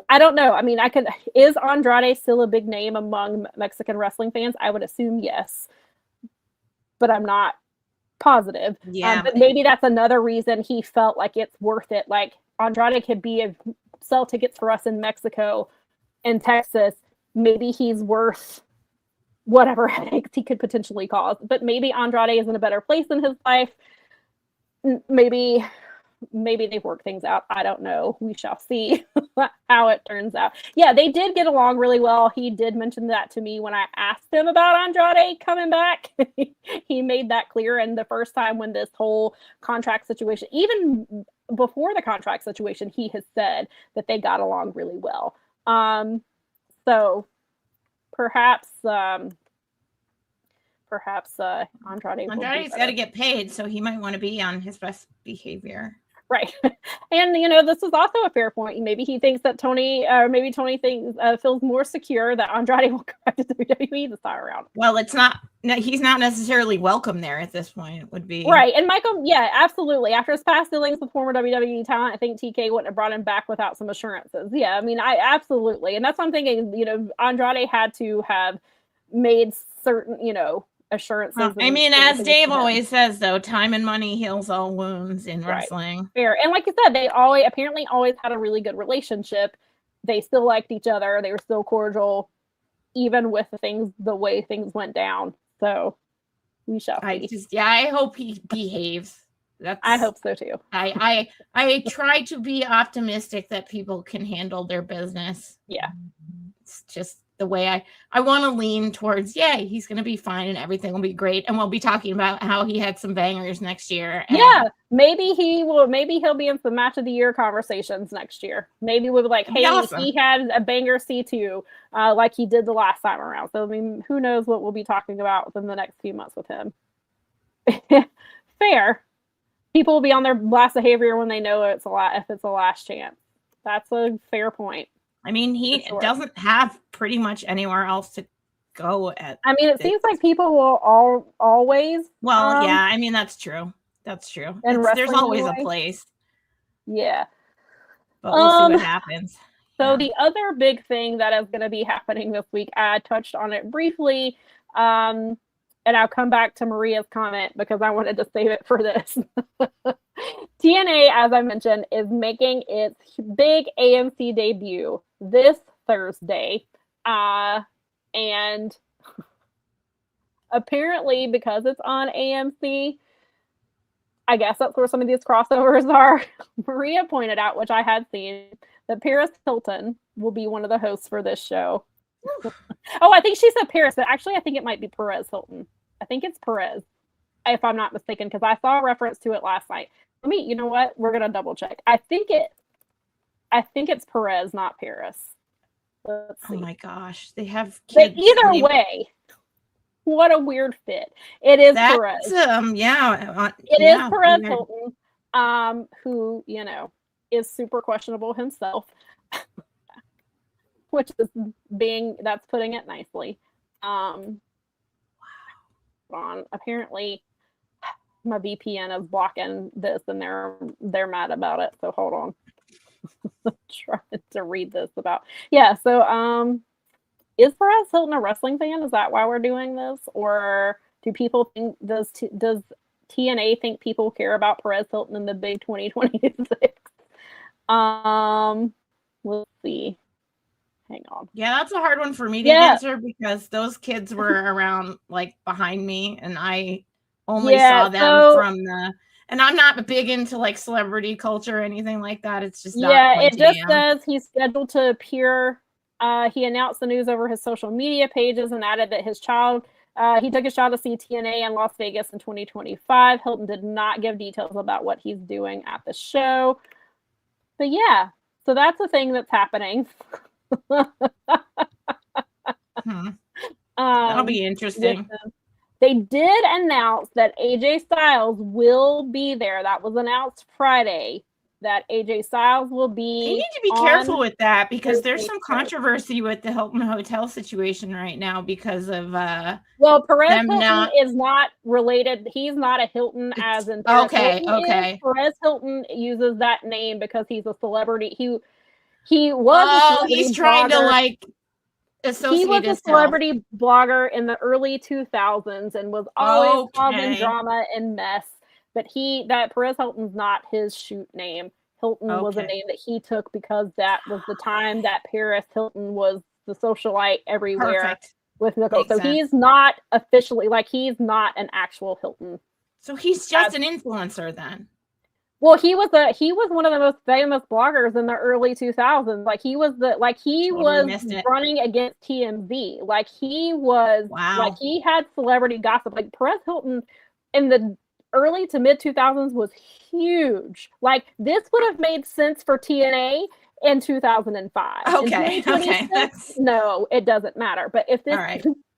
I don't know. I mean, is Andrade still a big name among Mexican wrestling fans? I would assume yes, but I'm not positive. Yeah. But maybe that's another reason he felt like it's worth it. Like Andrade could sell tickets for us in Mexico and Texas. Maybe he's worth whatever headaches he could potentially cause. But maybe Andrade is in a better place in his life. Maybe they've worked things out. I don't know. We shall see how it turns out. Yeah, they did get along really well. He did mention that to me when I asked him about Andrade coming back. He made that clear. And the first time when this whole contract situation, even before the contract situation, he has said that they got along really well. So perhaps Andrade's got to get paid, so he might want to be on his best behavior. Right. And, this is also a fair point. Maybe he thinks that Tony feels more secure that Andrade will go back to WWE this time around. Well, he's not necessarily welcome there at this point. It would be. Right. And Michael, yeah, absolutely. After his past dealings with former WWE talent, I think TK wouldn't have brought him back without some assurances. Yeah, I mean, I absolutely. And that's what I'm thinking, Andrade had to have made certain, assurances. Well, I mean, as Dave always says, though, time and money heals all wounds in wrestling. Fair. And like you said, they apparently always had a really good relationship. They still liked each other. They were still cordial, even with the way things went down. So we shall see. I hope he behaves. I hope so too. I try to be optimistic that people can handle their business. Yeah. It's just the way I want to lean towards, he's going to be fine and everything will be great. And we'll be talking about how he had some bangers next year. Maybe he'll be in some match of the year conversations next year. Maybe we'll be like, hey, awesome. He had a banger C2 like he did the last time around. So, I mean, who knows what we'll be talking about within the next few months with him. Fair. People will be on their last behavior when they know if it's a last chance. That's a fair point. I mean, he doesn't have pretty much anywhere else to go at. I mean, it seems like people will always. Well, yeah, I mean, that's true. That's true. And there's always a place. Yeah. But we'll see what happens. So the other big thing that is going to be happening this week, I touched on it briefly, and I'll come back to Maria's comment because I wanted to save it for this. TNA, as I mentioned, is making its big AMC debut this Thursday. And apparently, because it's on AMC, I guess that's where some of these crossovers are. Maria pointed out, which I had seen, that Paris Hilton will be one of the hosts for this show. Oh, I think she said Paris, but actually I think it might be Perez Hilton. I think it's Perez, if I'm not mistaken, because I saw a reference to it last night. You know what? We're gonna double check. I think it's Perez, not Paris. Let's see. Oh my gosh, they have But kids. either way, what a weird fit. It is Perez. It is Perez Hilton, who, you know, is super questionable himself, which is that's putting it nicely. Apparently my VPN is blocking this and they're mad about it. So hold on. I'm trying to read this about. Yeah, so is Perez Hilton a wrestling fan? Is that why we're doing this? Or do people think does TNA think people care about Perez Hilton in the big 2026? Let's see. Hang on. Yeah, that's a hard one for me to answer because those kids were around like behind me and I only saw them from the, and I'm not big into like celebrity culture or anything like that. It's just not it just says he's scheduled to appear. He announced the news over his social media pages and added that he took his child to see TNA in Las Vegas in 2025. Hilton did not give details about what he's doing at the show. But yeah, so that's a thing that's happening. That'll be interesting. They did announce that AJ Styles will be there. That was announced Friday. That AJ Styles will be. They need to be careful with that because there's some controversy with the Hilton Hotel situation right now because of Perez Hilton is not related. He's not a Hilton as in Perez Hilton. Perez Hilton uses that name because he's a celebrity. He was he's trying to like associate he was himself. A celebrity blogger in the early 2000s and was always causing drama and mess. But Perez Hilton's not his shoot name. Hilton was a name that he took because that was the time that Paris Hilton was the socialite everywhere with Nicole. So he's not officially, he's not an actual Hilton. So he's just an influencer then. Well, he was one of the most famous bloggers in the early 2000s. He was running against TMZ. He was he had celebrity gossip. Perez Hilton in the early to mid 2000s was huge. This would have made sense for TNA in 2005. Okay. No, it doesnn't matter. But if this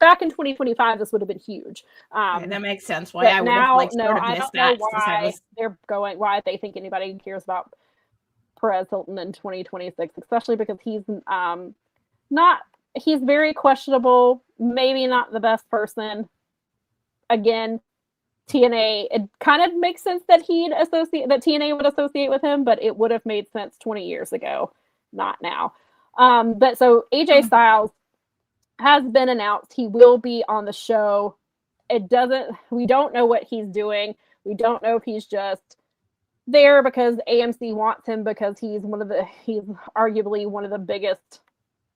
back in 2025, this would have been huge. That makes sense. Why I would have I don't know why they're going. Why they think anybody cares about Perez Hilton in 2026, especially because he's he's very questionable. Maybe not the best person. Again, TNA, it kind of makes sense that TNA would associate with him, but it would have made sense 20 years ago, not now. But so AJ Styles has been announced. He will be on the show. We don't know what he's doing. We don't know if he's just there because AMC wants him because he's arguably one of the biggest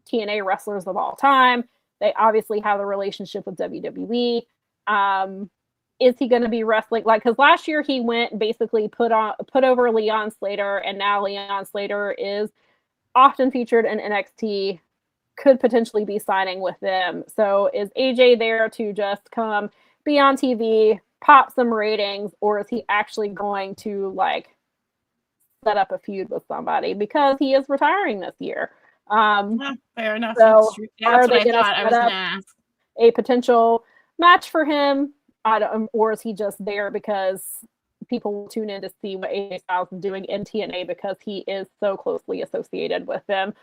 TNA wrestlers of all time. They obviously have a relationship with WWE. Is he going to be wrestling? Because last year he went and basically put over Leon Slater, and now Leon Slater is often featured in NXT, could potentially be signing with them. So is AJ there to just come be on TV, pop some ratings, or is he actually going to set up a feud with somebody because he is retiring this year? Fair enough. So are they going to set up a potential match for him? Or is he just there because people will tune in to see what AJ Styles is doing in TNA because he is so closely associated with them?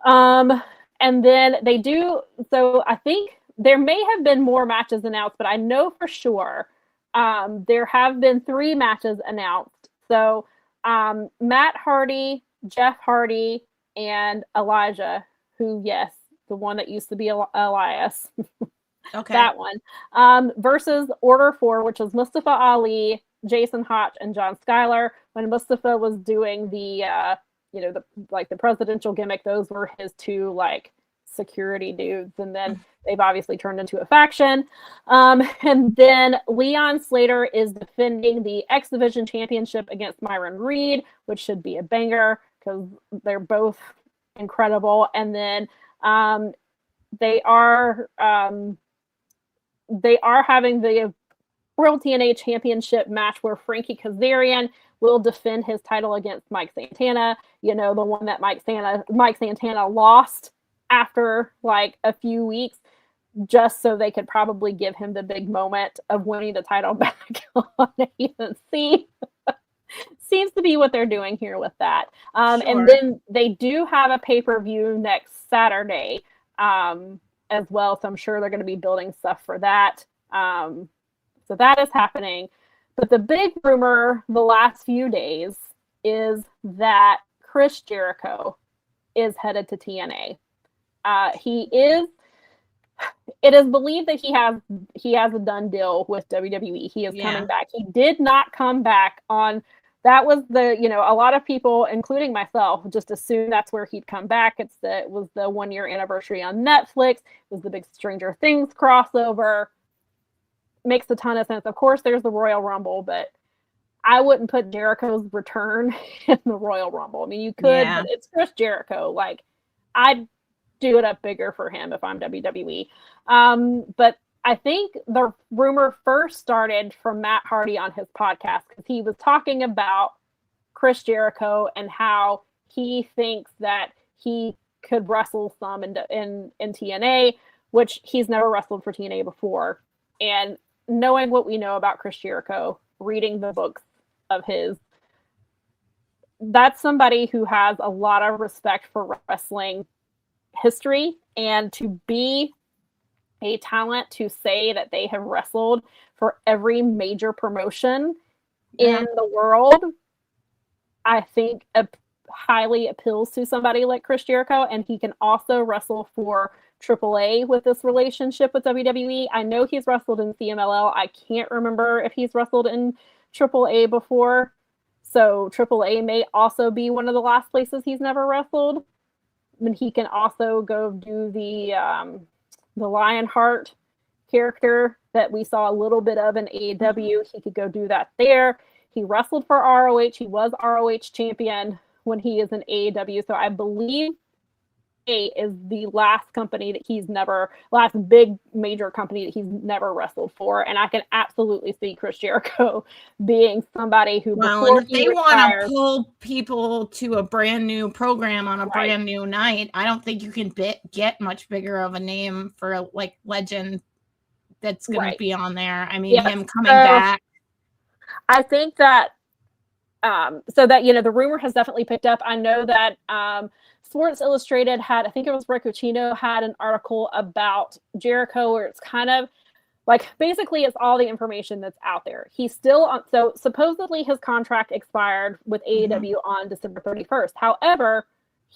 And then they do. So I think there may have been more matches announced, but I know for sure there have been 3 matches announced. So Matt Hardy, Jeff Hardy, and Elijah, who, yes, the one that used to be Elias. Okay. That one. Versus Order 4, which was Mustafa Ali, Jason Hotch, and John Schuyler. When Mustafa was doing the the presidential gimmick, those were his 2 security dudes. And then they've obviously turned into a faction. And then Leon Slater is defending the X Division Championship against Myron Reed, which should be a banger because they're both incredible. And then they are having the World TNA Championship match where Frankie Kazarian will defend his title against Mike Santana. The one that Mike Santana lost after like a few weeks, just so they could probably give him the big moment of winning the title back on AMC. Seems to be what they're doing here with that. And then they do have a pay-per-view next Saturday as well. So I'm sure they're going to be building stuff for that. So that is happening. But the big rumor the last few days is that Chris Jericho is headed to TNA. It is believed that he has a done deal with WWE. He is coming back. He did not come back on. That was a lot of people, including myself, just assumed that's where he'd come back. It was the 1 year anniversary on Netflix. It was the big Stranger Things crossover. Makes a ton of sense. Of course, there's the Royal Rumble, but I wouldn't put Jericho's return in the Royal Rumble. I mean, you could, but it's Chris Jericho. Like, I'd do it up bigger for him if I'm WWE. But I think the rumor first started from Matt Hardy on his podcast, because he was talking about Chris Jericho and how he thinks that he could wrestle some in TNA, which he's never wrestled for TNA before. And knowing what we know about Chris Jericho, reading the books of his, that's somebody who has a lot of respect for wrestling history, and to be a talent to say that they have wrestled for every major promotion in the world, I think highly appeals to somebody like Chris Jericho. And he can also wrestle for AAA with this relationship with WWE. I know he's wrestled in CMLL. I can't remember if he's wrestled in AAA before. So AAA may also be one of the last places he's never wrestled. And he can also go do the Lionheart character that we saw a little bit of in AEW. He could go do that there. He wrestled for ROH. He was ROH champion when he is in AEW. So I believe is the last big major company that he's never wrestled for. And I can absolutely see Chris Jericho being somebody who, and if they want to pull people to a brand new program on a brand new night, I don't think you can get much bigger of a name for like legend that's going to be on there. I mean, him coming back. I think that so that, the rumor has definitely picked up. I know that Sports Illustrated had, I think it was Rick Ucchino, had an article about Jericho where it's kind of like, basically it's all the information that's out there. He's still on, so supposedly his contract expired with AEW on December 31st. However,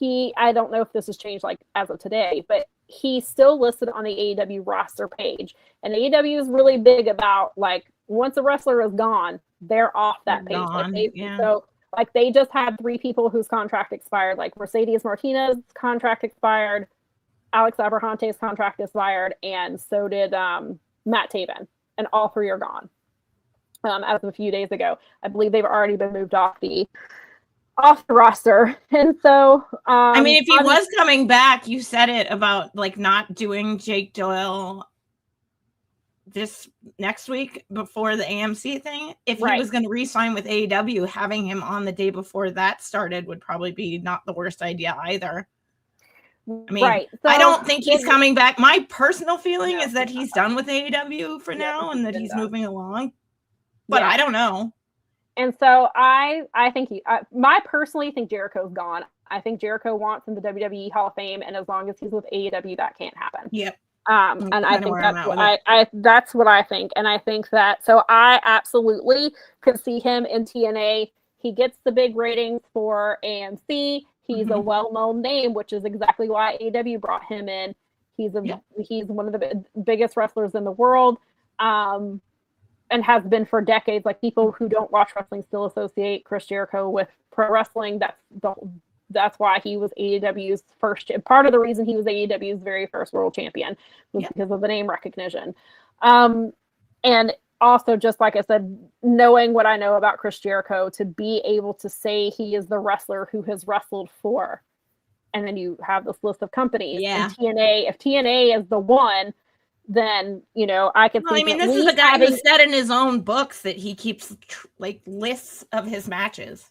I don't know if this has changed like as of today, but he's still listed on the AEW roster page. And AEW is really big about, like, once a wrestler is gone, they're off that page. So like, they just had 3 people whose contract expired. Like Mercedes Martinez's contract expired, Alex Abrahante's contract expired, and so did Matt Taven. And all 3 are gone as of a few days ago. I believe they've already been moved off the roster. And so I mean, if he was coming back, you said it about like not doing Jake Doyle this next week before the AMC thing. If he was going to re-sign with AEW, having him on the day before that started would probably be not the worst idea either. I mean, so, I don't think he's coming back. My personal feeling is that he's done with AEW for now and that he's moving along, but I don't know. And so I think I personally think Jericho's gone. I think Jericho wants in the WWE Hall of Fame, and as long as he's with AEW, that can't happen. Yep. And I think that's what I think. And I think that, so I absolutely could see him in TNA. He gets the big ratings for AMC. He's a well-known name, which is exactly why AEW brought him in. He's one of the biggest wrestlers in the world, and has been for decades. Like, people who don't watch wrestling still associate Chris Jericho with pro wrestling. That's why he was AEW's first. Part of the reason he was AEW's very first world champion was because of the name recognition. And also, just like I said, knowing what I know about Chris Jericho, to be able to say he is the wrestler who has wrestled for, and then you have this list of companies. And TNA, if TNA is the one, then, I could think. I mean, this is the guy who said in his own books that he keeps like lists of his matches.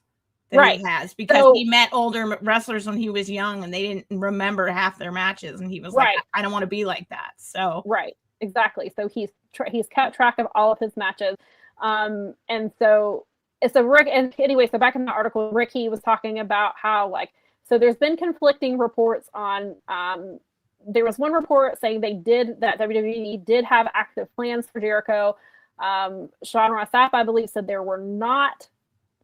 that he has, because he met older wrestlers when he was young and they didn't remember half their matches, and he was like, I don't want to be like that. So exactly. So he's kept track of all of his matches, and so Rick. And anyway, so back in the article, Ricky was talking about how so there's been conflicting reports on. There was one report saying that WWE did have active plans for Jericho. Sean Ross Sapp, I believe, said there were not.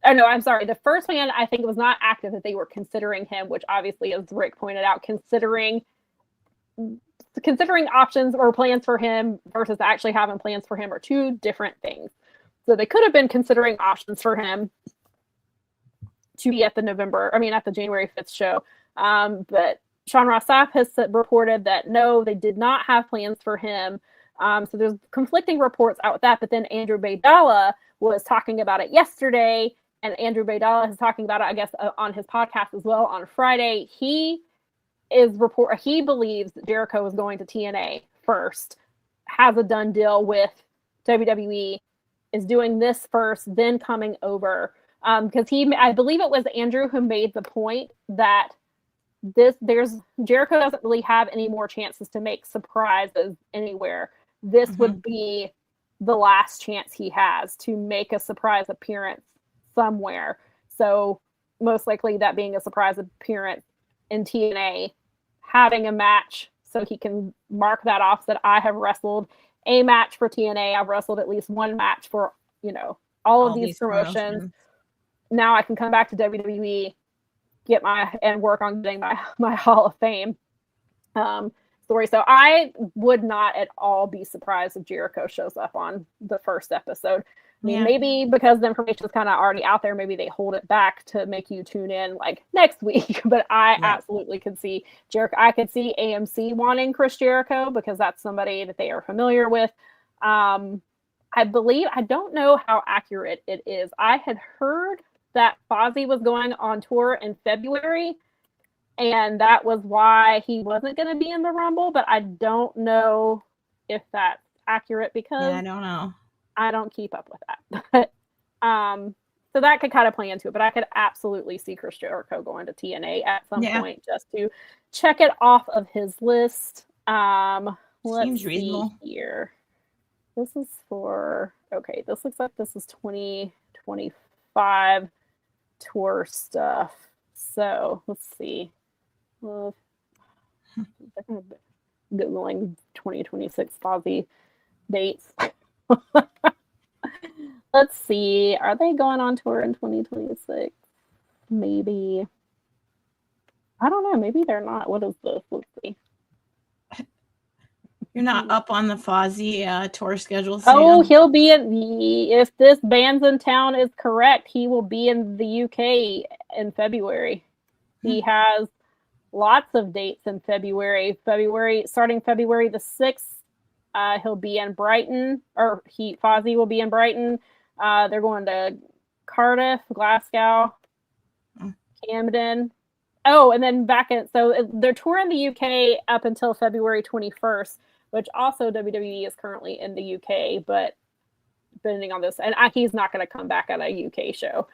Oh, no, I'm sorry. The first plan, I think, was not active, that they were considering him, which obviously, as Rick pointed out, considering options or plans for him versus actually having plans for him are two different things. So they could have been considering options for him to be at the January 5th show. But Sean Ross Sapp has reported that no, they did not have plans for him. So there's conflicting reports out with that. But then Andrew Baydala was talking about it yesterday. And Andrew Baydala is talking about it, I guess, on his podcast as well on Friday. He believes that Jericho is going to TNA first, has a done deal with WWE, is doing this first, then coming over. Because I believe it was Andrew who made the point that Jericho doesn't really have any more chances to make surprises anywhere. This would be the last chance he has to make a surprise appearance somewhere. So most likely that being a surprise appearance in TNA, having a match so he can mark that off that I have wrestled a match for TNA. I've wrestled at least one match for, all of these promotions. Now I can come back to WWE, and work on getting my Hall of Fame story. So I would not at all be surprised if Jericho shows up on the first episode. I mean, maybe because the information is kind of already out there, maybe they hold it back to make you tune in next week. But I absolutely could see Jericho. I could see AMC wanting Chris Jericho because that's somebody that they are familiar with. I don't know how accurate it is. I had heard that Fozzy was going on tour in February, and that was why he wasn't going to be in the Rumble, but I don't know if that's accurate because I don't know. I don't keep up with that. So that could kind of play into it, but I could absolutely see Chris Jericho going to TNA at some point just to check it off of his list. Let's see reasonable here. This looks like this is 2025 tour stuff. So let's see. Googling 2026 Fozzy dates. Let's see. Are they going on tour in 2026? Maybe. I don't know. Maybe they're not. What is this? Let's see. You're not up on the Fozzy tour schedule. Oh, he'll be if this Bands in Town is correct, he will be in the UK in February. He has lots of dates in February. Starting February the 6th, he'll be in Brighton, Fozzy will be in Brighton. They're going to Cardiff, Glasgow, Camden. Oh, and then so they're touring the UK up until February 21st, which also WWE is currently in the UK, but depending on this, and he's not going to come back at a UK show.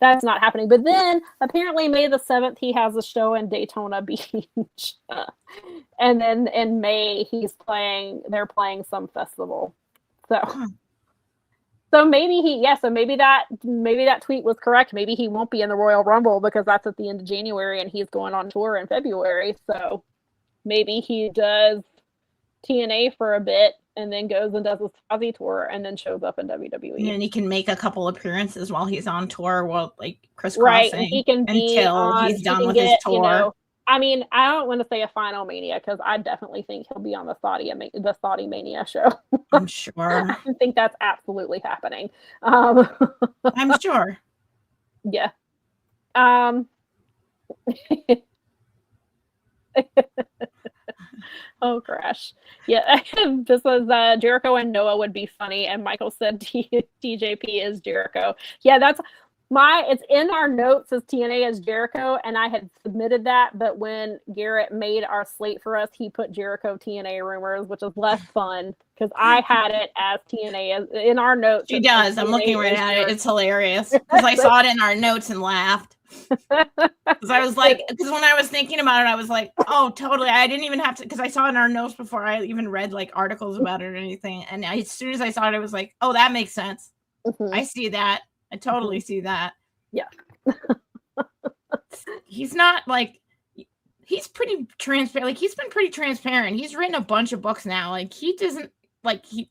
That's not happening. But then apparently May the 7th, he has a show in Daytona Beach. And then in May, they're playing some festival. So maybe maybe that tweet was correct. Maybe he won't be in the Royal Rumble because that's at the end of January and he's going on tour in February. So maybe he does TNA for a bit and then goes and does his Fozzy tour and then shows up in WWE. And he can make a couple appearances while he's on tour, crisscrossing. Right, he can he's done with his tour. I mean, I don't want to say a final Mania because I definitely think he'll be on the Saudi Mania show. I'm sure. I think that's absolutely happening. I'm sure. Yeah. Oh gosh. Yeah. This was Jericho and Noah would be funny, and Michael said TJP is Jericho. Yeah, It's in our notes as TNA as Jericho, and I had submitted that, but when Garrett made our slate for us, he put Jericho TNA rumors, which is less fun because I had it as TNA as in our notes. She does. I'm looking right at it. It's hilarious because I saw it in our notes and laughed. Because I was like, because when I was thinking about it, I was like, oh, totally. I didn't even have to, because I saw it in our notes before I even read like articles about it or anything. And as soon as I saw it, I was like, oh, that makes sense. Mm-hmm. I see that. I totally see that. Yeah. He's not like, he's pretty transparent. Like, he's been pretty transparent. He's written a bunch of books now. Like, he doesn't, like, he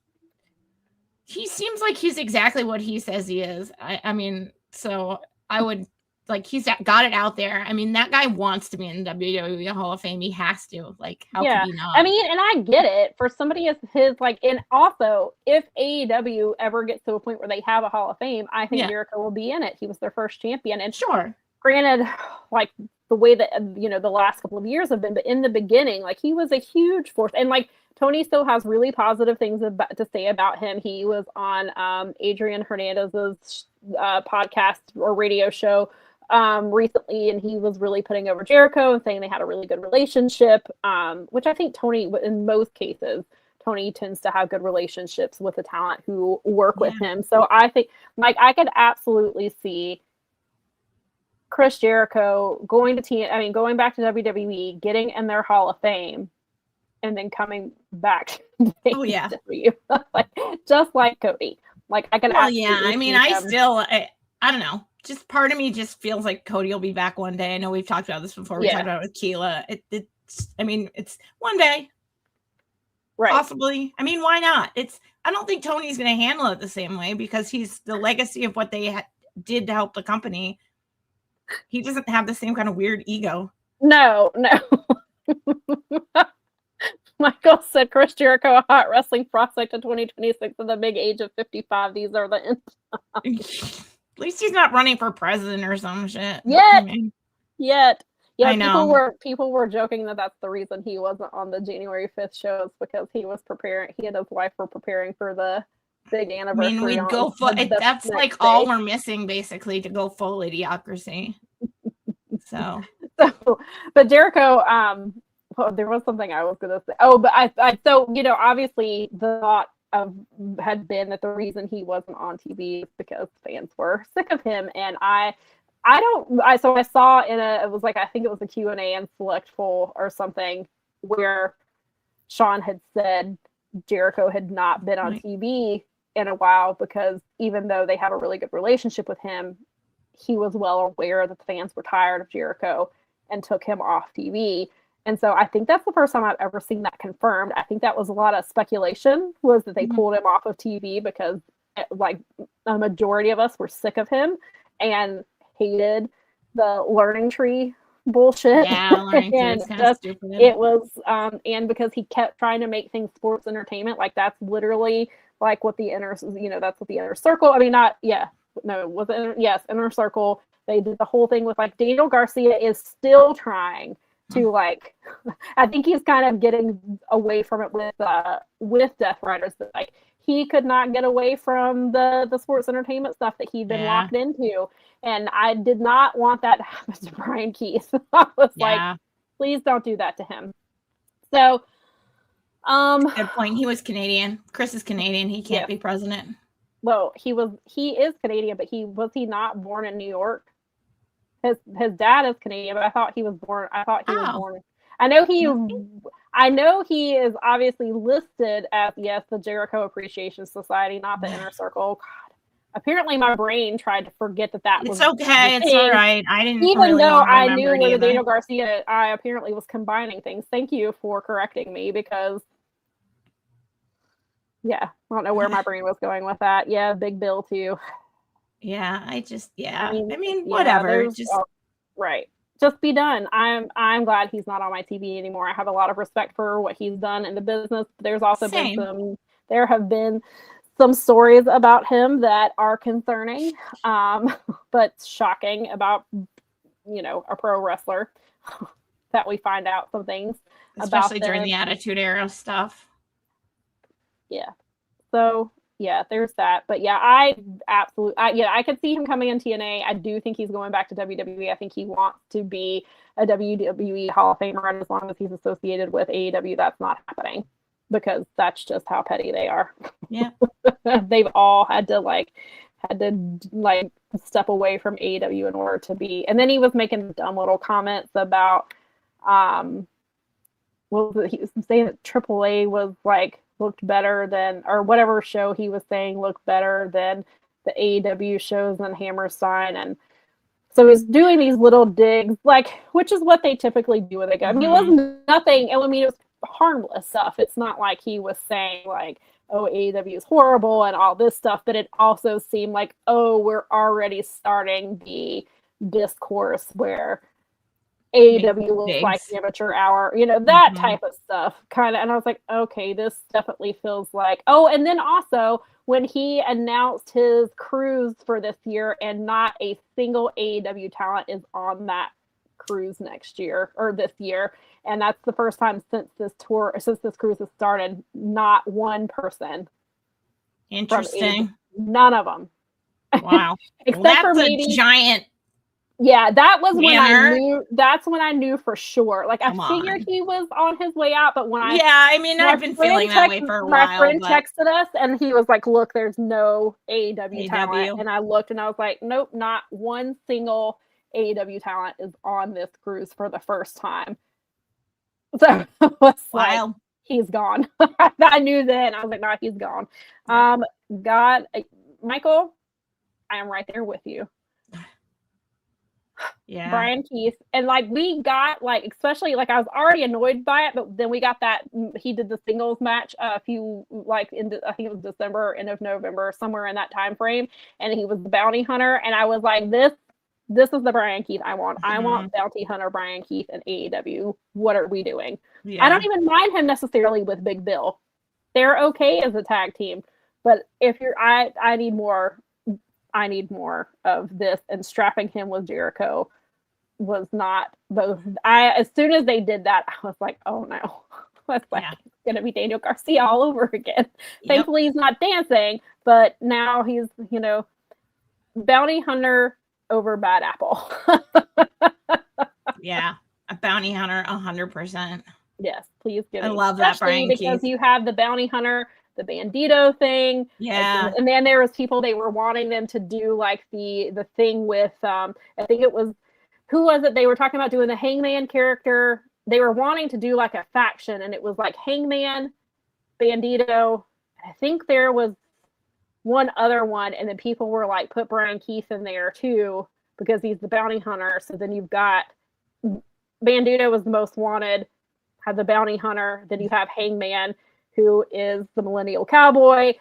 seems like he's exactly what he says he is. I mean, so I would, like, he's got it out there. I mean, that guy wants to be in the WWE Hall of Fame. He has to. Like, how could he not? I mean, and I get it for somebody as his, like, and also if AEW ever gets to a point where they have a Hall of Fame, I think Jericho will be in it. He was their first champion. And sure, granted, like the way that, you know, the last couple of years have been, but in the beginning, like, he was a huge force. And like, Tony still has really positive things to say about him. He was on Adrian Hernandez's podcast or radio show recently, and he was really putting over Jericho and saying they had a really good relationship, which I think Tony, in most cases, Tony tends to have good relationships with the talent who work with him. So I think, like, I could absolutely see Chris Jericho going back to WWE, getting in their Hall of Fame, and then coming back to AEW. Like, just like Cody. Like, I can I mean, I don't know. Just part of me just feels like Cody will be back one day. I know we've talked about this before. We talked about it with Keela. It's one day. Right. Possibly. I mean, why not? I don't think Tony's going to handle it the same way because he's the legacy of what they did to help the company. He doesn't have the same kind of weird ego. No. Michael said Chris Jericho, a hot wrestling prospect in 2026 at the big age of 55. These are the ends. At least he's not running for president or some shit. Yet. Yeah, I know. People were joking that that's the reason he wasn't on the January 5th shows, because he was preparing. He and his wife were preparing for the big anniversary. I mean, we'd go full. That's like all we're missing, basically, to go full idiocracy. So, but Jericho, there was something I was going to say. Oh, but so, you know, obviously the thought had been that the reason he wasn't on TV is because fans were sick of him. And I saw it was like, I think it was a Q&A and Select Poll or something where Sean had said Jericho had not been on TV in a while because even though they have a really good relationship with him, he was well aware that the fans were tired of Jericho and took him off TV. And so I think that's the first time I've ever seen that confirmed. I think that was a lot of speculation, was that they pulled him off of TV because like a majority of us were sick of him and hated the learning tree bullshit. Yeah, learning tree is kind of stupid. It was, and because he kept trying to make things sports entertainment, like that's literally like what the that's what the inner circle. I mean, inner circle. They did the whole thing with like Daniel Garcia is still trying to like, I think he's kind of getting away from it with Death Riders, but like he could not get away from the sports entertainment stuff that he'd been locked into. And I did not want that to happen to Brian Keith. I was like, please don't do that to him. So, good point. He was Canadian. Chris is Canadian. He can't be president. Well, he is Canadian, but was he not born in New York? His dad is Canadian, but I thought he was born. I know he is obviously listed as the Jericho Appreciation Society, not the Inner Circle. God, apparently my brain tried to forget that was. It's okay. It's all right. I didn't even really though I knew where either. Daniel Garcia. I apparently was combining things. Thank you for correcting me because. Yeah, I don't know where my brain was going with that. Yeah, Big Bill too. Yeah, I mean, whatever. Right. Just be done. I'm glad he's not on my TV anymore. I have a lot of respect for what he's done in the business. There's also there have been some stories about him that are concerning, but shocking about, a pro wrestler that we find out some things especially during the Attitude Era stuff. Yeah. So there's that. But yeah, I could see him coming in TNA. I do think he's going back to WWE. I think he wants to be a WWE Hall of Famer, and as long as he's associated with AEW, that's not happening because that's just how petty they are. Yeah. They've all had to step away from AEW in order to be. And then he was making dumb little comments about he was saying that AAA was looked better than, or whatever show he was saying looked better than the AEW shows and Hammerstein. And so he's doing these little digs, which is what they typically do with it. I mean, it was nothing. I mean, it was harmless stuff. It's not like he was saying oh, AEW is horrible and all this stuff, but it also seemed like, oh, we're already starting the discourse where AEW was like the amateur hour, that type of stuff kind of. And I was like, okay, this definitely feels like, oh, and then also when he announced his cruise for this year and not a single AEW talent is on that cruise next year or this year. And that's the first time since this cruise has started, not one person. Interesting. None of them. Wow. Except for maybe a giant. Yeah, that was when banner. I knew. That's when I knew for sure. I figured he was on his way out, but when I've been feeling that way for a while. My friend texted us, and he was like, "Look, there's no AEW talent." And I looked, and I was like, "Nope, not one single AEW talent is on this cruise for the first time." So it was like, he's gone. I knew then. I was like, "No, he's gone." God, Michael, I am right there with you. Yeah, Brian Keith, and we got especially I was already annoyed by it, but then we got that he did the singles match a few I think it was December, end of November, somewhere in that time frame, and he was the bounty hunter, and I was like, this is the Brian Keith I want. I want bounty hunter Brian Keith and AEW. What are we doing? Yeah. I don't even mind him necessarily with Big Bill. They're okay as a tag team, but if I need more. I need more of this, and strapping him with Jericho was not both. As soon as they did that, I was like, oh no, it's it's gonna be Daniel Garcia all over again. Yep. Thankfully he's not dancing, but now he's bounty hunter over Bad Apple. Yeah, a bounty hunter 100%. Yes, please give I love that, Brian, because you have the bounty hunter, the Bandito thing. Yeah. And then there was people, they were wanting them to do the thing with, I think it was, who was it? They were talking about doing the Hangman character. They were wanting to do a faction, and it was Hangman, Bandito. I think there was one other one. And then people were put Brian Keith in there too, because he's the bounty hunter. So then you've got Bandito was the most wanted, had the bounty hunter. Then you have Hangman, who is the millennial cowboy.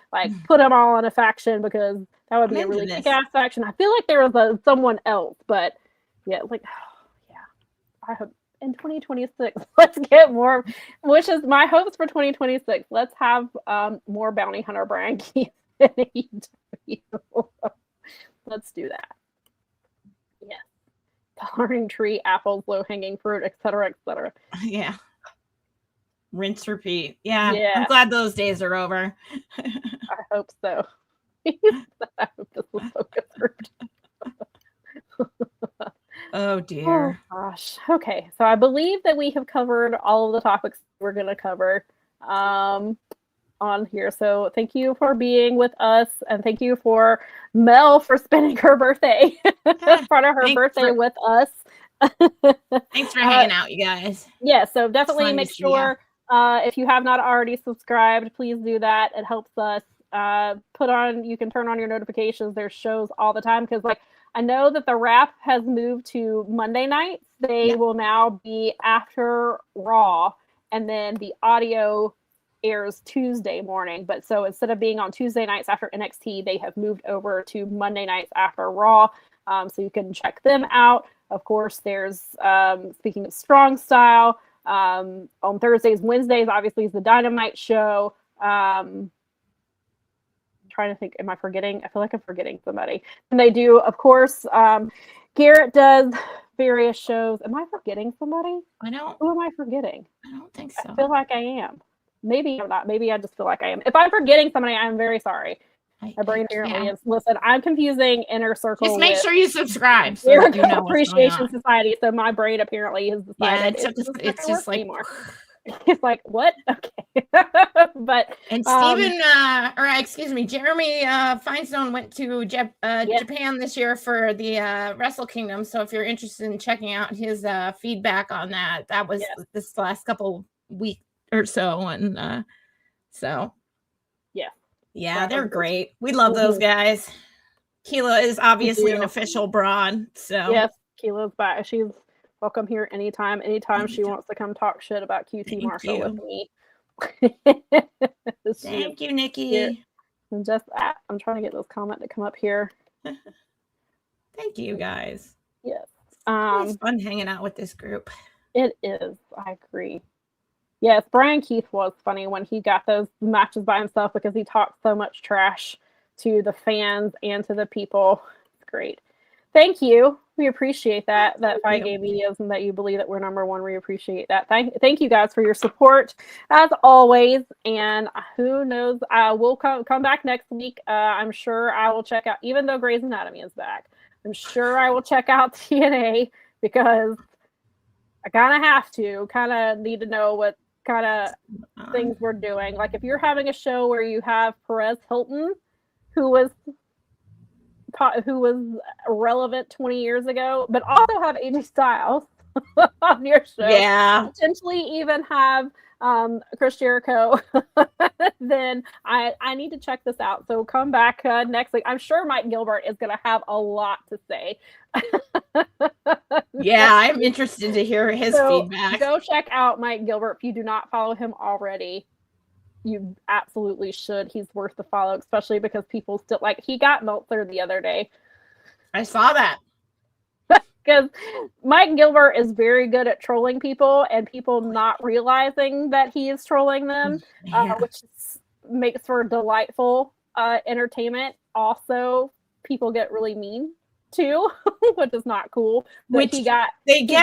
Put them all in a faction, because that would be a really kick-ass faction. I feel like there was someone else, but I hope in 2026, let's get more, which is my hopes for 2026. Let's have more bounty hunter Brian Keith in AEW. Let's do that. Yes. Flowering tree, apples, low-hanging fruit, etc., etc. Yeah. Rinse, repeat. Yeah. I'm glad those days are over. I hope so. I hope this was so good. Oh dear. Oh gosh. Okay. So I believe that we have covered all of the topics we're going to cover on here. So thank you for being with us, and thank you for Mel for spending her birthday in front of her birthday with us. Thanks for hanging out, you guys. Yeah. So definitely make sure. If you have not already subscribed, please do that. It helps us. You can turn on your notifications. There's shows all the time, because I know that the Wrap has moved to Monday nights. They will now be after Raw, and then the audio airs Tuesday morning. But so instead of being on Tuesday nights after NXT, they have moved over to Monday nights after Raw. So you can check them out. Of course, there's speaking of Strong Style. On Thursdays, Wednesdays, obviously, is the Dynamite show. I'm trying to think, am I forgetting? I feel like I'm forgetting somebody. And they do, of course, Garrett does various shows. Am I forgetting somebody? Who am I forgetting? I don't think so. I feel like I am. Maybe I'm not. Maybe I just feel like I am. If I'm forgetting somebody, I'm very sorry. My brain apparently is. Listen, I'm confusing Inner Circle. Just make sure you subscribe. So you know Appreciation Society. So my brain apparently has decided it's just like anymore. It's like, what? Okay. But and Jeremy Feinstein went to Japan this year for the Wrestle Kingdom. So if you're interested in checking out his feedback on that was this last couple weeks or so, and so yeah, they're great. We love those guys. Keela is obviously an official broad. So yes, Keela's back. She's welcome here anytime she wants to come talk shit about QT Marshall with me. Thank you, Nikki. And just I'm trying to get this comment to come up here. Thank you, guys. Yes. It's fun hanging out with this group. It is. I agree. Yes, Brian Keith was funny when he got those matches by himself because he talked so much trash to the fans and to the people. It's great. Thank you. We appreciate that Fight Game Media and that you believe that we're number one. We appreciate that. Thank you guys for your support as always. And who knows, we'll come back next week. I'm sure I will check out, even though Grey's Anatomy is back, I'm sure I will check out TNA because I kind of need to know what kind of things we're doing. Like if you're having a show where you have Perez Hilton, who was relevant 20 years ago, but also have AJ Styles on your show. Yeah. Potentially even have Chris Jericho. Then I need to check this out. So come back next week. I'm sure Mike Gilbert is going to have a lot to say. Yeah, I'm interested to hear his feedback. Go check out Mike Gilbert if you do not follow him already. You absolutely should. He's worth the follow, especially because people still he got Meltzer the other day. I saw that. Because Mike Gilbert is very good at trolling people and people not realizing that he is trolling them, which makes for delightful entertainment. Also, people get really mean too, which is not cool. They get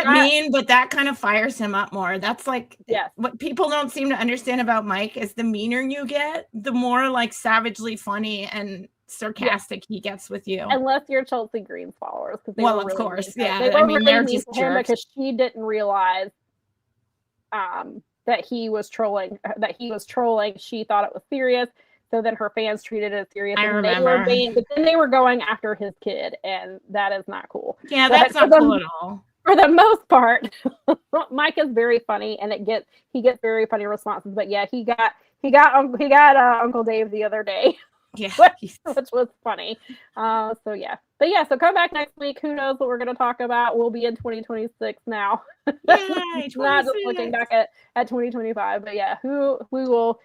mean, but that kind of fires him up more. That's what people don't seem to understand about Mike is the meaner you get, the more savagely funny and sarcastic he gets with you. Unless you're Chelsea Green's followers, of course, yeah. They were really mean to him because she didn't realize that he was trolling. She thought it was serious. So then her fans treated it serious. I remember. But then they were going after his kid, and that is not cool. Yeah, that's not cool at all. For the most part, Mike is very funny, and he gets very funny responses. But yeah, he got Uncle Dave the other day. Yeah, which was funny. So yeah, so come back next week. Who knows what we're going to talk about? We'll be in 2026 now. Yay, not just looking back at 2025, but yeah, we will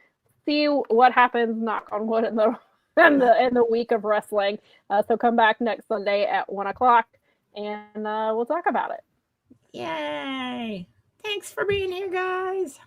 see what happens. Knock on wood in the week of wrestling. So come back next Sunday at 1:00, and we'll talk about it. Yay! Thanks for being here, guys.